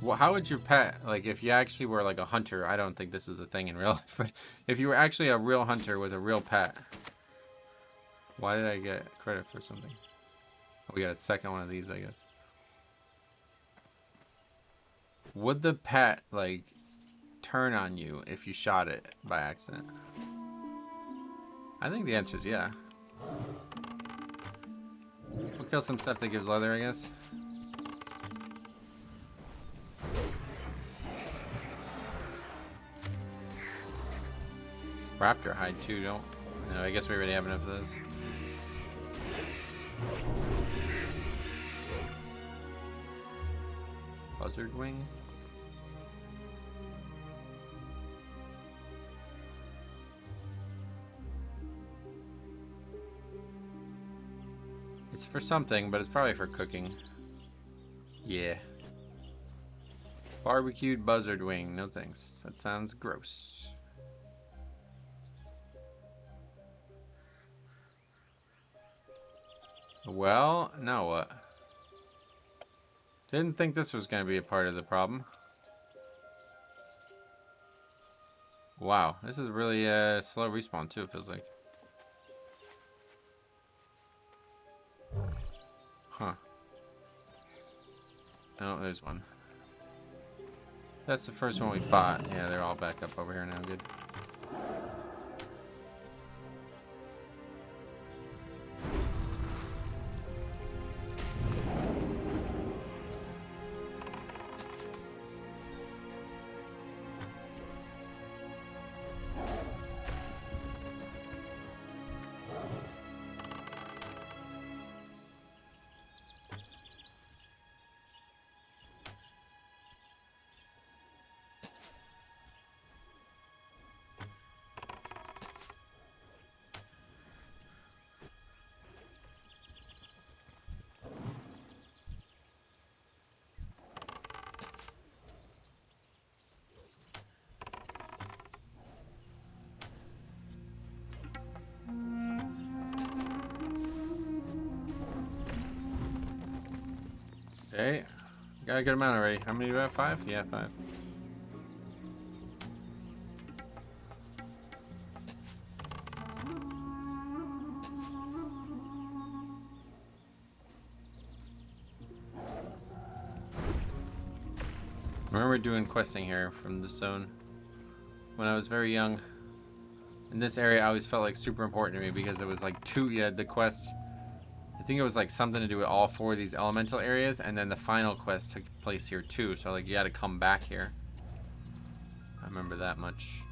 Well, how would your pet, like, if you actually were like a hunter, I don't think this is a thing in real life, but if you were actually a real hunter with a real pet, Why did I get credit for something? Oh, we got a second one of these, I guess. Would the pet, like, turn on you if you shot it by accident? I think the answer is yeah. We'll kill some stuff that gives leather, I guess. Raptor hide too, don't. No, I guess we already have enough of those. Buzzard wing. It's for something, but it's probably for cooking. Yeah. Barbecued buzzard wing. No thanks. That sounds gross. Well, now what? Didn't think this was going to be a part of the problem. Wow, this is really a slow respawn too, it feels like. Huh. Oh, there's one. That's the first one we fought. Yeah, they're all back up over here now. Good. Okay, got a good amount already. How many do you have? 5? Yeah, 5. I remember doing questing here from the zone when I was very young. In this area, I always felt like super important to me because it was like you had the quest. I think it was like something to do with all 4 of these elemental areas, and then the final quest took place here too. So like you had to come back here. I remember that much.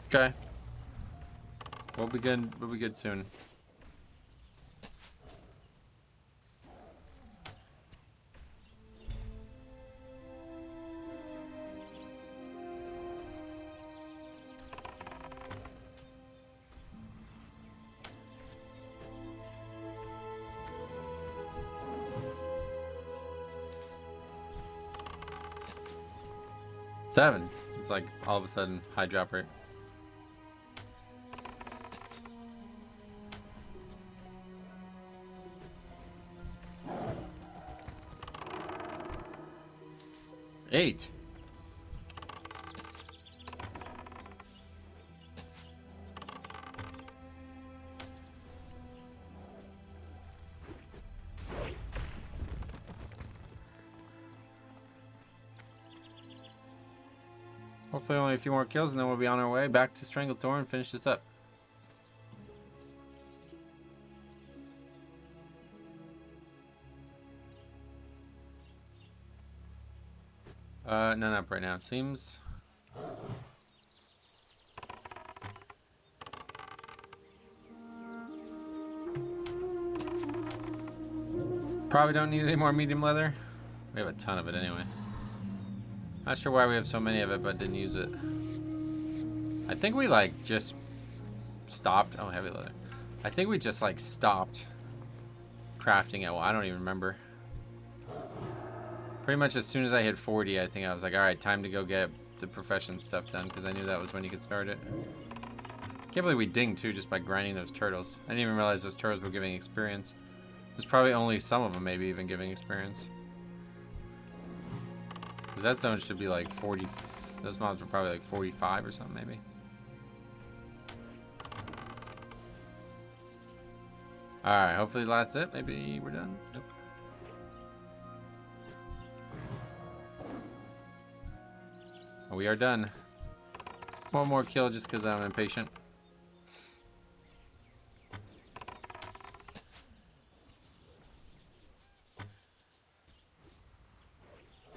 Okay. We'll be good. We'll be good soon. Seven. It's like all of a sudden high drop rate. Eight. Hopefully only a few more kills and then we'll be on our way back to Stranglethorn and finish this up. None up right now, it seems. Probably don't need any more medium leather. We have a ton of it anyway. Not sure why we have so many of it, but didn't use it. I think we like just stopped. Oh, heavy leather. I think we just like stopped crafting it. Well, I don't even remember. Pretty much as soon as I hit 40, I think I was like, all right, time to go get the profession stuff done, because I knew that was when you could start it. Can't believe we dinged too just by grinding those turtles. I didn't even realize those turtles were giving experience. There's probably only some of them maybe even giving experience. Because that zone should be like 40. Those mobs are probably like 45 or something, maybe. Alright, hopefully that's it. Maybe we're done. Nope. We are done. One more kill just because I'm impatient.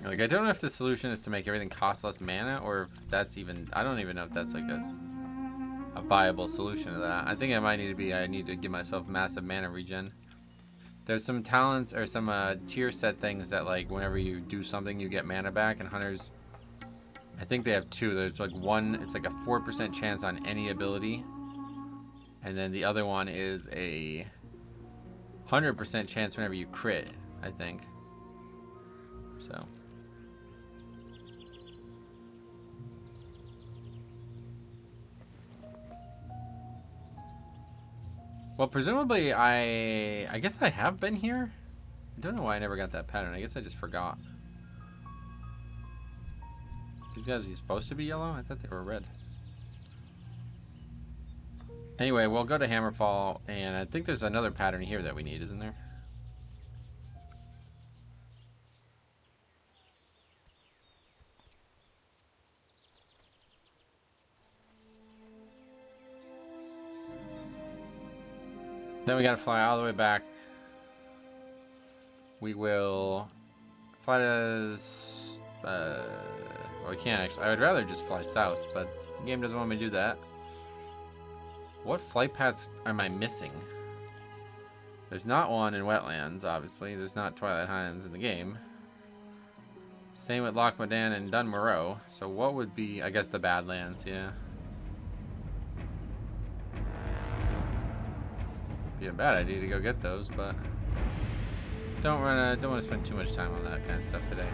Like, I don't know if the solution is to make everything cost less mana, or if that's even... I don't even know if that's like a viable solution to that. I think it might need to be... I need to give myself massive mana regen. There's some talents or some tier set things that, like, whenever you do something, you get mana back. And hunters, I think they have two. There's like one, it's like a 4% chance on any ability. And then the other one is a 100% chance whenever you crit, I think. So... Well, presumably, I guess I have been here. I don't know why I never got that pattern. I guess I just forgot. These guys are supposed to be yellow? I thought they were red. Anyway, we'll go to Hammerfall, and I think there's another pattern here that we need, isn't there? Then we gotta fly all the way back. We will fly to... well, we can't actually. I would rather just fly south, but the game doesn't want me to do that. What flight paths am I missing? There's not one in Wetlands, obviously. There's not Twilight Highlands in the game. Same with Loch Modan and Dunmoreau. So what would be... I guess the Badlands, yeah. Be a bad idea to go get those, but don't want to spend too much time on that kind of stuff today.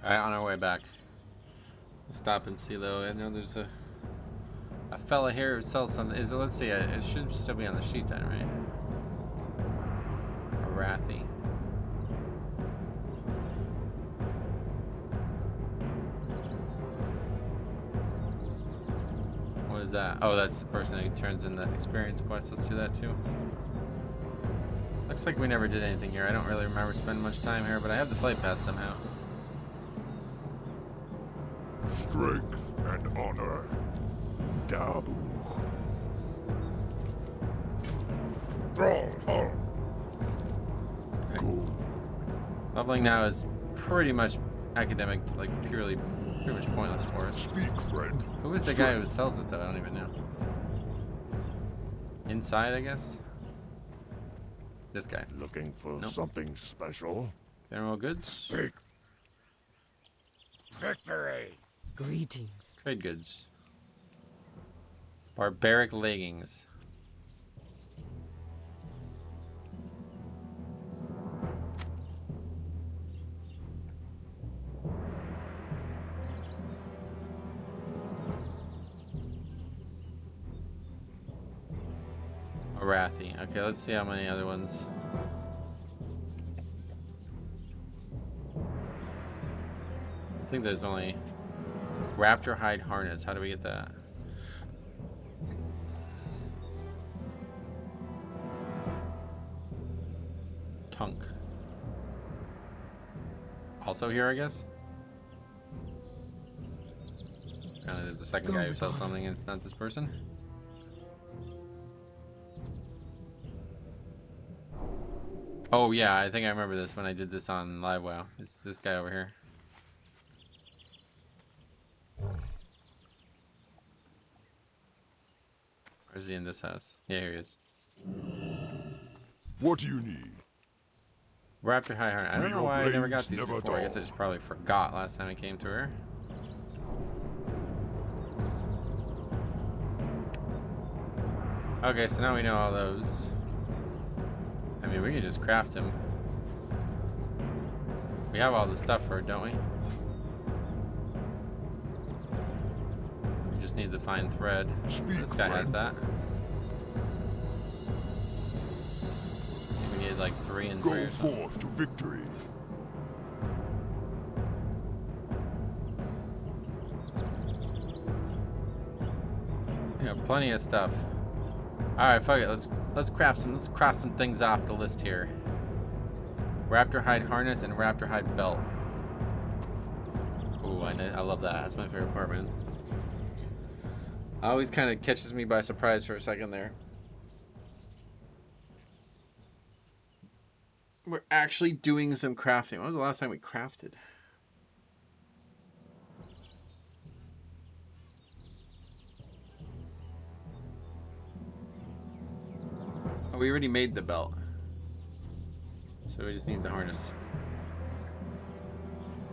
Alright, on our way back. We'll stop and see though. I know there's a fella here who sells something. Is it, let's see, it should still be on the sheet then, right? A Rathy. What is that? Oh, that's the person who turns in the experience quest. Let's do that too. Looks like we never did anything here. I don't really remember spending much time here, but I have the flight path somehow. Strength and honor. Dabu. Go. Leveling now is pretty much academic, like pretty much pointless for us. Speak, friend. Who is the guy who sells it though? I don't even know. Inside, I guess. This guy. Looking for Nope. something special? General goods. Speak. Victory. Greetings. Trade goods. Barbaric leggings. Arathi. Okay, let's see how many other ones. I think there's only Raptor hide harness. How do we get that? Tunk. Also here, I guess. There's a second guy who sells something and it's not this person. Oh yeah, I think I remember this when I did this on Live WoW. It's this guy over here. Or is he in this house? Yeah, here he is. What do you need? Raptor High Heart. I don't know Your why I never got blades these never before. I guess I dull. just probably forgot last time I came to her. Okay, so now we know all those. I mean, we could just craft them. We have all the stuff for it, don't we? We just need to find thread. Speak, This guy has friend. that. We need like 3 and 3 Go or something. forth to victory. We have plenty of stuff. Alright, fuck it. Let's craft some. Let's cross some things off the list here. Raptor hide harness and raptor hide belt. Ooh, I love that. That's my favorite part, man. Always kind of catches me by surprise for a second there. We're actually doing some crafting. When was the last time we crafted? Oh, we already made the belt. So we just need the harness.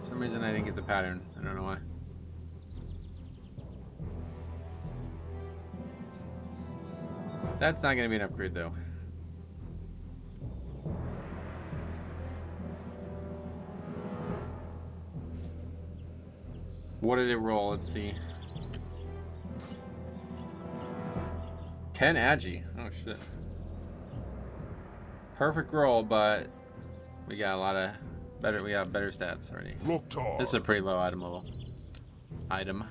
For some reason I didn't get the pattern. I don't know why. That's not going to be an upgrade though. What did it roll? Let's see. 10 agi. Oh shit. Perfect roll, but we got a lot of better. We got better stats already. Loktar. This is a pretty low item level. Item.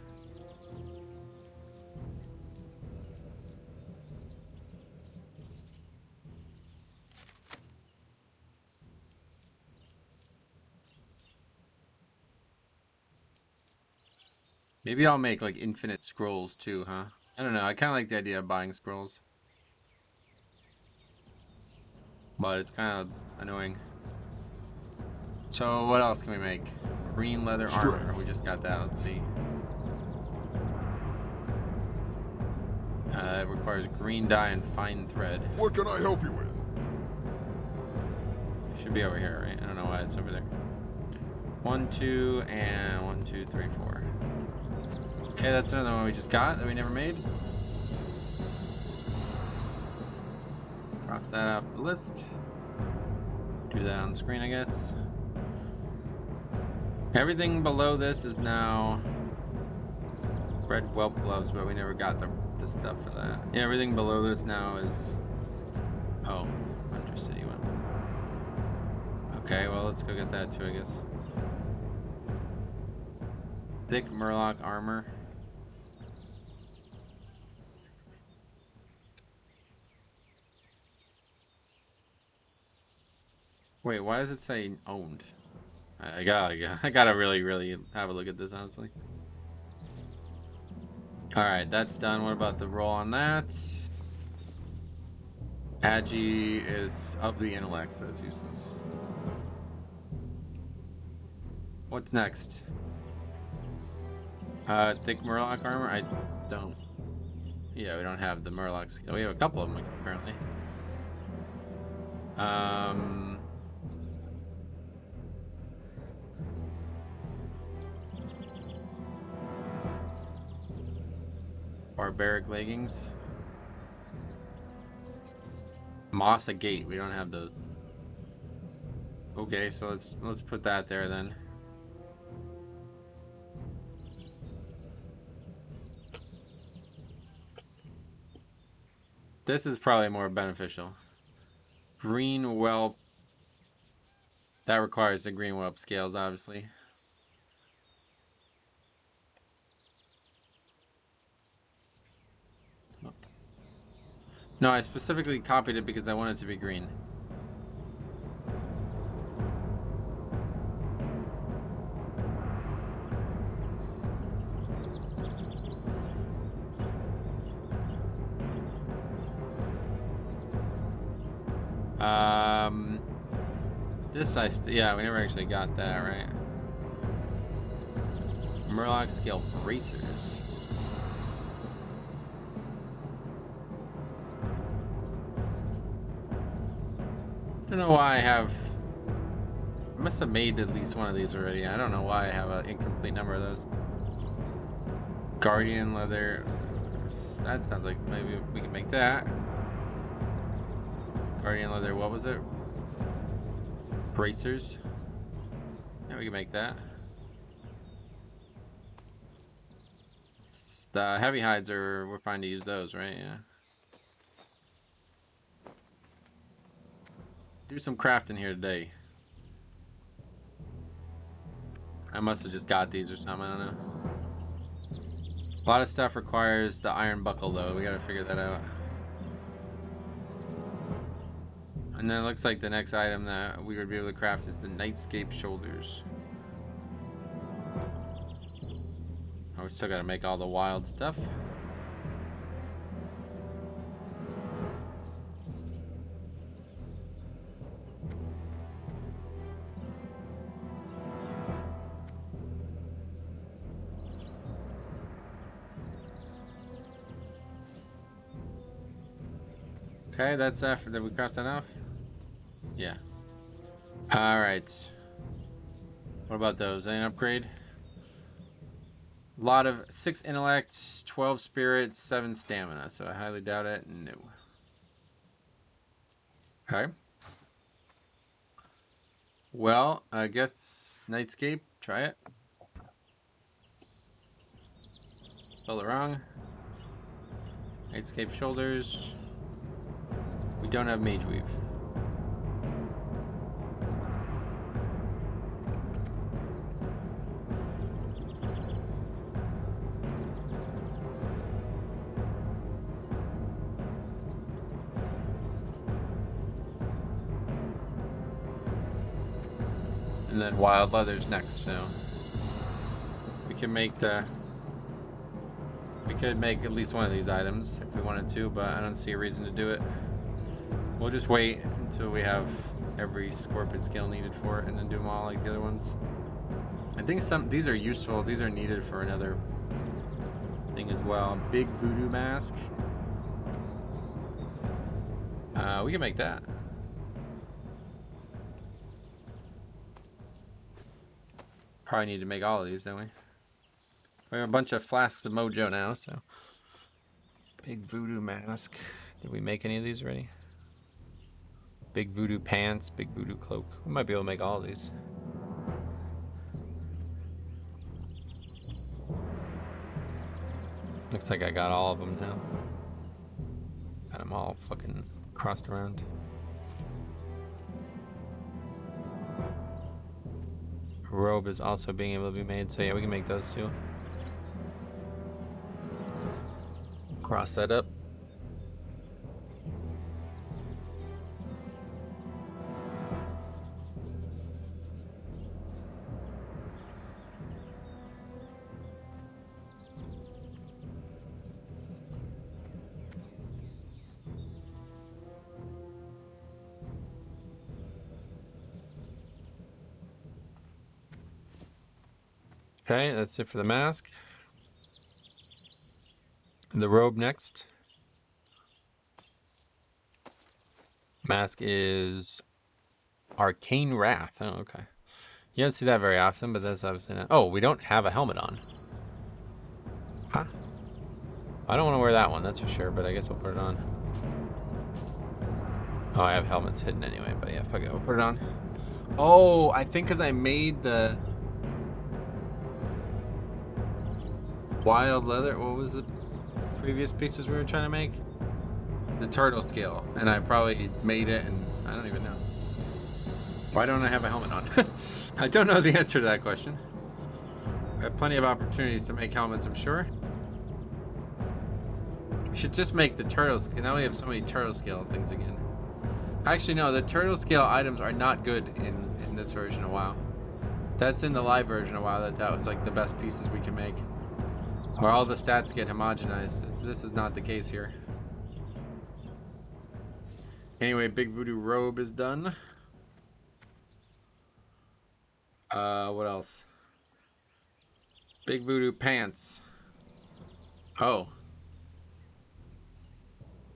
Maybe I'll make like infinite scrolls too, huh? I don't know. I kind of like the idea of buying scrolls. But it's kind of annoying. So what else can we make? Green leather armor. Strength. We just got that. Let's see. It requires green dye and fine thread. What can I help you with? It should be over here, right? I don't know why it's over there. 1, 2, and 1, 2, 3, 4. Okay, that's another one we just got that we never made. Cross that off the list. Do that on the screen, I guess. Everything below this is now red whelp gloves, but we never got the stuff for that. Yeah, everything below this now is... Oh, Hunter City one. Okay, well, let's go get that too, I guess. Thick Murloc armor. Wait, why does it say owned? I gotta really have a look at this, honestly. Alright, that's done. What about the roll on that? Agi is of the intellect, so it's useless. What's next? Thick Murloc armor? I don't... Yeah, we don't have the Murloc skill. We have a couple of them, apparently. Barbaric leggings. Moss agate. We don't have those. Okay, so let's put that there then. This is probably more beneficial. Green whelp. That requires the green whelp scales, obviously. No, I specifically copied it because I want it to be green. Yeah, we never actually got that, right? Murloc scale bracers. don't know why I have... I must have made at least one of these already. I don't know why I have an incomplete number of those. Guardian leather. That sounds like maybe we can make that. Guardian leather, what was it? Bracers. Yeah, we can make that. The heavy hides are, we're fine to use those, right? Yeah. Do some crafting here today. I must have just got these or something, I don't know. A lot of stuff requires the iron buckle though, we gotta figure that out. And then it looks like the next item that we would be able to craft is the Nightscape shoulders. Oh, we still gotta make all the wild stuff. Okay, that's after. Did we cross that out? Yeah. All right. What about those? Any upgrade? A lot of 6 intellect, 12 spirit, 7 stamina. So I highly doubt it. No. Okay. Well, I guess Nightscape. Try it. Spelled it wrong. Nightscape shoulders. We don't have mage weave. And then wild leather's next. So we can make the. We could make at least one of these items if we wanted to, but I don't see a reason to do it. We'll just wait until we have every scorpion scale needed for it and then do them all like the other ones. I think these are useful. These are needed for another thing as well. Big voodoo mask. We can make that. Probably need to make all of these, don't we? We have a bunch of flasks of mojo now, so. Big voodoo mask. Did we make any of these already? Big voodoo pants, big voodoo cloak. We might be able to make all of these. Looks like I got all of them now. Got them all fucking crossed around. Robe is also being able to be made, so yeah, we can make those too. Cross that up. Okay, that's it for the mask. The robe next. Mask is Arcane Wrath. Oh, okay. You don't see that very often, but that's obviously not. Oh, we don't have a helmet on. Huh? I don't want to wear that one, that's for sure, but I guess we'll put it on. Oh, I have helmets hidden anyway, but yeah, fuck it, we'll put it on. Oh, I think because I made the wild leather. What was the previous pieces we were trying to make? The turtle scale, and I probably made it, and I don't even know. Why don't I have a helmet on? I don't know the answer to that question. I have plenty of opportunities to make helmets, I'm sure. We should just make the turtle scale. Now we have so many turtle scale things again. Actually, no, the turtle scale items are not good in this version of WoW. That's in the live version of WoW. That was like the best pieces we can make. Where all the stats get homogenized. This is not the case here. Anyway, Big Voodoo robe is done. What else? Big Voodoo pants. Oh.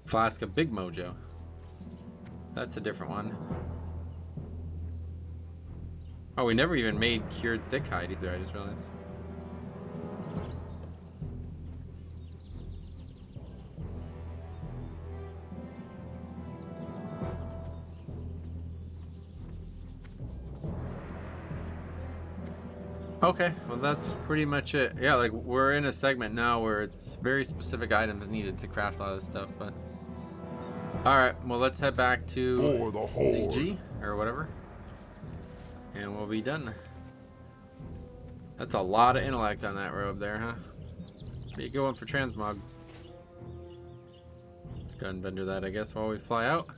Flask of Big Mojo. That's a different one. Oh, we never even made cured thick hide either, I just realized. Okay, well that's pretty much it. Yeah, like we're in a segment now where it's very specific items needed to craft a lot of this stuff, but alright, well let's head back to For the Horde. ZG or whatever. And we'll be done. That's a lot of intellect on that robe there, huh? Be a good one for transmog. Let's go ahead and vendor that, I guess, while we fly out.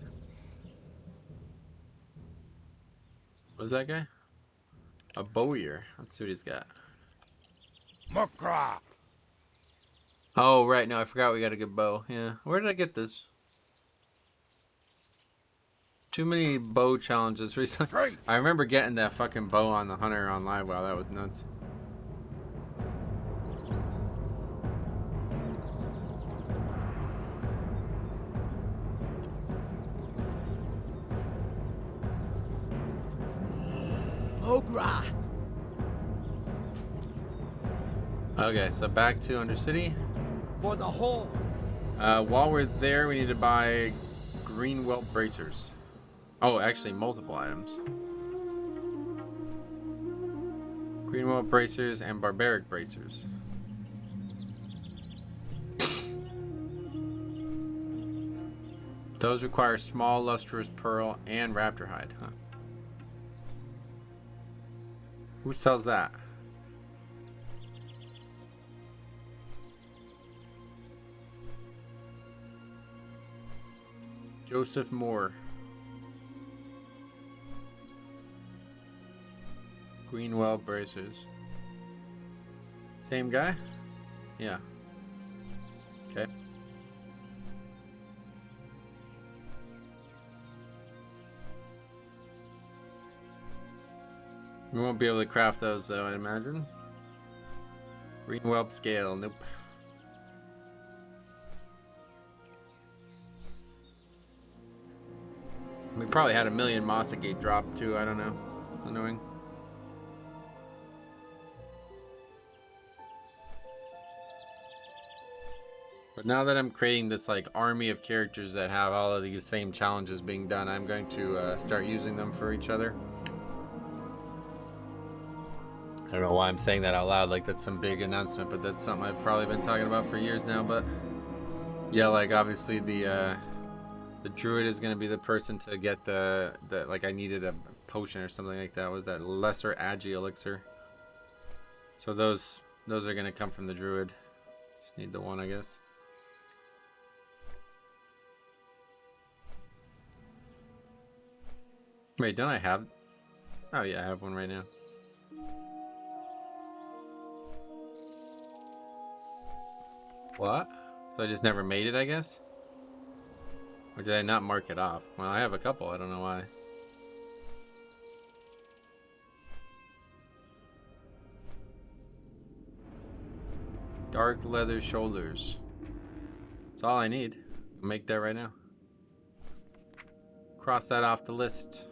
What's that guy? A bowyer. Let's see what he's got. Makra. Oh, right. No, I forgot we got a good bow. Yeah. Where did I get this? Too many bow challenges recently. Strength. I remember getting that fucking bow on the hunter on live. Wow, that was nuts. Ogra. Okay, so back to Undercity. For the whole. While we're there, we need to buy green welt bracers. Oh, actually, multiple items. Green welt bracers and barbaric bracers. Those require small, lustrous pearl and raptor hide, huh? Who sells that? Joseph Moore. Greenwell bracers. Same guy? Yeah. Okay. We won't be able to craft those though, I imagine. Greenwell scale, nope. We probably had a million Mossagate drop too, I don't know. Annoying. But now that I'm creating this like army of characters that have all of these same challenges being done, I'm going to start using them for each other. I don't know why I'm saying that out loud like that's some big announcement, but that's something I've probably been talking about for years now. But yeah, like obviously the druid is going to be the person to get the like I needed a potion or something like that. Was that lesser agi elixir? So those are going to come from the druid. Just need the one, I guess. Wait, don't I have? Oh yeah, I have one right now. What? So I just never made it, I guess? Or did I not mark it off? Well, I have a couple. I don't know why. Dark leather shoulders. That's all I need. I'll make that right now. Cross that off the list.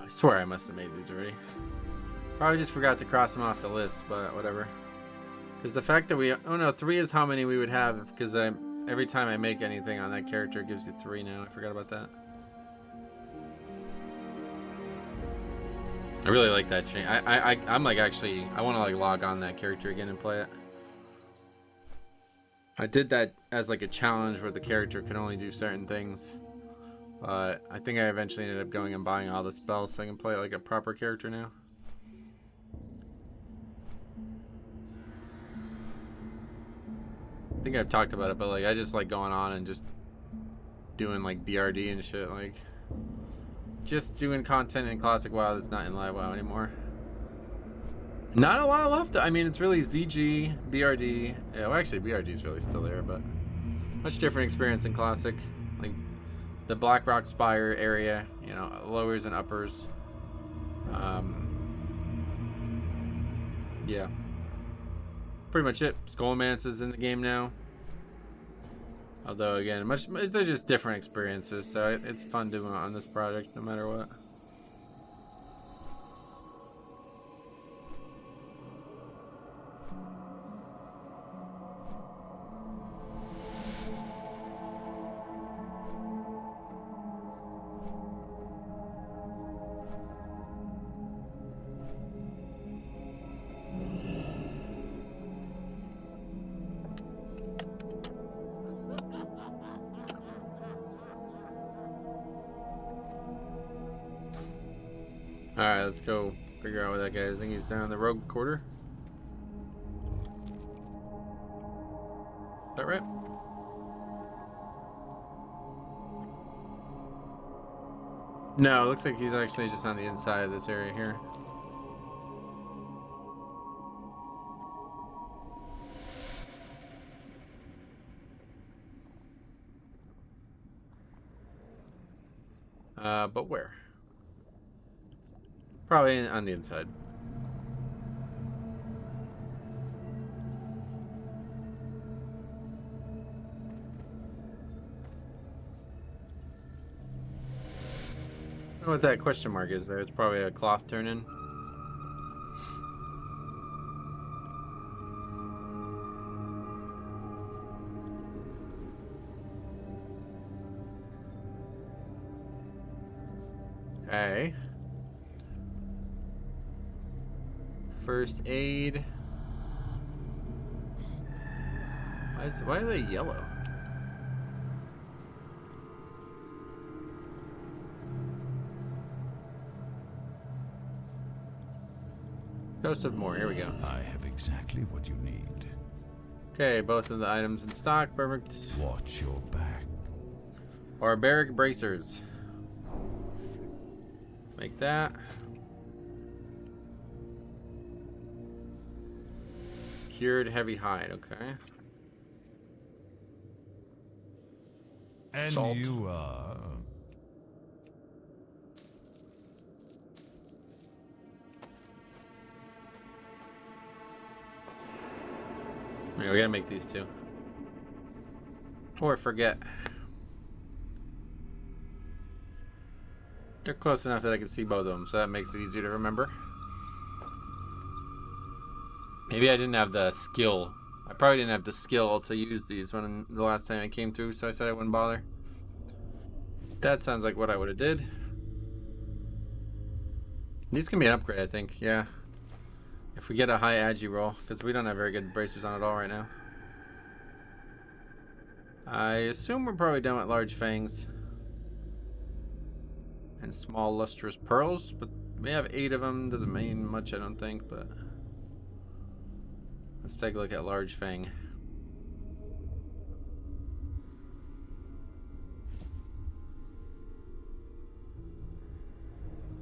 I swear I must have made these already. Probably just forgot to cross them off the list, but whatever. Because the fact that we... Oh no, 3 is how many we would have. Because every time I make anything on that character, it gives you 3 now. I forgot about that. I really like that change. I'm like actually... I want to like log on that character again and play it. I did that as like a challenge where the character could only do certain things. But I think I eventually ended up going and buying all the spells so I can play like a proper character now. I think I've talked about it, but like I just like going on and just doing like BRD and shit, like just doing content in Classic WoW that's not in Live WoW anymore. Not a lot left. I mean, it's really ZG, BRD. Yeah, well, actually, BRD is really still there, but much different experience in Classic. Like the Blackrock Spire area, you know, lowers and uppers. Yeah. Pretty much it. Skullmance is in the game now. Although again, they're just different experiences, so it's fun doing it on this project no matter what. Alright, let's go figure out what that guy is. I think he's down in the rogue quarter. Is that right? No, it looks like he's actually just on the inside of this area here. But where? Probably on the inside. I don't know what that question mark is there. It's probably a cloth turn-in. Okay. First aid. Why are they yellow? Ghost of More, here we go. I have exactly what you need. Okay, both of the items in stock, perfect. Watch your back. Barbaric bracers. Make that. Cured heavy hide, okay. And Salt. you are... Yeah, we gotta make these two. Or forget. They're close enough that I can see both of them, so that makes it easier to remember. Maybe I didn't have the skill. I probably didn't have the skill to use these when the last time I came through, so I said I wouldn't bother. That sounds like what I would have did. These can be an upgrade, I think, yeah. If we get a high agi roll, because we don't have very good bracers on at all right now. I assume we're probably done with large fangs. And small lustrous pearls, but we have 8 of them. Doesn't mean much, I don't think, but... Let's take a look at large fang.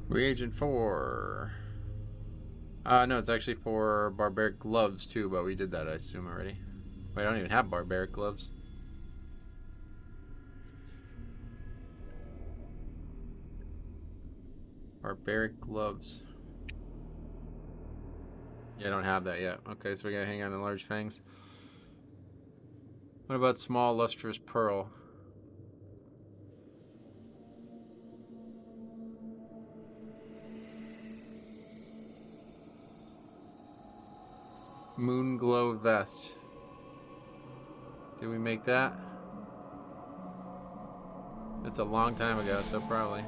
Reagent 4. No, it's actually for barbaric gloves too, but we did that, I assume, already. Wait, I don't even have barbaric gloves. Barbaric gloves. Yeah, I don't have that yet. Okay, so we gotta hang on to large fangs. What about small lustrous pearl? Moon glow vest. Did we make that? It's a long time ago, so probably.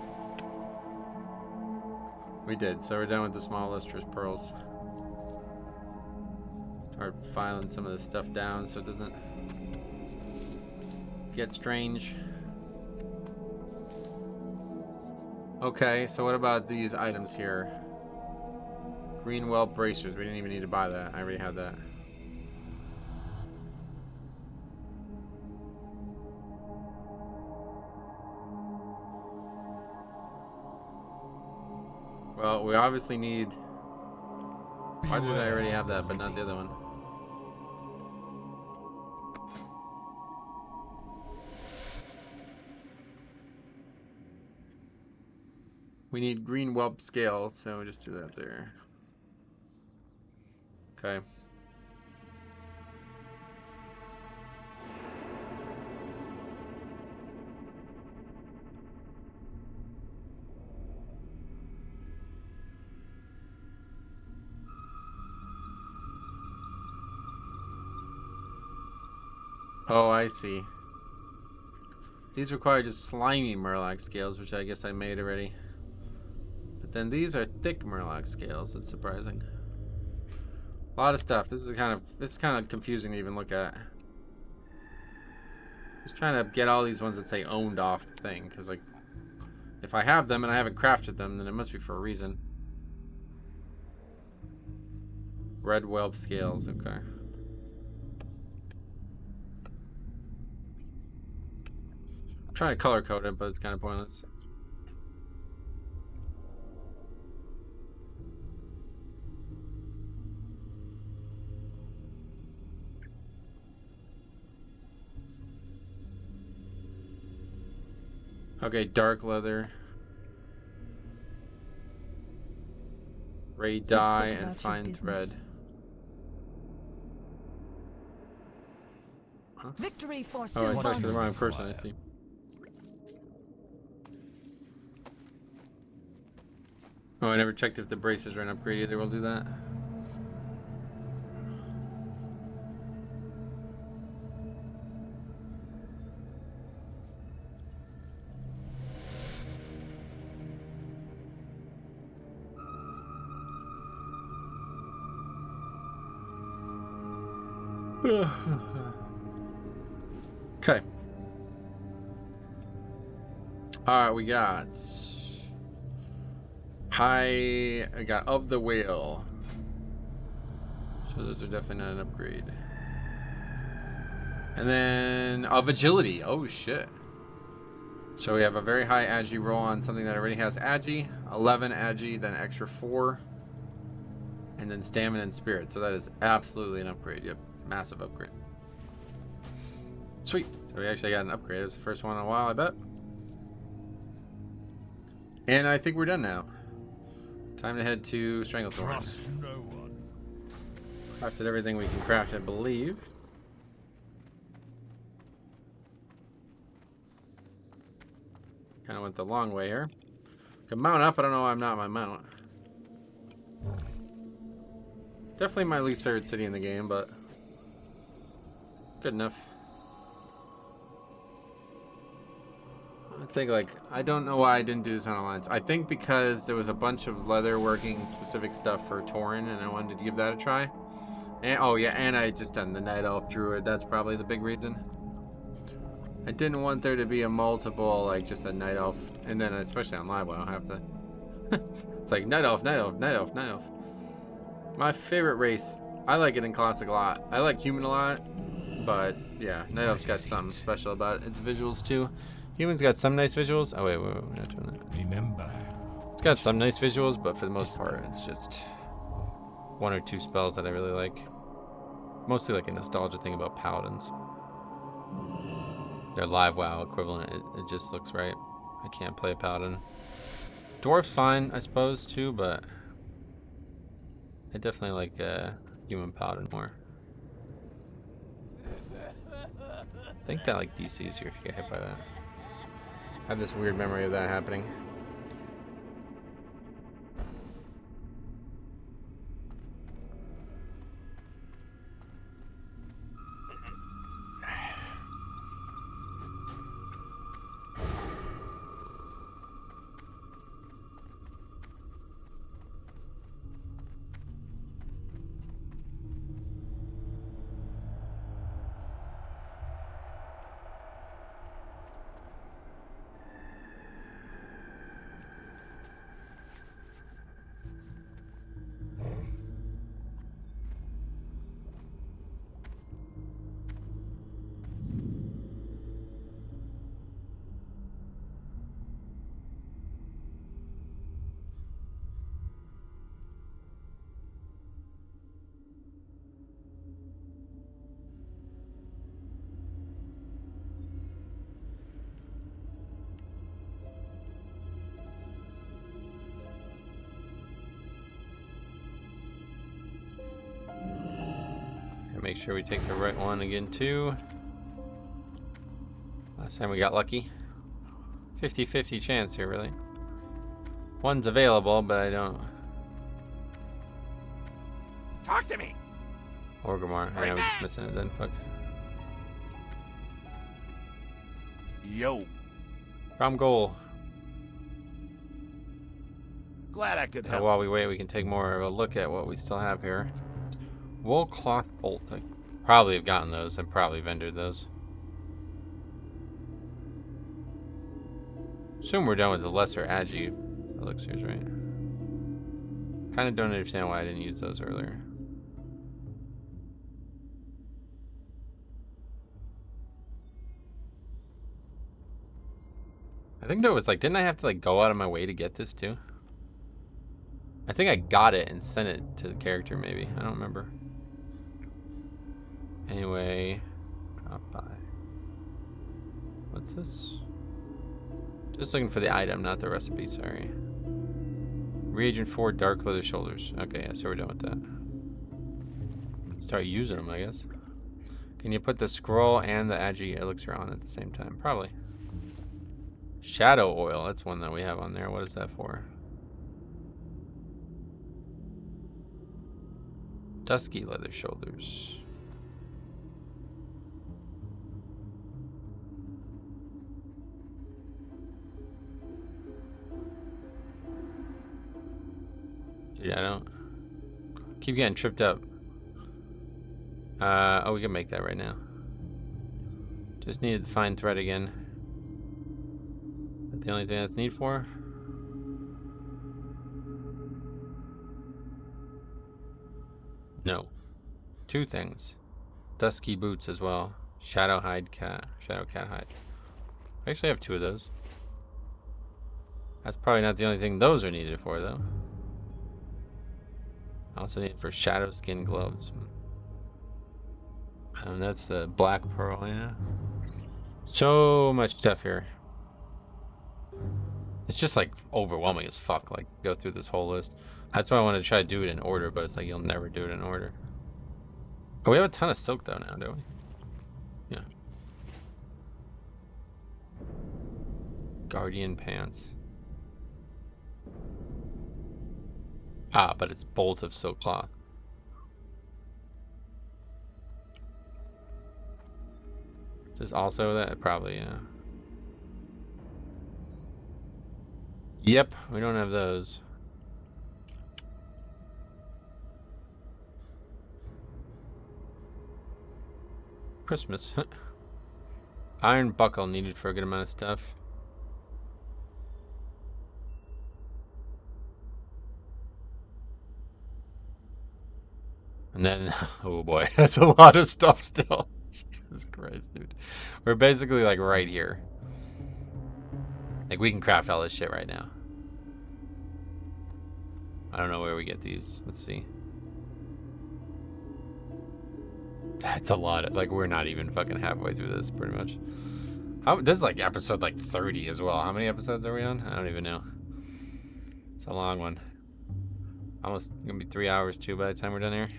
We did, so we're done with the small lustrous pearls. Start filing some of this stuff down so it doesn't get strange. Okay, so what about these items here? Greenwell bracers. We didn't even need to buy that. I already had that. Well, we obviously need... Why did I already have that, but not the other one? We need green whelp scales, so we just do that there. Okay. Oh, I see. These require just slimy Murloc scales, which I guess I made already. But then these are thick Murloc scales. That's surprising. A lot of stuff. This is kind of confusing to even look at. Just trying to get all these ones that say owned off the thing, because like, if I have them and I haven't crafted them, then it must be for a reason. Red whelp scales. Okay. I'm trying to color code it, but it's kind of pointless. Okay, dark leather, ray dye, and fine thread. Huh? Victory for Oh, I Sylvanas. talked to the wrong person, I see. Oh, I never checked if the braces are an upgrade either. We'll do that. Okay. Alright, we got I got of the whale. So those are definitely not an upgrade. And then of agility. Oh shit. So we have a very high agi roll on something that already has agi, 11 agi, then extra 4, and then stamina and spirit. So that is absolutely an upgrade. Yep, massive upgrade. Sweet. So we actually got an upgrade. It was the first one in a while, I bet. And I think we're done now. Time to head to Stranglethorn. Trust no one. Crafted everything we can craft, I believe. Kind of went the long way here. Can mount up. I don't know why I'm not my mount. Definitely my least favorite city in the game, but good enough. I think, like, I don't know why I didn't do this on Alliance. I think because there was a bunch of leatherworking specific stuff for Tauren, and I wanted to give that a try. And oh yeah, and I just done the Night Elf Druid. That's probably the big reason. I didn't want there to be a multiple, like just a Night Elf, and then especially on live, I don't have to. It's like Night Elf, Night Elf, Night Elf, Night Elf. My favorite race. I like it in Classic a lot. I like Human a lot, but yeah, Night Elf's got something special about it. Its visuals too. Human's got some nice visuals. Oh wait, we're not doing that. Remember. It's got some nice visuals, but for the most part, it's just one or two spells that I really like. Mostly like a nostalgia thing about paladins. Their live WoW equivalent, it just looks right. I can't play a paladin. Dwarf's fine, I suppose, too, but I definitely like human paladin more. I think that like DCs you if you get hit by that. I have this weird memory of that happening. Make sure we take the right one again too. Last time we got lucky. 50-50 chance here, really. One's available, but I don't. Talk to me. Orgrimmar. Yeah, we're just missing it then. Fuck. Yo. From goal. Glad I could Now, help. while we wait, we can take more of a look at what we still have here. Wool cloth bolt. I probably have gotten those and probably vendored those. Assume we're done with the lesser agi elixirs, right? Kind of don't understand why I didn't use those earlier. I think there was like, didn't I have to like go out of my way to get this too? I think I got it and sent it to the character maybe. I don't remember. Anyway, drop by. What's this? Just looking for the item, not the recipe, sorry. Reagent 4 dark leather shoulders. Okay, yeah, so we're done with that. Start using them, I guess. Can you put the scroll and the agi elixir on at the same time? Probably. Shadow oil, that's one that we have on there. What is that for? Dusky leather shoulders. Yeah, I don't keep getting tripped up. Oh, we can make that right now. Just needed the fine thread again. That's the only thing that's need for. No. Two things. Dusky boots as well. Shadow cat hide. I actually have two of those. That's probably not the only thing those are needed for though. I also need it for shadow skin gloves. And that's the black pearl, yeah. So much stuff here. It's just like overwhelming as fuck, like go through this whole list. That's why I want to try to do it in order, but it's like you'll never do it in order. Oh, we have a ton of silk though now, don't we? Yeah. Guardian pants. Ah, but it's bolt of silk cloth. Is this also that? Probably, yeah. Yep, we don't have those. Christmas. Iron buckle needed for a good amount of stuff. And then, oh boy, that's a lot of stuff still. Jesus Christ, dude. We're basically like right here. Like we can craft all this shit right now. I don't know where we get these. Let's see. That's a lot of, like, we're not even fucking halfway through this, pretty much. This is like episode like 30 as well. How many episodes are we on? I don't even know. It's a long one. Almost gonna be 3 hours too by the time we're done here.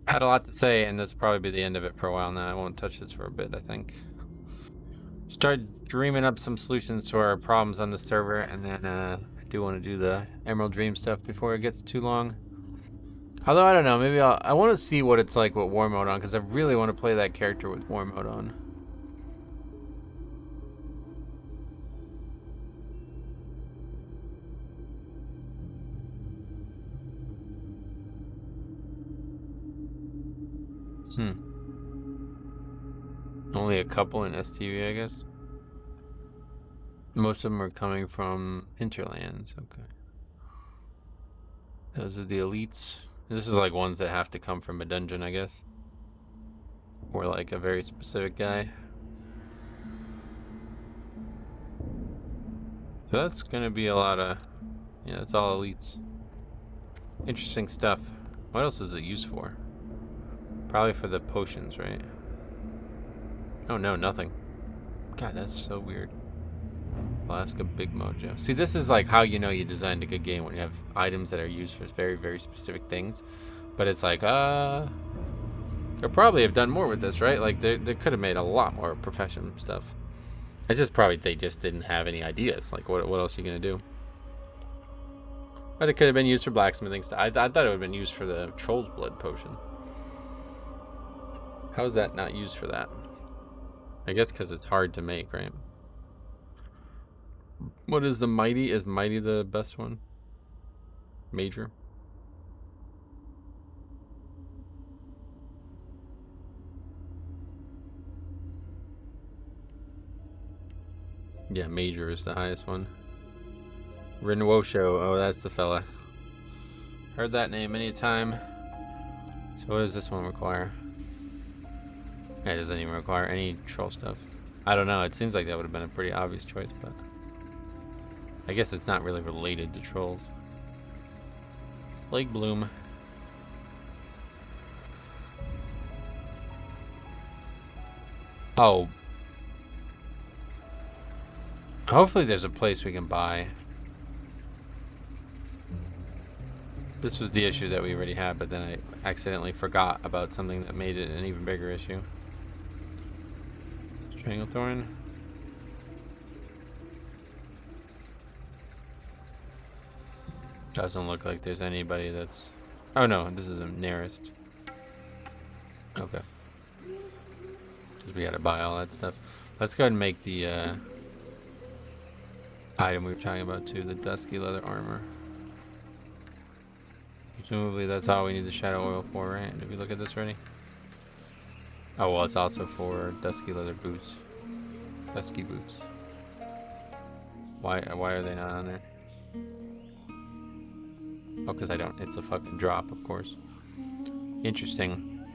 Had a lot to say, and this will probably be the end of it for a while now. I won't touch this for a bit, I think. Start dreaming up some solutions to our problems on the server, and then I do want to do the Emerald Dream stuff before it gets too long. Although, I don't know, maybe I want to see what it's like with War Mode on, because I really want to play that character with War Mode on. Only a couple in STV, I guess. Most of them are coming from Hinterlands. Okay. Those are the elites. This is like ones that have to come from a dungeon, I guess. Or like a very specific guy. So that's gonna be a lot of, yeah, it's all elites. Interesting stuff. What else is it used for? Probably for the potions, right? Oh no, nothing. God, that's so weird. Alaska Big Mojo. See, this is like how you know you designed a good game, when you have items that are used for very, very specific things. But it's like, they'll probably have done more with this, right? Like, they could have made a lot more professional stuff. It's just probably they just didn't have any ideas. Like, what else are you going to do? But it could have been used for blacksmithing stuff. I thought it would have been used for the Troll's Blood potion. How is that not used for that? I guess because it's hard to make, right? What is the mighty? Is mighty the best one? Major? Yeah, major is the highest one. Rinwosho. Oh, that's the fella. Heard that name many a time. So what does this one require? Yeah, it doesn't even require any troll stuff. I don't know. It seems like that would have been a pretty obvious choice, but I guess it's not really related to trolls. Lake Bloom. Oh. Hopefully there's a place we can buy. This was the issue that we already had, but then I accidentally forgot about something that made it an even bigger issue. Stranglethorn. Doesn't look like there's anybody that's... Oh no, this is the nearest. Okay. Because we gotta buy all that stuff. Let's go ahead and make the item we were talking about too, the dusky leather armor. Presumably that's all we need the shadow oil for, right? Did we look at this already? Oh well, it's also for dusky leather boots. Dusky boots. Why are they not on there? Oh, because I don't. It's a fucking drop, of course. Interesting.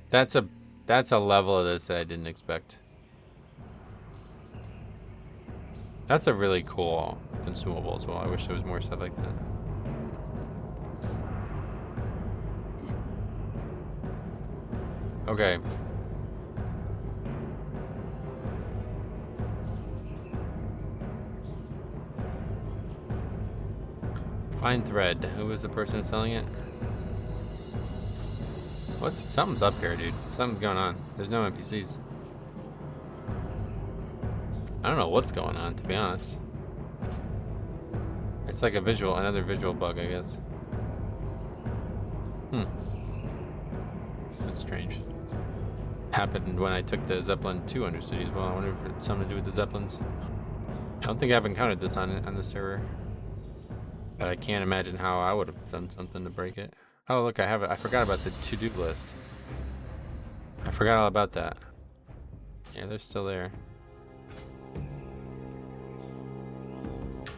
That's a level of this that I didn't expect. That's a really cool consumable as well. I wish there was more stuff like that. Okay. Fine thread. Who was the person selling it? Something's up here, dude. Something's going on. There's no NPCs. I don't know what's going on, to be honest. It's like another visual bug, I guess. That's strange. Happened when I took the Zeppelin 2 Undercity as well. I wonder if it's something to do with the Zeppelins. I don't think I've encountered this on the server. But I can't imagine how I would have done something to break it. Oh, look, I have it. I forgot about the to-do list. I forgot all about that. Yeah, they're still there.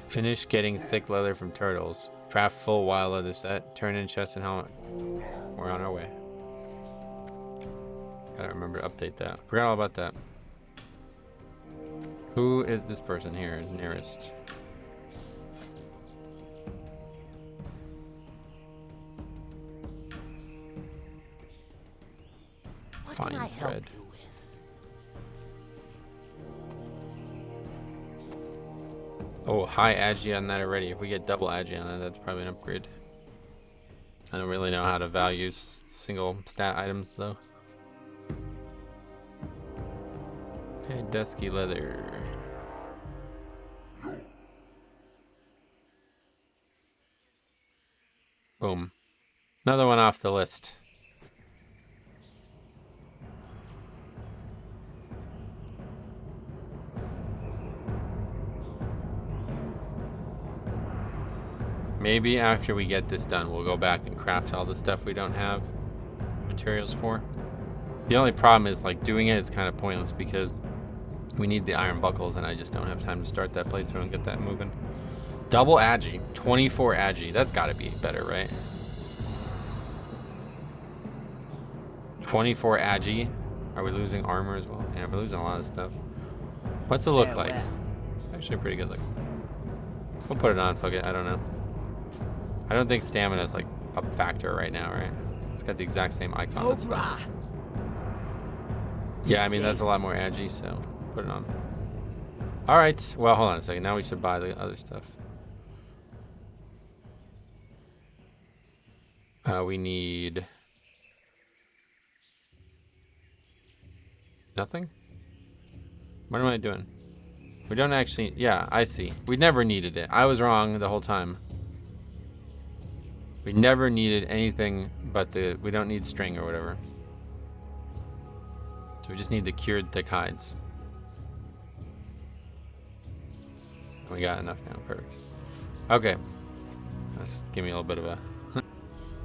Finish getting thick leather from turtles. Craft full wild leather set. Turn in chest and helmet. We're on our way. Gotta remember to update that. Forgot all about that. Who is this person here nearest? Fine thread. Oh, high agi on that already. If we get double agi on that, that's probably an upgrade. I don't really know how to value single stat items though. Okay, dusky leather. Boom. Another one off the list. Maybe after we get this done, we'll go back and craft all the stuff we don't have materials for. The only problem is, like, doing it is kind of pointless because we need the iron buckles and I just don't have time to start that playthrough and get that moving. Double agi, 24 agi. That's got to be better, right? 24 agi. Are we losing armor as well? Yeah, we're losing a lot of stuff. What's it look like? Actually, pretty good look. We'll put it on. Fuck it. I don't know. I don't think stamina is like a factor right now, right? It's got the exact same icon. That's fine. Yeah, I mean, that's a lot more agi, so put it on. All right. Well, hold on a second. Now we should buy the other stuff. We need... Nothing? What am I doing? We don't actually... Yeah, I see. We never needed it. I was wrong the whole time. We never needed anything but the... We don't need string or whatever. So we just need the cured thick hides. We got enough now. Perfect. Okay. That's give me a little bit of a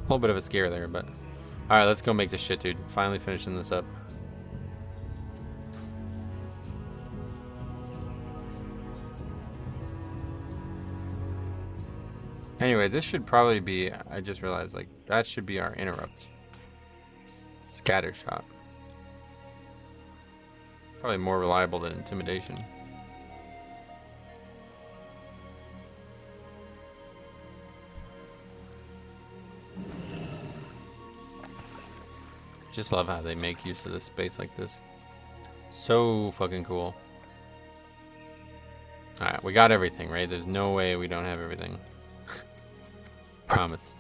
little bit of a scare there, but all right, let's go make this shit, dude. Finally finishing this up. Anyway, this should probably be, I just realized, like, that should be our interrupt. Scatter shot. Probably more reliable than intimidation. Just love how they make use of this space like this. So fucking cool. Alright, we got everything, right? There's no way we don't have everything. Promise.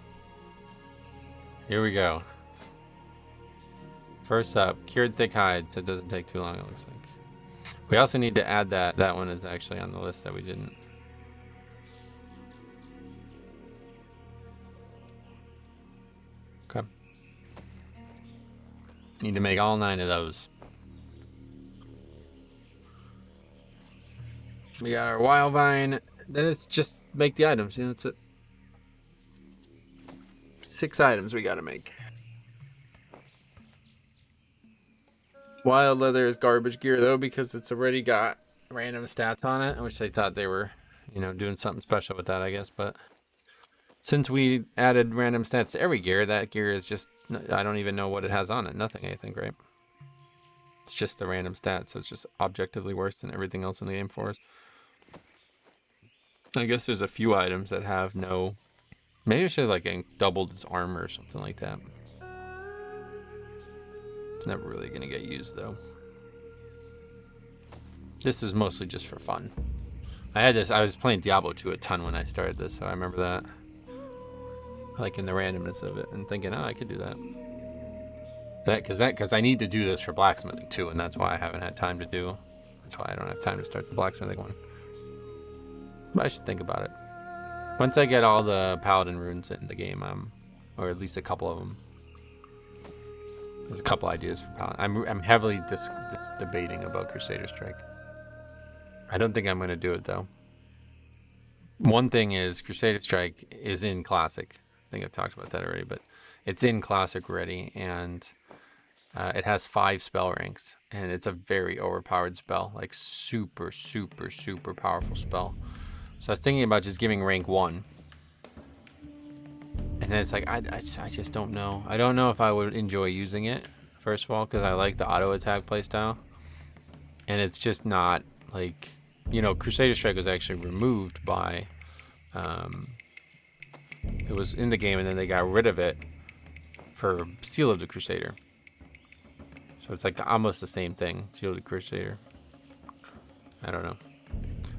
Here we go. First up, cured thick hides. That doesn't take too long, it looks like. We also need to add that. That one is actually on the list that we didn't. Okay. Need to make all 9 of those. We got our wild vine. Then it's just make the items. You know, that's it. 6 items we gotta make. Wild leather is garbage gear though because it's already got random stats on it, which they thought they were, you know, doing something special with that, I guess. But since we added random stats to every gear, that gear is just, I don't even know what it has on it. Nothing, I think, right? It's just the random stats, so it's just objectively worse than everything else in the game for us. I guess there's a few items that have no. Maybe I should have like doubled its armor or something like that. It's never really gonna get used though. This is mostly just for fun. I was playing Diablo 2 a ton when I started this, so I remember that. Like in the randomness of it and thinking, oh, I could do that. Because I need to do this for blacksmithing too, and that's why I haven't had time to do. That's why I don't have time to start the blacksmithing one. But I should think about it. Once I get all the paladin runes in the game, or at least a couple of them. There's a couple ideas for paladin. I'm heavily debating about Crusader Strike. I don't think I'm going to do it though. One thing is Crusader Strike is in Classic. I think I've talked about that already, but it's in Classic already, and it has 5 spell ranks, and it's a very overpowered spell, like super, super, super powerful spell. So I was thinking about just giving rank 1. And then it's like, I just don't know. I don't know if I would enjoy using it, first of all, because I like the auto attack playstyle. And it's just not, like, you know, Crusader Strike was actually removed by, it was in the game and then they got rid of it for Seal of the Crusader. So it's like almost the same thing, Seal of the Crusader. I don't know.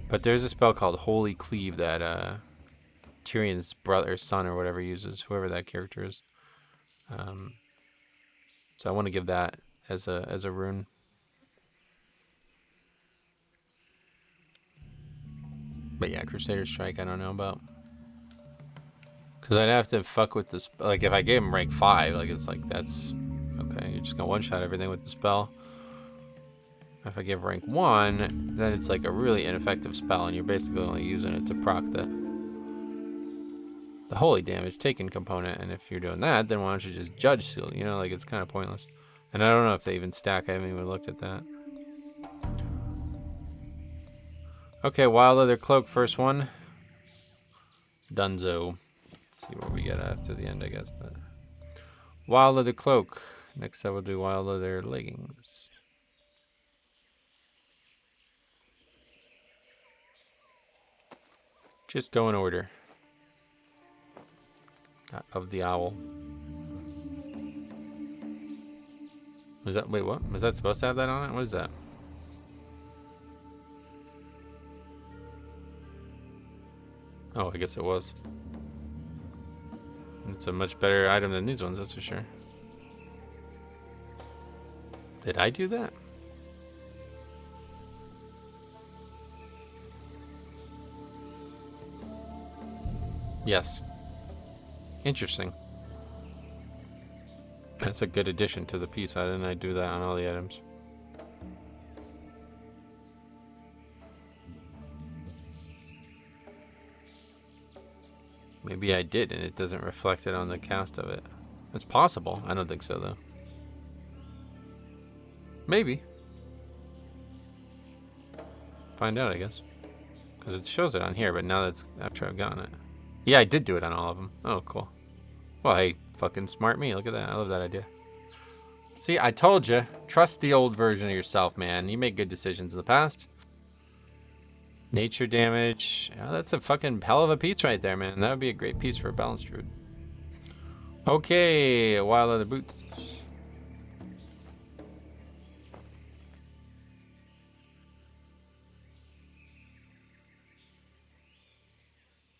But there's a spell called Holy Cleave that Tyrion's brother, son, or whatever uses, whoever that character is. So I want to give that as a rune. But yeah, Crusader Strike, I don't know about. Because I'd have to fuck with this. Like, if I gave him rank 5, like, it's like, that's okay. You're just going to one-shot everything with the spell. If I give rank 1, then it's like a really ineffective spell, and you're basically only using it to proc the holy damage taken component. And if you're doing that, then why don't you just judge seal? You know, like, it's kind of pointless. And I don't know if they even stack. I haven't even looked at that. Okay, Wild Leather Cloak, first one. Dunzo. Let's see what we get after the end, I guess. But Wild Leather Cloak. Next I will do Wild Leather Leggings. Just go in order. Of the owl. Was that, wait, what? Was that supposed to have that on it? What is that? Oh, I guess it was. It's a much better item than these ones, that's for sure. Did I do that? Yes. Interesting. That's a good addition to the piece. Why didn't I do that on all the items? Maybe I did, and it doesn't reflect it on the cast of it. It's possible. I don't think so, though. Maybe. Find out, I guess. Because it shows it on here, but now that's after I've gotten it. Yeah, I did do it on all of them. Oh, cool. Well, hey, fucking smart me. Look at that. I love that idea. See, I told you. Trust the old version of yourself, man. You make good decisions in the past. Nature damage. Oh, that's a fucking hell of a piece right there, man. That would be a great piece for a balanced druid. Okay, wild leather boots.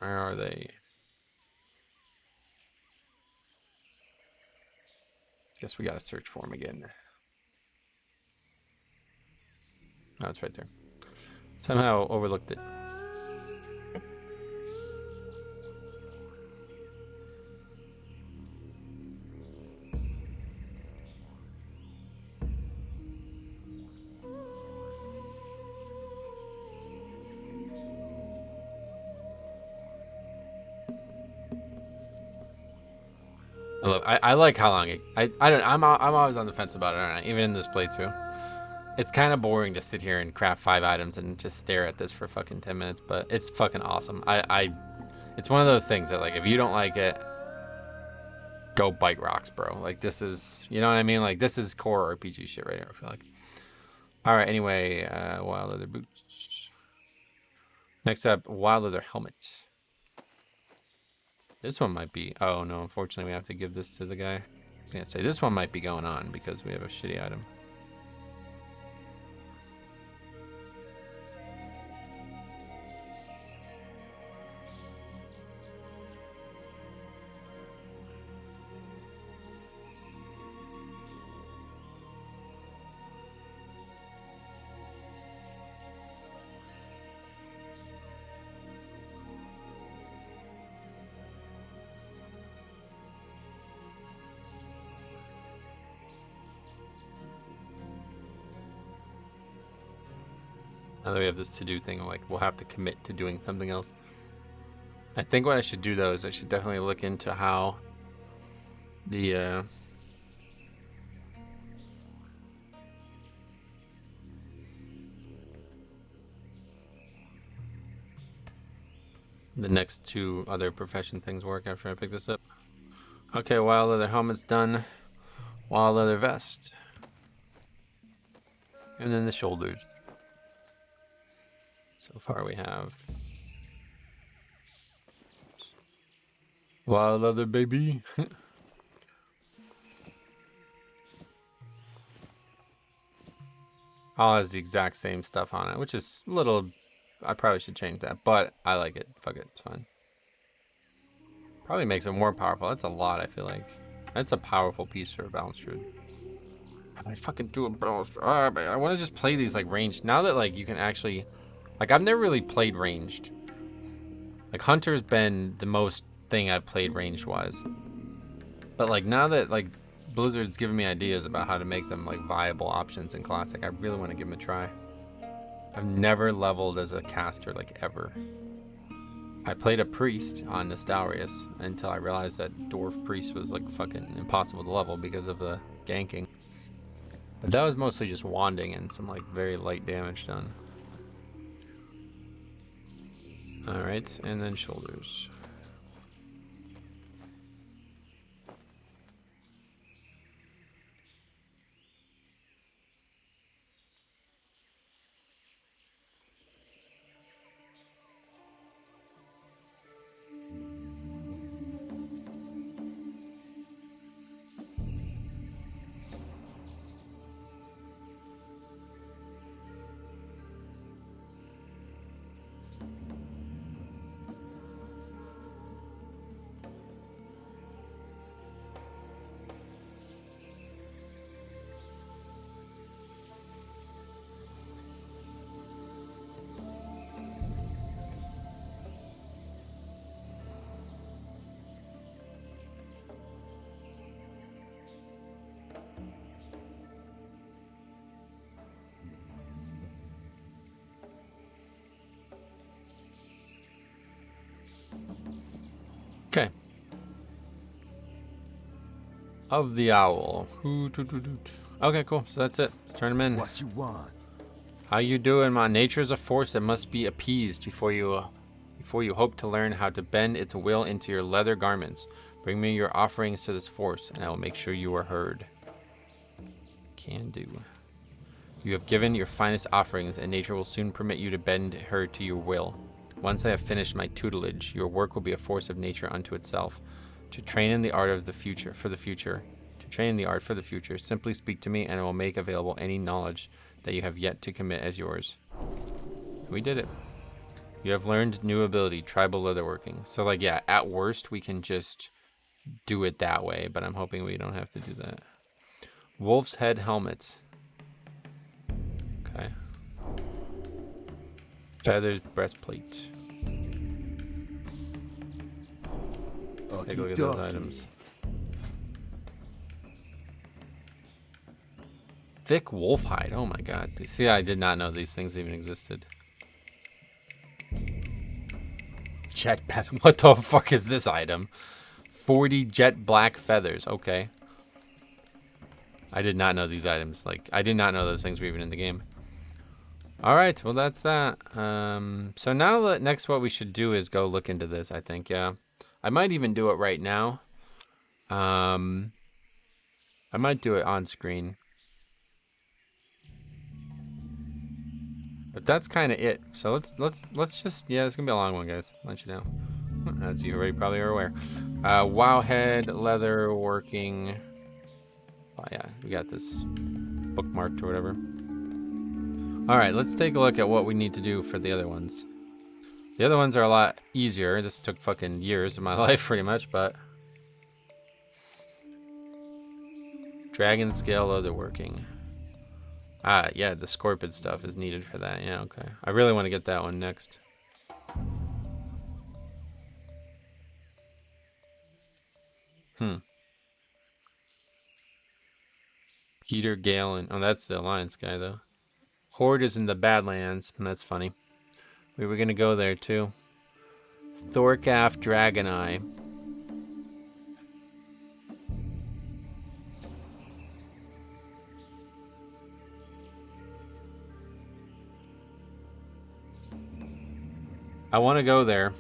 Where are they? Guess we gotta search for them again. Oh, it's right there. Somehow overlooked it. I like how long it. I don't. I'm always on the fence about it, aren't I? Even in this playthrough, it's kind of boring to sit here and craft 5 items and just stare at this for fucking 10 minutes. But it's fucking awesome. It's one of those things that like if you don't like it, go bite rocks, bro. Like this is, you know what I mean? Like this is core RPG shit right here. I feel like. All right. Anyway, wild leather boots. Next up, wild leather helmet. This one might be. Oh no! Unfortunately, we have to give this to the guy. I can't say this one might be going on because we have a shitty item. Now that we have this to-do thing, like we'll have to commit to doing something else. I think what I should do though is I should definitely look into how the next 2 other profession things work after I pick this up. Okay, wild leather helmet's done. Wild leather vest. And then the shoulders. So far we have wild leather, baby. All has the exact same stuff on it, which is a little. I probably should change that, but I like it. Fuck it, it's fine. Probably makes it more powerful. That's a lot, I feel like. That's a powerful piece for a balanced druid. I fucking do a balanced druid. I want to just play these like ranged. Now that like you can actually. Like I've never really played ranged. Like Hunter's been the most thing I've played ranged wise. But like now that like Blizzard's giving me ideas about how to make them like viable options in Classic, I really want to give them a try. I've never leveled as a caster like ever. I played a priest on Nostalrius until I realized that dwarf priest was like fucking impossible to level because of the ganking. But that was mostly just wanding and some like very light damage done. Alright, and then shoulders. Okay. Of the owl. Okay, cool. So that's it. Let's turn them in. What you want? How you doing, man? Nature is a force that must be appeased before you hope to learn how to bend its will into your leather garments. Bring me your offerings to this force, and I will make sure you are heard. Can do. You have given your finest offerings, and nature will soon permit you to bend her to your will. Once I have finished my tutelage, your work will be a force of nature unto itself. To train in the art of the future, for the future. To train in the art for the future, simply speak to me, and I will make available any knowledge that you have yet to commit as yours. We did it. You have learned new ability, tribal leatherworking. So, like, yeah, at worst, we can just do it that way, but I'm hoping we don't have to do that. Wolf's head helmet. Okay. Feathers breastplate. Take a look at those items. Thick wolf hide. Oh my god. See, I did not know these things even existed. Jet what the fuck is this item? 40 jet black feathers. Okay. I did not know these items. Like, I did not know those things were even in the game. Alright, well that's that. So now next what we should do is go look into this, I think, yeah. I might even do it right now. I might do it on screen. But that's kind of it. So let's just, yeah, it's gonna be a long one, guys. I'll let you know. As you already probably are aware. Wowhead, leatherworking. Oh yeah, we got this bookmarked or whatever. All right, let's take a look at what we need to do for the other ones. The other ones are a lot easier. This took fucking years of my life pretty much, but. Dragon scale leatherworking. Ah, yeah, the scorpion stuff is needed for that. Yeah, okay. I really want to get that one next. Peter Galen. Oh, that's the Alliance guy, though. Horde is in the Badlands. That's funny. We were going to go there, too. Thorcaf Dragon Eye. I want to go there.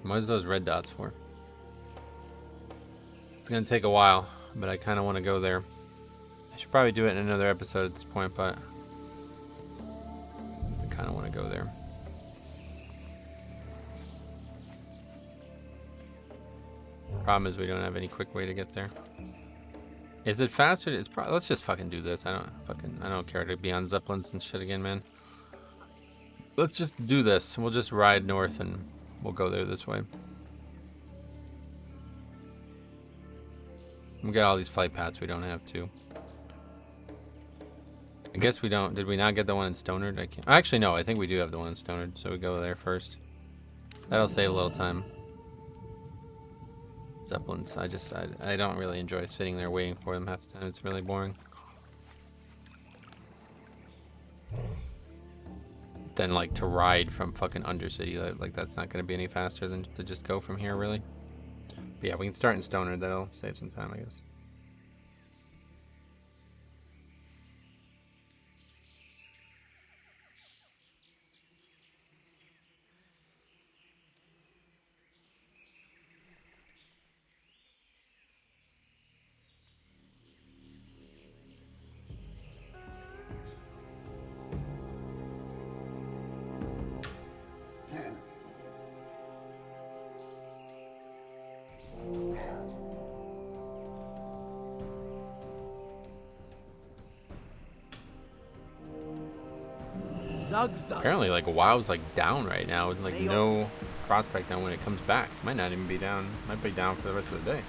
What is those red dots for? It's going to take a while, but I kind of want to go there. I should probably do it in another episode at this point, but I kind of want to go there. Problem is we don't have any quick way to get there. Is it faster? It's probably, let's just fucking do this. I don't care to be on Zeppelins and shit again, man. Let's just do this. We'll just ride north and we'll go there this way. We got all these flight paths we don't have to. I guess we don't. Did we not get the one in Stonard? I can't. Actually, no. I think we do have the one in Stonard, so we go there first. That'll save a little time. Zeppelins. I don't really enjoy sitting there waiting for them half the time. It's really boring. Then like to ride from fucking Undercity, like that's not going to be any faster than to just go from here, really. But yeah, we can start in Stoner. That'll save some time, I guess. Zug zug. Apparently, like WoW's like down right now, with like no prospect on when it comes back. Might not even be down. Might be down for the rest of the day.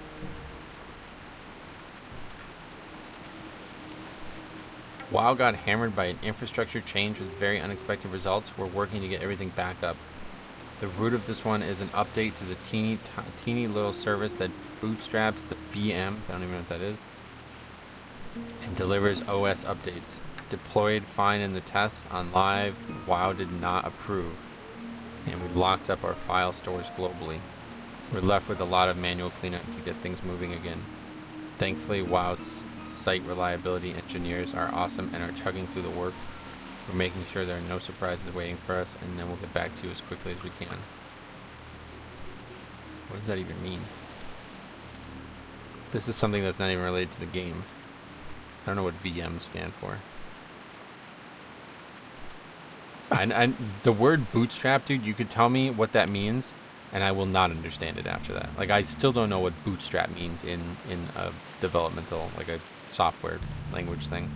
WoW got hammered by an infrastructure change with very unexpected results. We're working to get everything back up. The root of this one is an update to the teeny little service that bootstraps the VMs. I don't even know what that is. And delivers OS updates. Deployed fine in the test. On live, WoW did not approve. And we locked up our file stores globally. We're left with a lot of manual cleanup to get things moving again. Thankfully, WoW's site reliability engineers are awesome and are chugging through the work. We're making sure there are no surprises waiting for us, and then we'll get back to you as quickly as we can. What does that even mean? This is something that's not even related to the game. I don't know what VMs stand for. And the word bootstrap, dude, you could tell me what that means, and I will not understand it after that. Like, I still don't know what bootstrap means in a developmental, like a software language thing.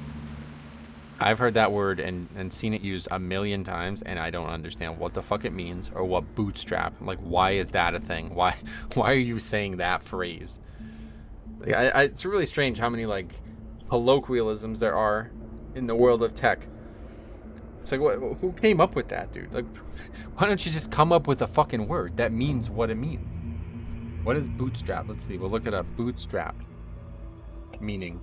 I've heard that word and seen it used a million times, and I don't understand what the fuck it means or what bootstrap. Like, why is that a thing? Why are you saying that phrase? Like, it's really strange how many like colloquialisms there are in the world of tech. It's like, who came up with that, dude? Like, why don't you just come up with a fucking word that means what it means? What is bootstrap? Let's see. We'll look it up. Bootstrap. Meaning.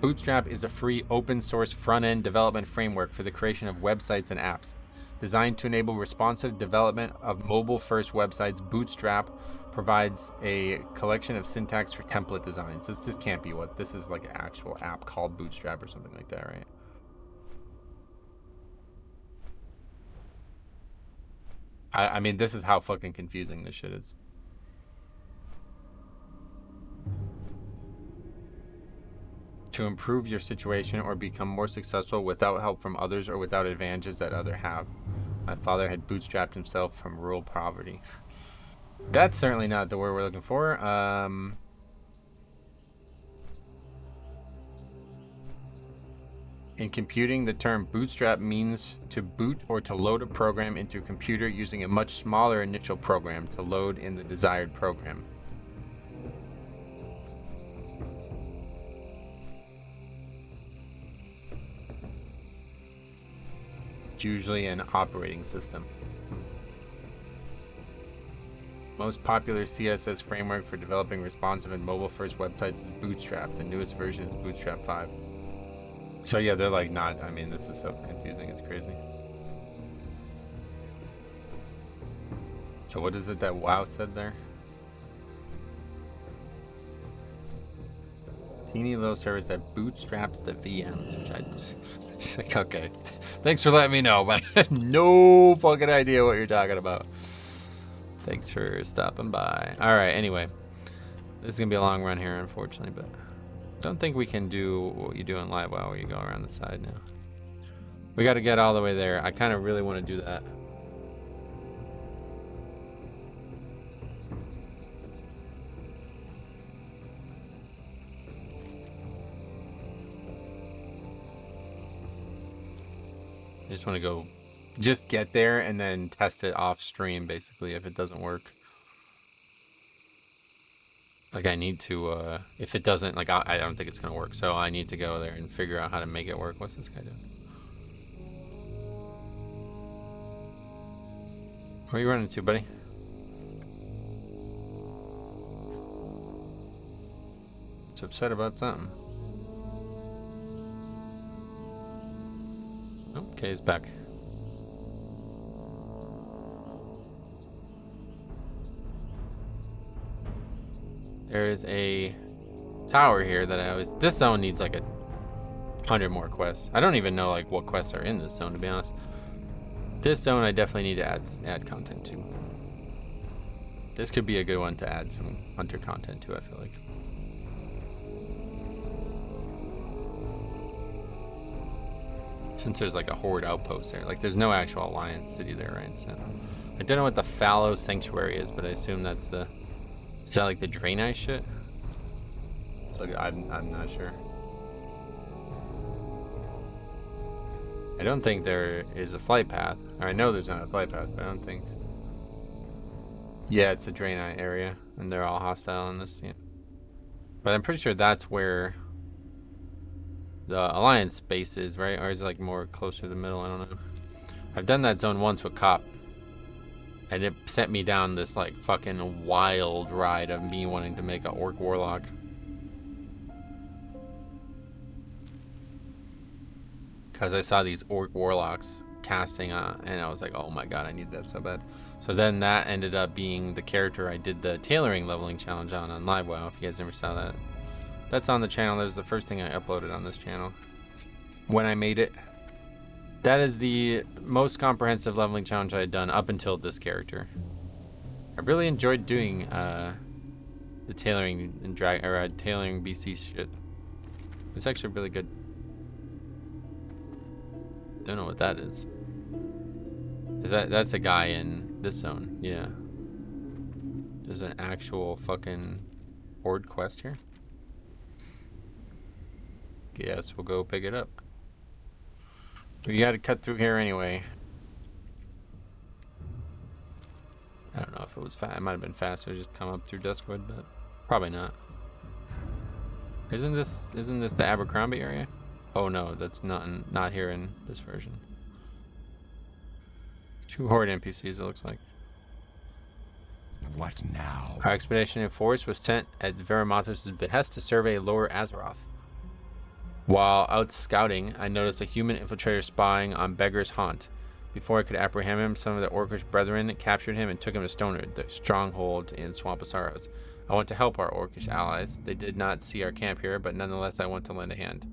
Bootstrap is a free open source front-end development framework for the creation of websites and apps. Designed to enable responsive development of mobile-first websites, Bootstrap provides a collection of syntax for template designs. This can't be what this is, like an actual app called Bootstrap or something like that, right? I mean, this is how fucking confusing this shit is. To improve your situation or become more successful without help from others or without advantages that others have. My father had bootstrapped himself from rural poverty. That's certainly not the word we're looking for. In computing, the term bootstrap means to boot or to load a program into a computer using a much smaller initial program to load in the desired program. Usually an operating system. Most popular CSS framework for developing responsive and mobile-first websites is Bootstrap. The newest version is Bootstrap 5. So yeah, they're like not, I mean, this is so confusing, it's crazy. So what is it that WoW said there? Teeny little service that bootstraps the VMs, which I like, okay. Thanks for letting me know, but I have no fucking idea what you're talking about. Thanks for stopping by. All right, anyway. This is gonna be a long run here, unfortunately, but don't think we can do what you do in live WoW where you go around the side now. We gotta get all the way there. I kind of really want to do that. I just want to go, just get there and then test it off stream, basically, if it doesn't work. Like, I need to, if it doesn't, like, I don't think it's going to work, so I need to go there and figure out how to make it work. What's this guy doing? Where are you running to, buddy? It's upset about something. Okay, he's back. There is a tower here that I always... This zone needs like 100 more quests. I don't even know like what quests are in this zone, to be honest. This zone I definitely need to add content to. This could be a good one to add some hunter content to, I feel like. Since there's like a horde outpost there. Like there's no actual alliance city there, right? So I don't know what the fallow sanctuary is, but I assume that's the... Is that like the Draenei shit? So I'm not sure. I don't think there is a flight path. Or I know there's not a flight path, but I don't think... Yeah, it's the Draenei area, and they're all hostile in this. Yeah. But I'm pretty sure that's where the Alliance base is, right? Or is it like more closer to the middle? I don't know. I've done that zone once with Cop. And it sent me down this like fucking wild ride of me wanting to make an Orc Warlock. Because I saw these Orc Warlocks casting, and I was like, oh my god, I need that so bad. So then that ended up being the character I did the tailoring leveling challenge on LiveWow. If you guys never saw that, that's on the channel. That was the first thing I uploaded on this channel when I made it. That is the most comprehensive leveling challenge I had done up until this character. I really enjoyed doing the tailoring and tailoring BC shit. It's actually really good. Don't know what that is. That's a guy in this zone? Yeah. There's an actual fucking horde quest here. Guess we'll go pick it up. We got to cut through here anyway. I don't know if it was fast. It might have been faster to just come up through Duskwood, but probably not. Isn't this the Abercrombie area? Oh no, that's not here in this version. 2 horde NPCs, it looks like. What now? Our expeditionary force was sent at Veramathos' behest to survey Lower Azeroth. While out scouting, I noticed a human infiltrator spying on Beggar's Haunt. Before I could apprehend him, some of the Orcish brethren captured him and took him to Stonard, the stronghold in Swamp of Sorrows. I went to help our Orcish allies. They did not see our camp here, but nonetheless I went to lend a hand.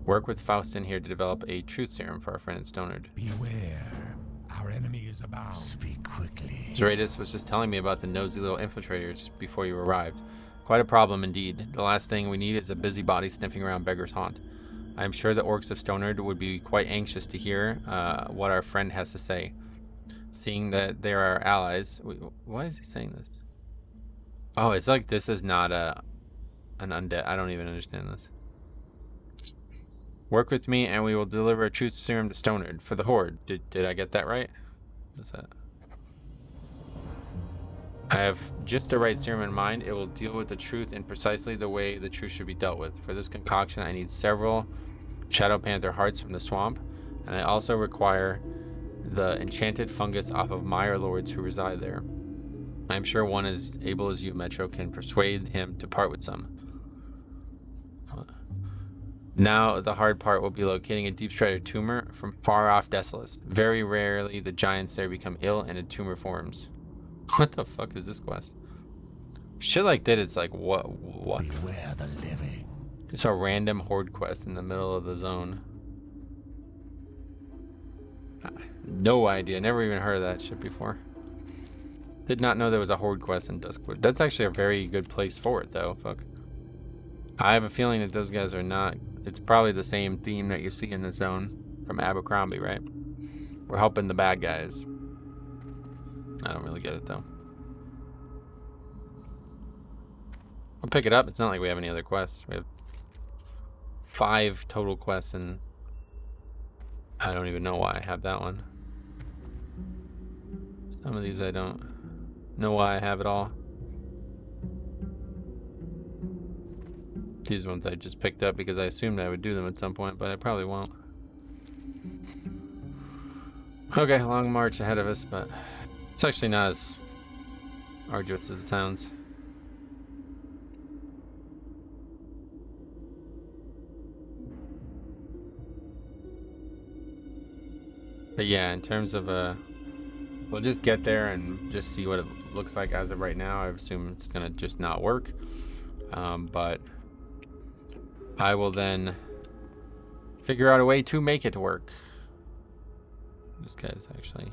Work with Faustin here to develop a truth serum for our friend in Stonard. Beware. Our enemy is abound. Speak quickly. Zoraidis was just telling me about the nosy little infiltrators before you arrived. Quite a problem indeed. The last thing we need is a busybody sniffing around Beggar's Haunt. I am sure the orcs of Stonard would be quite anxious to hear what our friend has to say. Seeing that they are our allies... Wait, why is he saying this? Oh, it's like this is not an undead. I don't even understand this. Work with me and we will deliver a truth serum to Stonard for the Horde. Did I get that right? What's that? I have just the right serum in mind. It will deal with the truth in precisely the way the truth should be dealt with. For this concoction, I need several Shadow Panther hearts from the swamp, and I also require the enchanted fungus off of Mire Lords who reside there. I am sure one as able as you, Metro, can persuade him to part with some. Now the hard part will be locating a deep strider tumor from far off Desolace. Very rarely the giants there become ill and a tumor forms. What the fuck is this quest? Shit like that, it's like what? Beware the living. It's a random horde quest in the middle of the zone. No idea. Never even heard of that shit before. Did not know there was a horde quest in Duskwood. That's actually a very good place for it, though. Fuck. I have a feeling that those guys are not. It's probably the same theme that you see in the zone from Abercrombie, right? We're helping the bad guys. I don't really get it, though. I'll pick it up. It's not like we have any other quests. We have 5 total quests, and I don't even know why I have that one. Some of these I don't know why I have it all. These ones I just picked up because I assumed I would do them at some point, but I probably won't. Okay, long march ahead of us, but it's actually not as arduous as it sounds. But yeah, in terms of we'll just get there and just see what it looks like as of right now. I assume it's gonna just not work, but I will then figure out a way to make it work. This guy's actually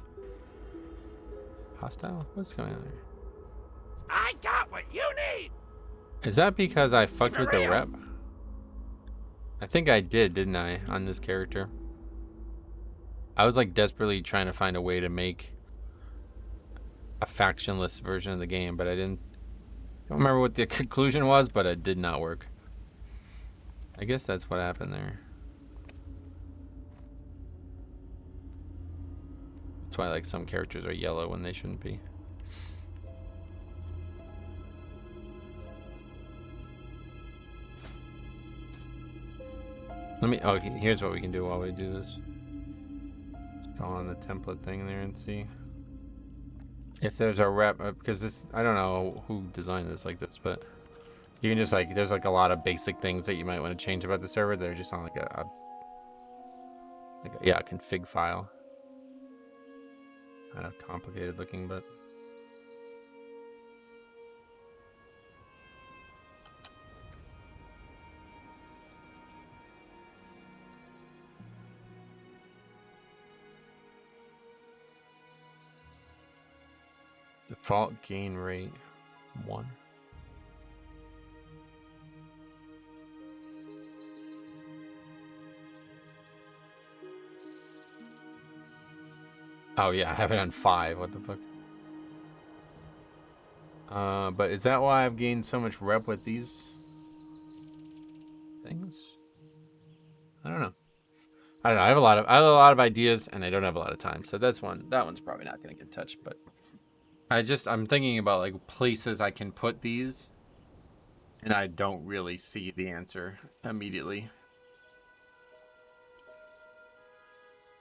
hostile. What's going on here? I got what you need. Is that because I fucked with the rep? I think I did, didn't I, on this character? I was like desperately trying to find a way to make a factionless version of the game, but I don't remember what the conclusion was, but it did not work. I guess that's what happened there. That's why like some characters are yellow when they shouldn't be. Here's what we can do while we do this. Just go on the template thing there and see if there's a rep, because this, I don't know who designed this like this, but you can just like, there's like a lot of basic things that you might want to change about the server that are just on like a config file. Kind of complicated looking, but default gain rate 1. Oh yeah, I have it on 5. What the fuck? But is that why I've gained so much rep with these things? I don't know. I don't know. I have a lot of ideas, and I don't have a lot of time. So that's one. That one's probably not gonna get touched. But I'm thinking about like places I can put these, and I don't really see the answer immediately.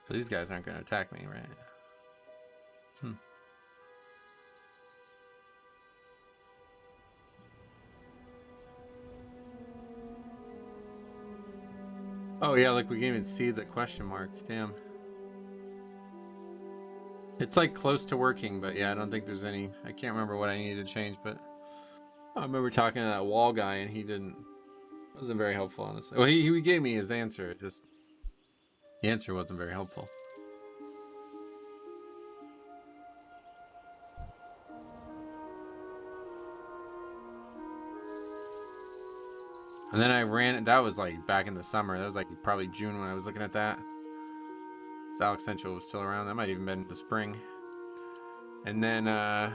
So these guys aren't gonna attack me, right? Oh yeah, like we can even see the question mark. Damn. It's like close to working, but yeah, I don't think there's any. I can't remember what I needed to change, but I remember talking to that wall guy, and he wasn't very helpful, honestly. Well, he gave me his answer. Just the answer wasn't very helpful. And then I ran. That was like back in the summer. That was like probably June when I was looking at that. So Alex Central was still around. That might even been the spring. And then I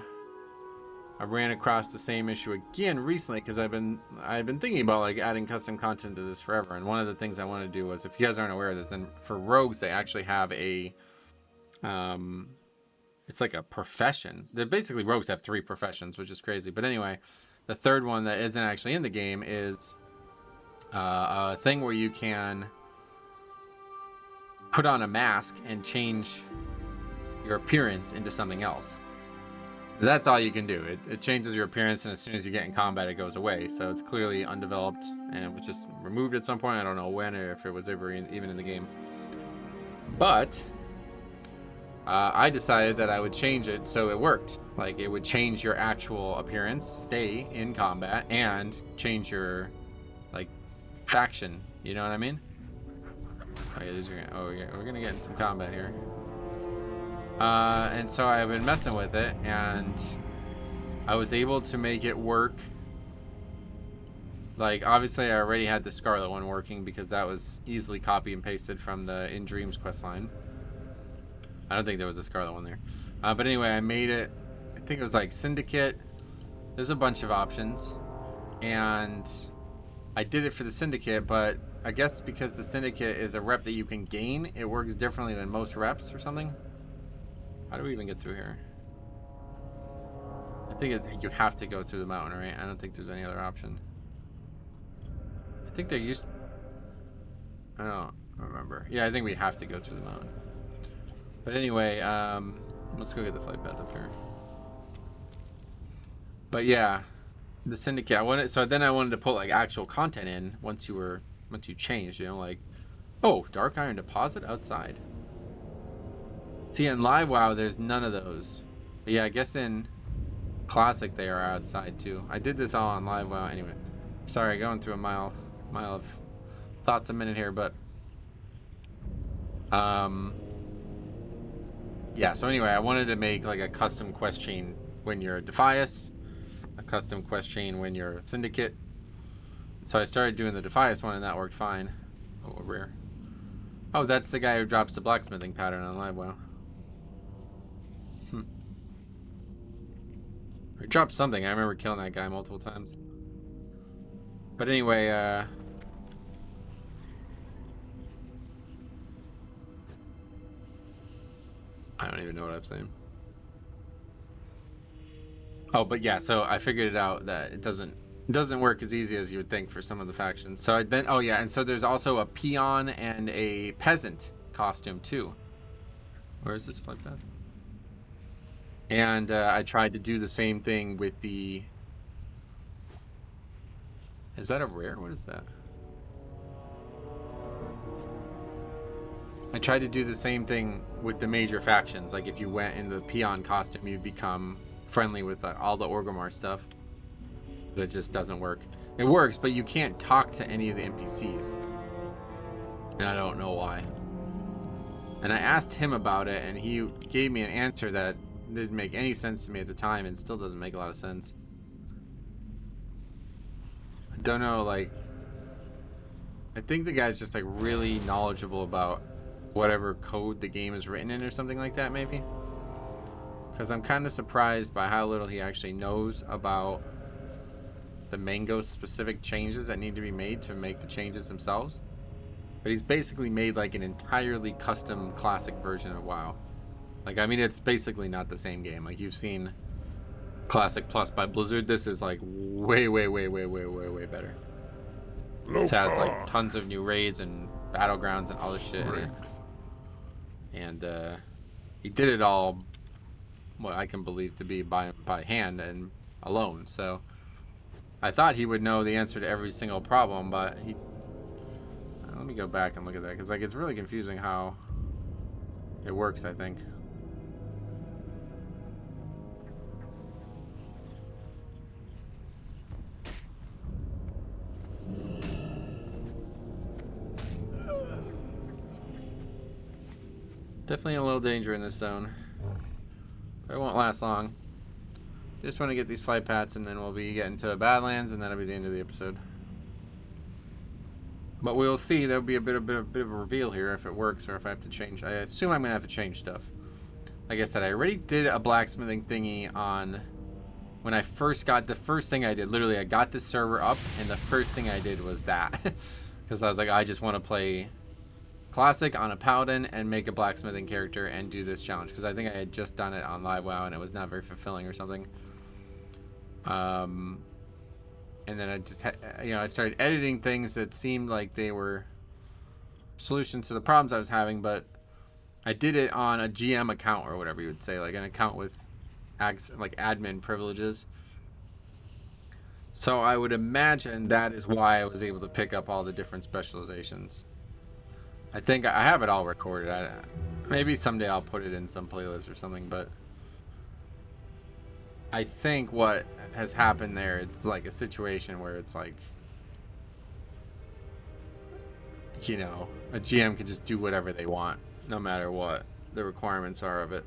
ran across the same issue again recently because I've been thinking about like adding custom content to this forever. And one of the things I want to do was, if you guys aren't aware of this, then for rogues they actually have a it's like a profession. They're basically, rogues have 3 professions, which is crazy. But anyway, the third one that isn't actually in the game is a thing where you can put on a mask and change your appearance into something else. That's all you can do. It changes your appearance, and as soon as you get in combat, it goes away. So it's clearly undeveloped, and it was just removed at some point. I don't know when, or if it was ever even in the game. But I decided that I would change it so it worked. Like, it would change your actual appearance, stay in combat, and change your like faction. You know what I mean? Okay, we're gonna get in some combat here. And so I've been messing with it, and I was able to make it work. Like, obviously I already had the Scarlet one working because that was easily copy and pasted from the In Dreams questline. I don't think there was a Scarlet one there. But anyway, I made it. I think it was like Syndicate. There's a bunch of options. And I did it for the Syndicate, but I guess because the Syndicate is a rep that you can gain, it works differently than most reps or something. How do we even get through here? I think you have to go through the mountain, right? I don't think there's any other option. I think they're used... I don't remember. Yeah, I think we have to go through the mountain. But anyway, let's go get the flight path up here. But yeah, the Syndicate. Then I wanted to put like actual content in once you changed. You know, like, oh, Dark Iron Deposit outside. See, in Live WoW, there's none of those. But yeah, I guess in Classic they are outside too. I did this all on Live WoW anyway. Sorry, going through a mile of thoughts a minute here, but yeah, so anyway, I wanted to make like a custom quest chain when you're Defias, a custom quest chain when you're Syndicate. So I started doing the Defias one, and that worked fine. Oh, rare. Oh, that's the guy who drops the blacksmithing pattern on Live WoW. He dropped something. I remember killing that guy multiple times. But anyway, I don't even know what I'm saying. Oh, but yeah, so I figured it out that it doesn't work as easy as you would think for some of the factions. So oh yeah, and so there's also a peon and a peasant costume too. Where is this flight path? And I tried to do the same thing with the... Is that a rare? What is that? I tried to do the same thing with the major factions. Like if you went in the peon costume, you'd become friendly with all the Orgrimmar stuff. But it just doesn't work. It works, but you can't talk to any of the NPCs. And I don't know why. And I asked him about it, and he gave me an answer that didn't make any sense to me at the time, and still doesn't make a lot of sense. I don't know, like... I think the guy's just, like, really knowledgeable about whatever code the game is written in or something like that, maybe. Because I'm kind of surprised by how little he actually knows about the Mango-specific changes that need to be made to make the changes themselves. But he's basically made, like, an entirely custom classic version of WoW. Like, I mean, it's basically not the same game. Like, you've seen Classic Plus by Blizzard. This is, like, way better. This has, like, tons of new raids and battlegrounds and all this shit in it. And, he did it all, what I can believe to be by hand and alone. So, I thought he would know the answer to every single problem, but he... Let me go back and look at that, because, like, it's really confusing how it works, I think. Definitely a little danger in this zone. But it won't last long. Just want to get these flight paths, and then we'll be getting to the Badlands, and that'll be the end of the episode. But we'll see. There'll be a bit of a reveal here if it works, or if I have to change. I assume I'm going to have to change stuff. Like I said, I already did a blacksmithing thingy on... When I first got... The first thing I did, literally, I got this server up, and the first thing I did was that. Because I was like, I just want to play... Classic on a paladin and make a blacksmithing character and do this challenge, because I think I had just done it on live WoW and it was not very fulfilling or something. And then I just I started editing things that seemed like they were solutions to the problems I was having, but I did it on a GM account, or whatever you would say, like an account with like admin privileges. So I would imagine that is why I was able to pick up all the different specializations. I think I have it all recorded. Maybe someday I'll put it in some playlist or something, but I think what has happened there, it's like a situation where it's like, you know, a GM can just do whatever they want, no matter what the requirements are of it.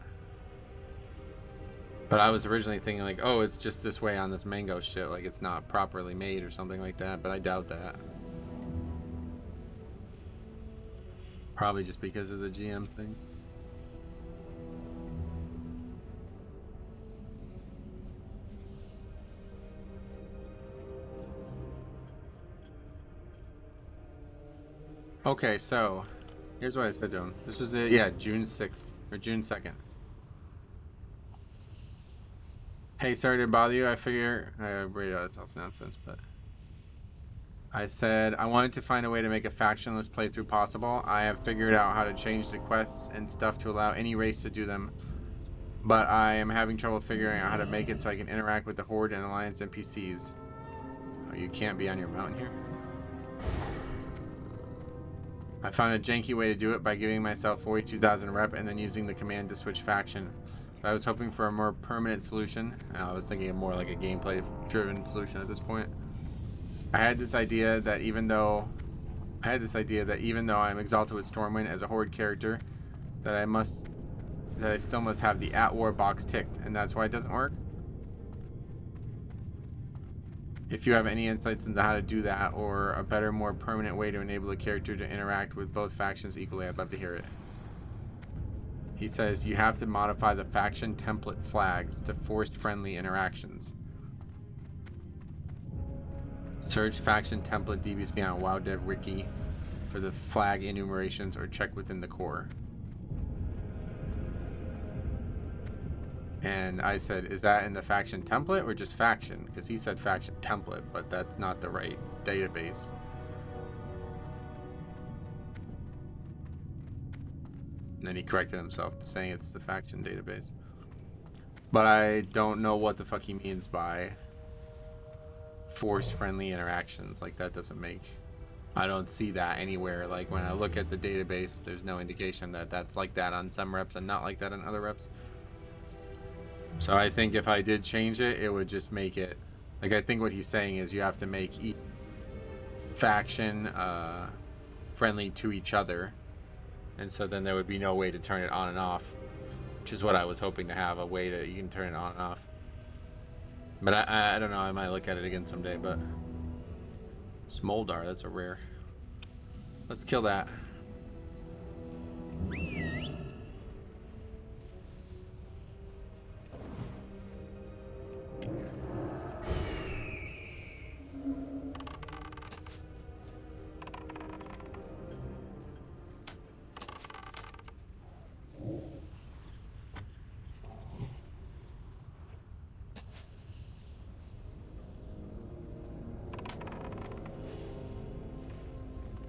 But I was originally thinking like, oh, it's just this way on this mango shit, like it's not properly made or something like that, but I doubt that. Probably just because of the GM thing. Okay, so here's what I said to him. This was June 6th or June 2nd. Hey, sorry to bother you. I figure I read out that's nonsense, but I said I wanted to find a way to make a factionless playthrough possible. I have figured out how to change the quests and stuff to allow any race to do them, but I am having trouble figuring out how to make it so I can interact with the Horde and Alliance NPCs. Oh, you can't be on your mountain here? I found a janky way to do it by giving myself 42,000 rep and then using the command to switch faction. But I was hoping for a more permanent solution. I was thinking of more like a gameplay driven solution at this point. I had this idea that even though I'm exalted with Stormwind as a Horde character, that I still must have the at war box ticked, and that's why it doesn't work. If you have any insights into how to do that, or a better, more permanent way to enable a character to interact with both factions equally, I'd love to hear it. He says you have to modify the faction template flags to force friendly interactions. Search faction template DBC on WoW Dev Wiki for the flag enumerations, or check within the core. And I said, is that in the faction template or just faction? Because he said faction template, but that's not the right database. And then he corrected himself, saying it's the faction database. But I don't know what the fuck he means by force friendly interactions. Like, that doesn't make I don't see that anywhere. Like when I look at the database, there's no indication that that's like that on some reps and not like that on other reps. So I think if I did change it, it would just make it, like, I think what he's saying is you have to make each faction friendly to each other, and so then there would be no way to turn it on and off, which is what I was hoping to have, a way that you can turn it on and off. But I don't know, I might look at it again someday. But Smoldar, that's a rare. Let's kill that.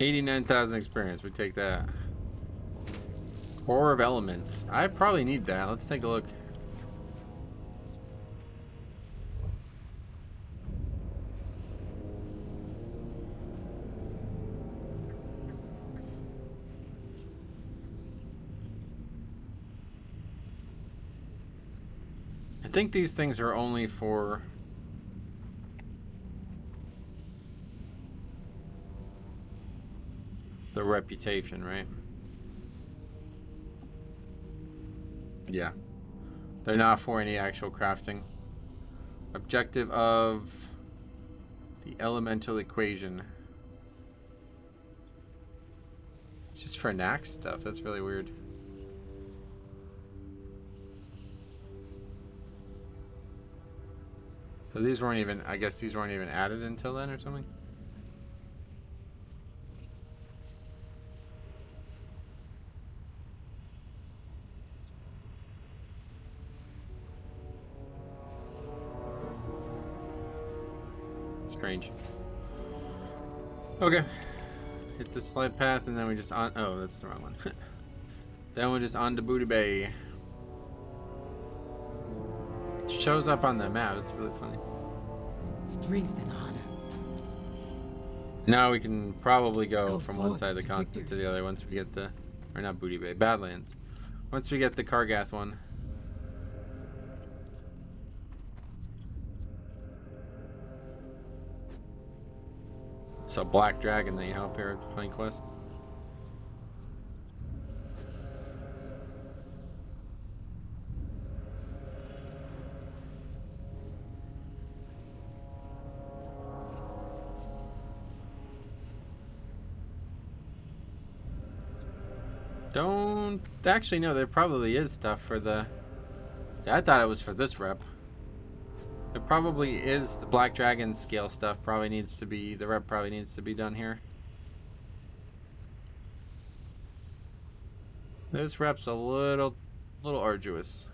$89,000 experience. We take that. Core of Elements. I probably need that. Let's take a look. I think these things are only for the reputation, right? Yeah. They're not for any actual crafting. Objective of the elemental equation. It's just for Nax stuff. That's really weird. So these weren't even, I guess these weren't even added until then or something? Strange. Okay. Hit this flight path and then we just on, oh, that's the wrong one. Then we're just on to Booty Bay. It shows up on the map. It's really funny. Strength and honor. Now we can probably go from one forth side of the to continent victory. to the other once we get the, or not Booty Bay, Badlands. Once we get the Kargath one. So Black Dragon that you help here at Funny Quest. Don't actually no, there probably is stuff for the. See, I thought it was for this rep. There probably is the Black Dragon scale stuff. Probably needs to be the rep. Probably needs to be done here. This rep's a little arduous.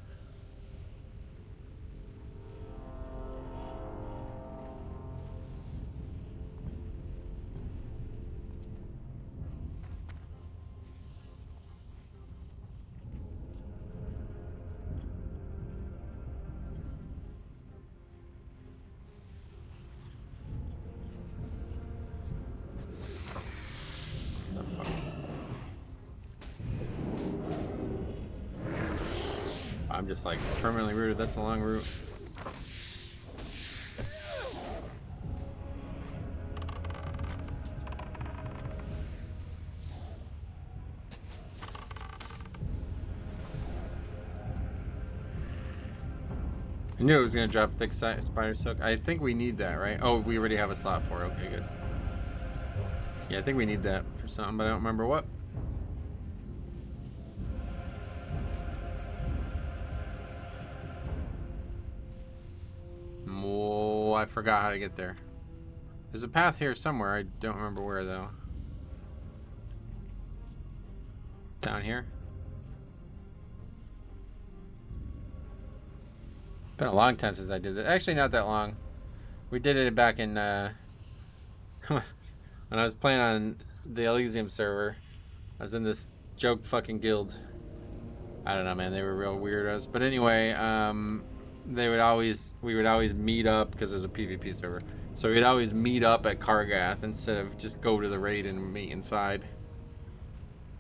The fuck? I'm just like permanently rooted. That's a long route. I knew it was gonna drop thick spider silk. I think we need that, right? Oh, we already have a slot for it. Okay, good. Yeah, I think we need that for something, but I don't remember what. Oh, I forgot how to get there. There's a path here somewhere. I don't remember where though. Down here. Been a long time since I did it. Actually, not that long. We did it back in when I was playing on the Elysium server. I was in this joke fucking guild. I don't know, man. They were real weirdos. But anyway, we would always meet up because it was a PvP server. So we'd always meet up at Kargath instead of just go to the raid and meet inside.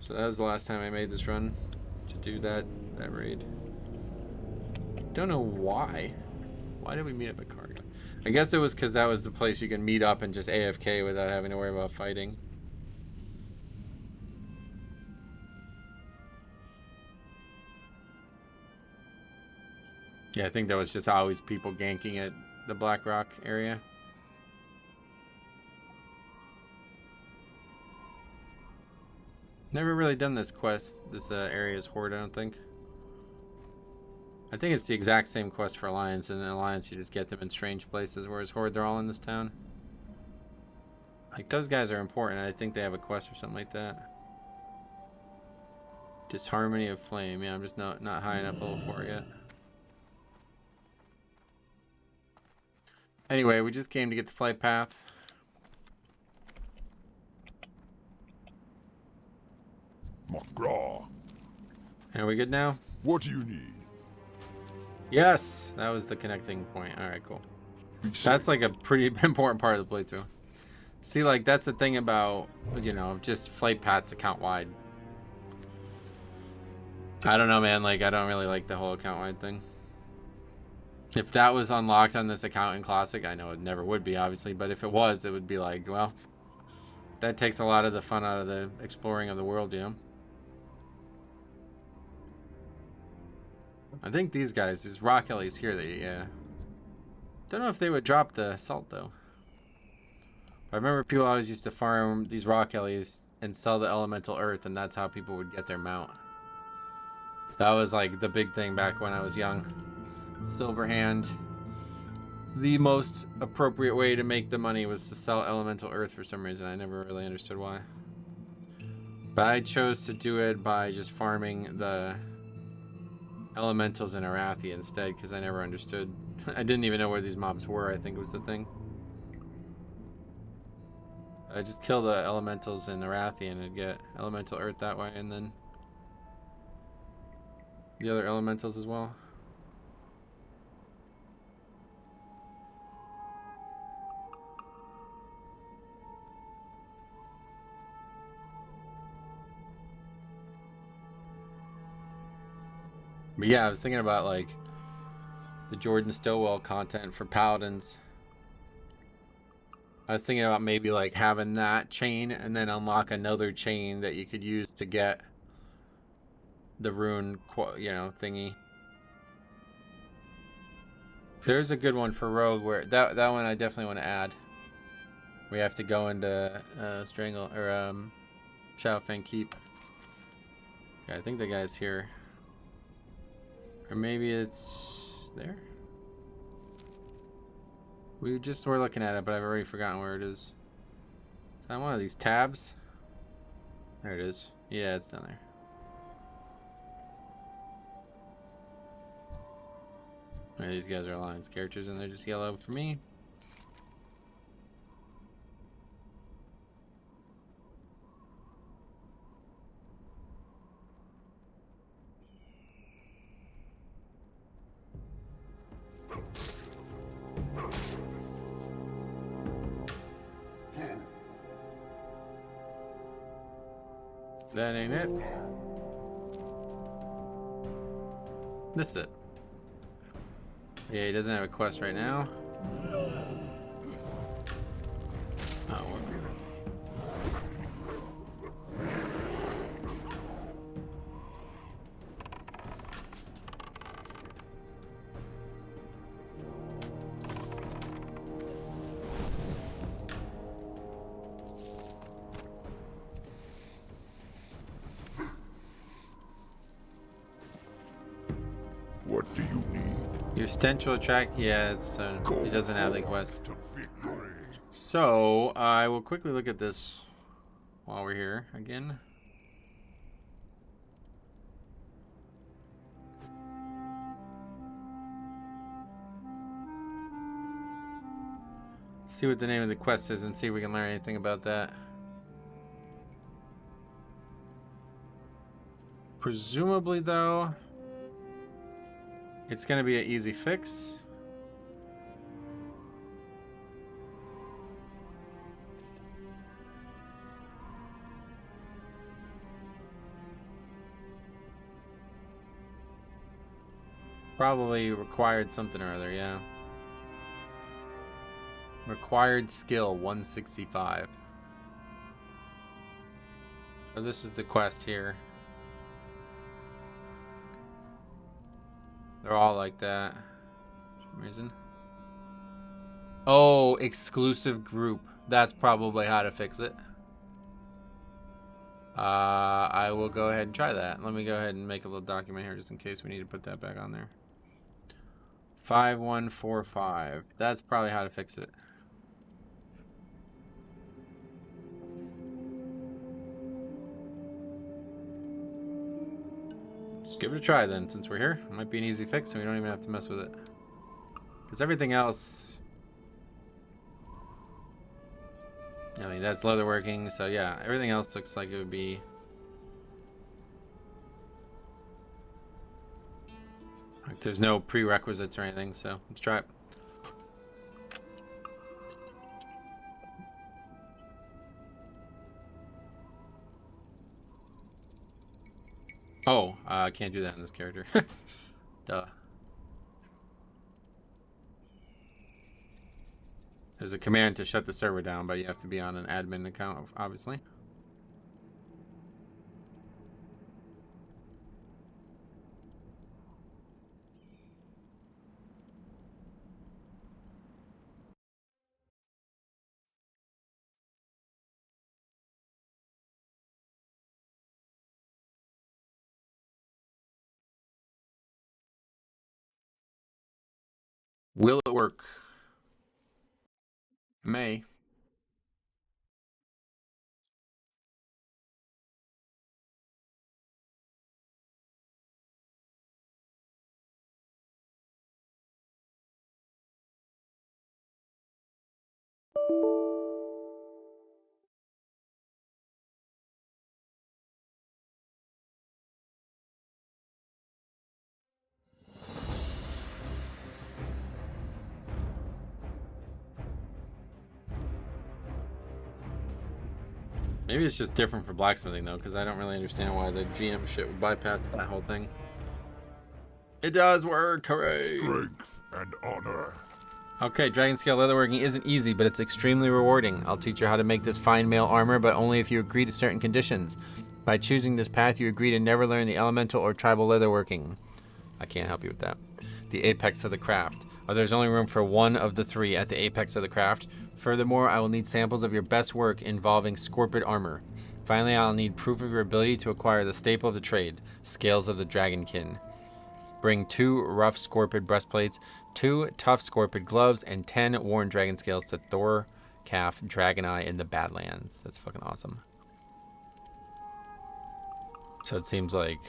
So that was the last time I made this run to do that raid. Don't know why. Why did we meet up at Kargath? I guess it was because that was the place you can meet up and just AFK without having to worry about fighting. Yeah, I think there was just always people ganking at the Black Rock area. Never really done this quest, this area's horde, I don't think. I think it's the exact same quest for Alliance, and in Alliance you just get them in strange places, whereas Horde, they're all in this town. Like, those guys are important, I think they have a quest or something like that. Disharmony of Flame, yeah, I'm just not high enough level for it yet. Anyway, we just came to get the flight path. McGraw, Are we good now? what do you need? Yes! That was the connecting point. Alright, cool. Be safe. That's like a pretty important part of the playthrough. See, like, that's the thing about, you know, just flight paths account-wide. I don't know, man. Like, I don't really like the whole account-wide thing. If that was unlocked on this account in Classic, I know it never would be, obviously, but if it was, it would be like, well, that takes a lot of the fun out of the exploring of the world, you know? I think these guys, these rock ellies here, they, don't know if they would drop the salt, though. I remember people always used to farm these rock ellies and sell the elemental earth, and that's how people would get their mount. That was, like, the big thing back when I was young. Silverhand. The most appropriate way to make the money was to sell elemental earth for some reason. I never really understood why. But I chose to do it by just farming the elementals in Arathi instead, because I never understood. I didn't even know where these mobs were, I think was the thing. I just kill the elementals in Arathi and I'd get elemental earth that way, and then the other elementals as well. But yeah, I was thinking about, like, the Jordan Stillwell content for Paladins. I was thinking about maybe, like, having that chain and then unlock another chain that you could use to get the rune, you know, thingy. There's a good one for Rogue where that one I definitely want to add. We have to go into Strangle or Shadowfang Keep. Yeah, I think the guy's here. Or maybe it's there? We just were looking at it, but I've already forgotten where it is. Is that one of these tabs? There it is. Yeah, it's down there. Right, these guys are Alliance characters and they're just yellow for me. That ain't it. This is it. Yeah, he doesn't have a quest right now. Oh, well. What do you need? Your stench will attract. Yeah, it's he doesn't have the quest. To victory. So I will quickly look at this while we're here again. See what the name of the quest is and see if we can learn anything about that. Presumably, though, it's going to be an easy fix. Probably required something or other, yeah. Required skill 165. So this is the quest here. They're all like that for some reason. Oh, exclusive group. That's probably how to fix it. I will go ahead and try that. Let me go ahead and make a little document here just in case we need to put that back on there. 5145. That's probably how to fix it. Just give it a try then, since we're here. It might be an easy fix and we don't even have to mess with it. Because everything else... I mean, that's leatherworking, so yeah, everything else looks like it would be... Like there's no prerequisites or anything, so let's try it. Oh, I can't do that in this character. Duh. There's a command to shut the server down, but you have to be on an admin account, obviously. Will it work? May. Maybe it's just different for blacksmithing though, because I don't really understand why the GM shit would bypass that whole thing. It does work, hooray! Strength and honor. Okay, dragon scale leatherworking isn't easy, but it's extremely rewarding. I'll teach you how to make this fine mail armor, but only if you agree to certain conditions. By choosing this path, you agree to never learn the elemental or tribal leatherworking. I can't help you with that. The apex of the craft. Oh, there's only room for one of the three at the apex of the craft. Furthermore, I will need samples of your best work involving scorpid armor. Finally, I'll need proof of your ability to acquire the staple of the trade, scales of the dragonkin. Bring 2 rough scorpid breastplates, 2 tough scorpid gloves, and 10 worn dragon scales to Thor Calf Dragoneye in the Badlands. That's fucking awesome. So it seems like...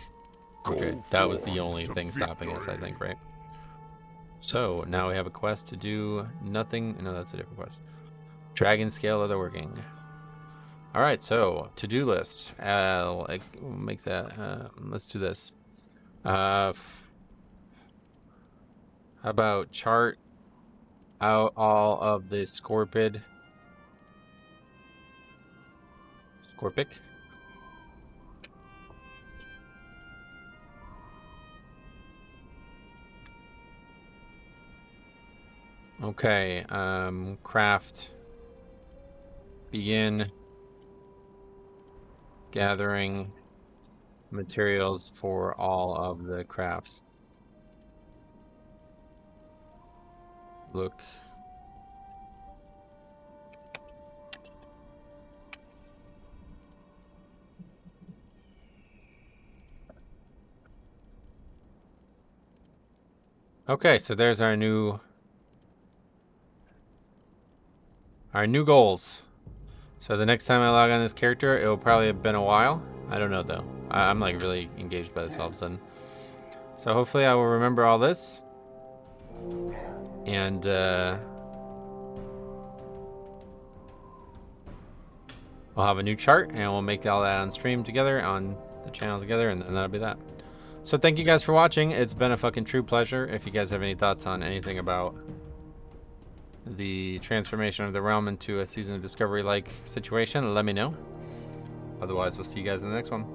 Okay, that was the only thing stopping us, I think, right? So, now we have a quest to do nothing... No, that's a different quest. Dragon scale leatherworking. Alright, so, to-do list. We'll make that... let's do this. How about chart out all of the Scorpic? Okay, craft. Begin gathering materials for all of the crafts. Look. Okay, so there's our new goals. So the next time I log on this character, it will probably have been a while. I don't know though. I'm like really engaged by this all of a sudden. So hopefully I will remember all this. And we'll have a new chart and we'll make all that on stream together, on the channel together, and then that'll be that. So thank you guys for watching. It's been a fucking true pleasure. If you guys have any thoughts on anything about the transformation of the realm into a Season of Discovery like situation, let me know. Otherwise, we'll see you guys in the next one.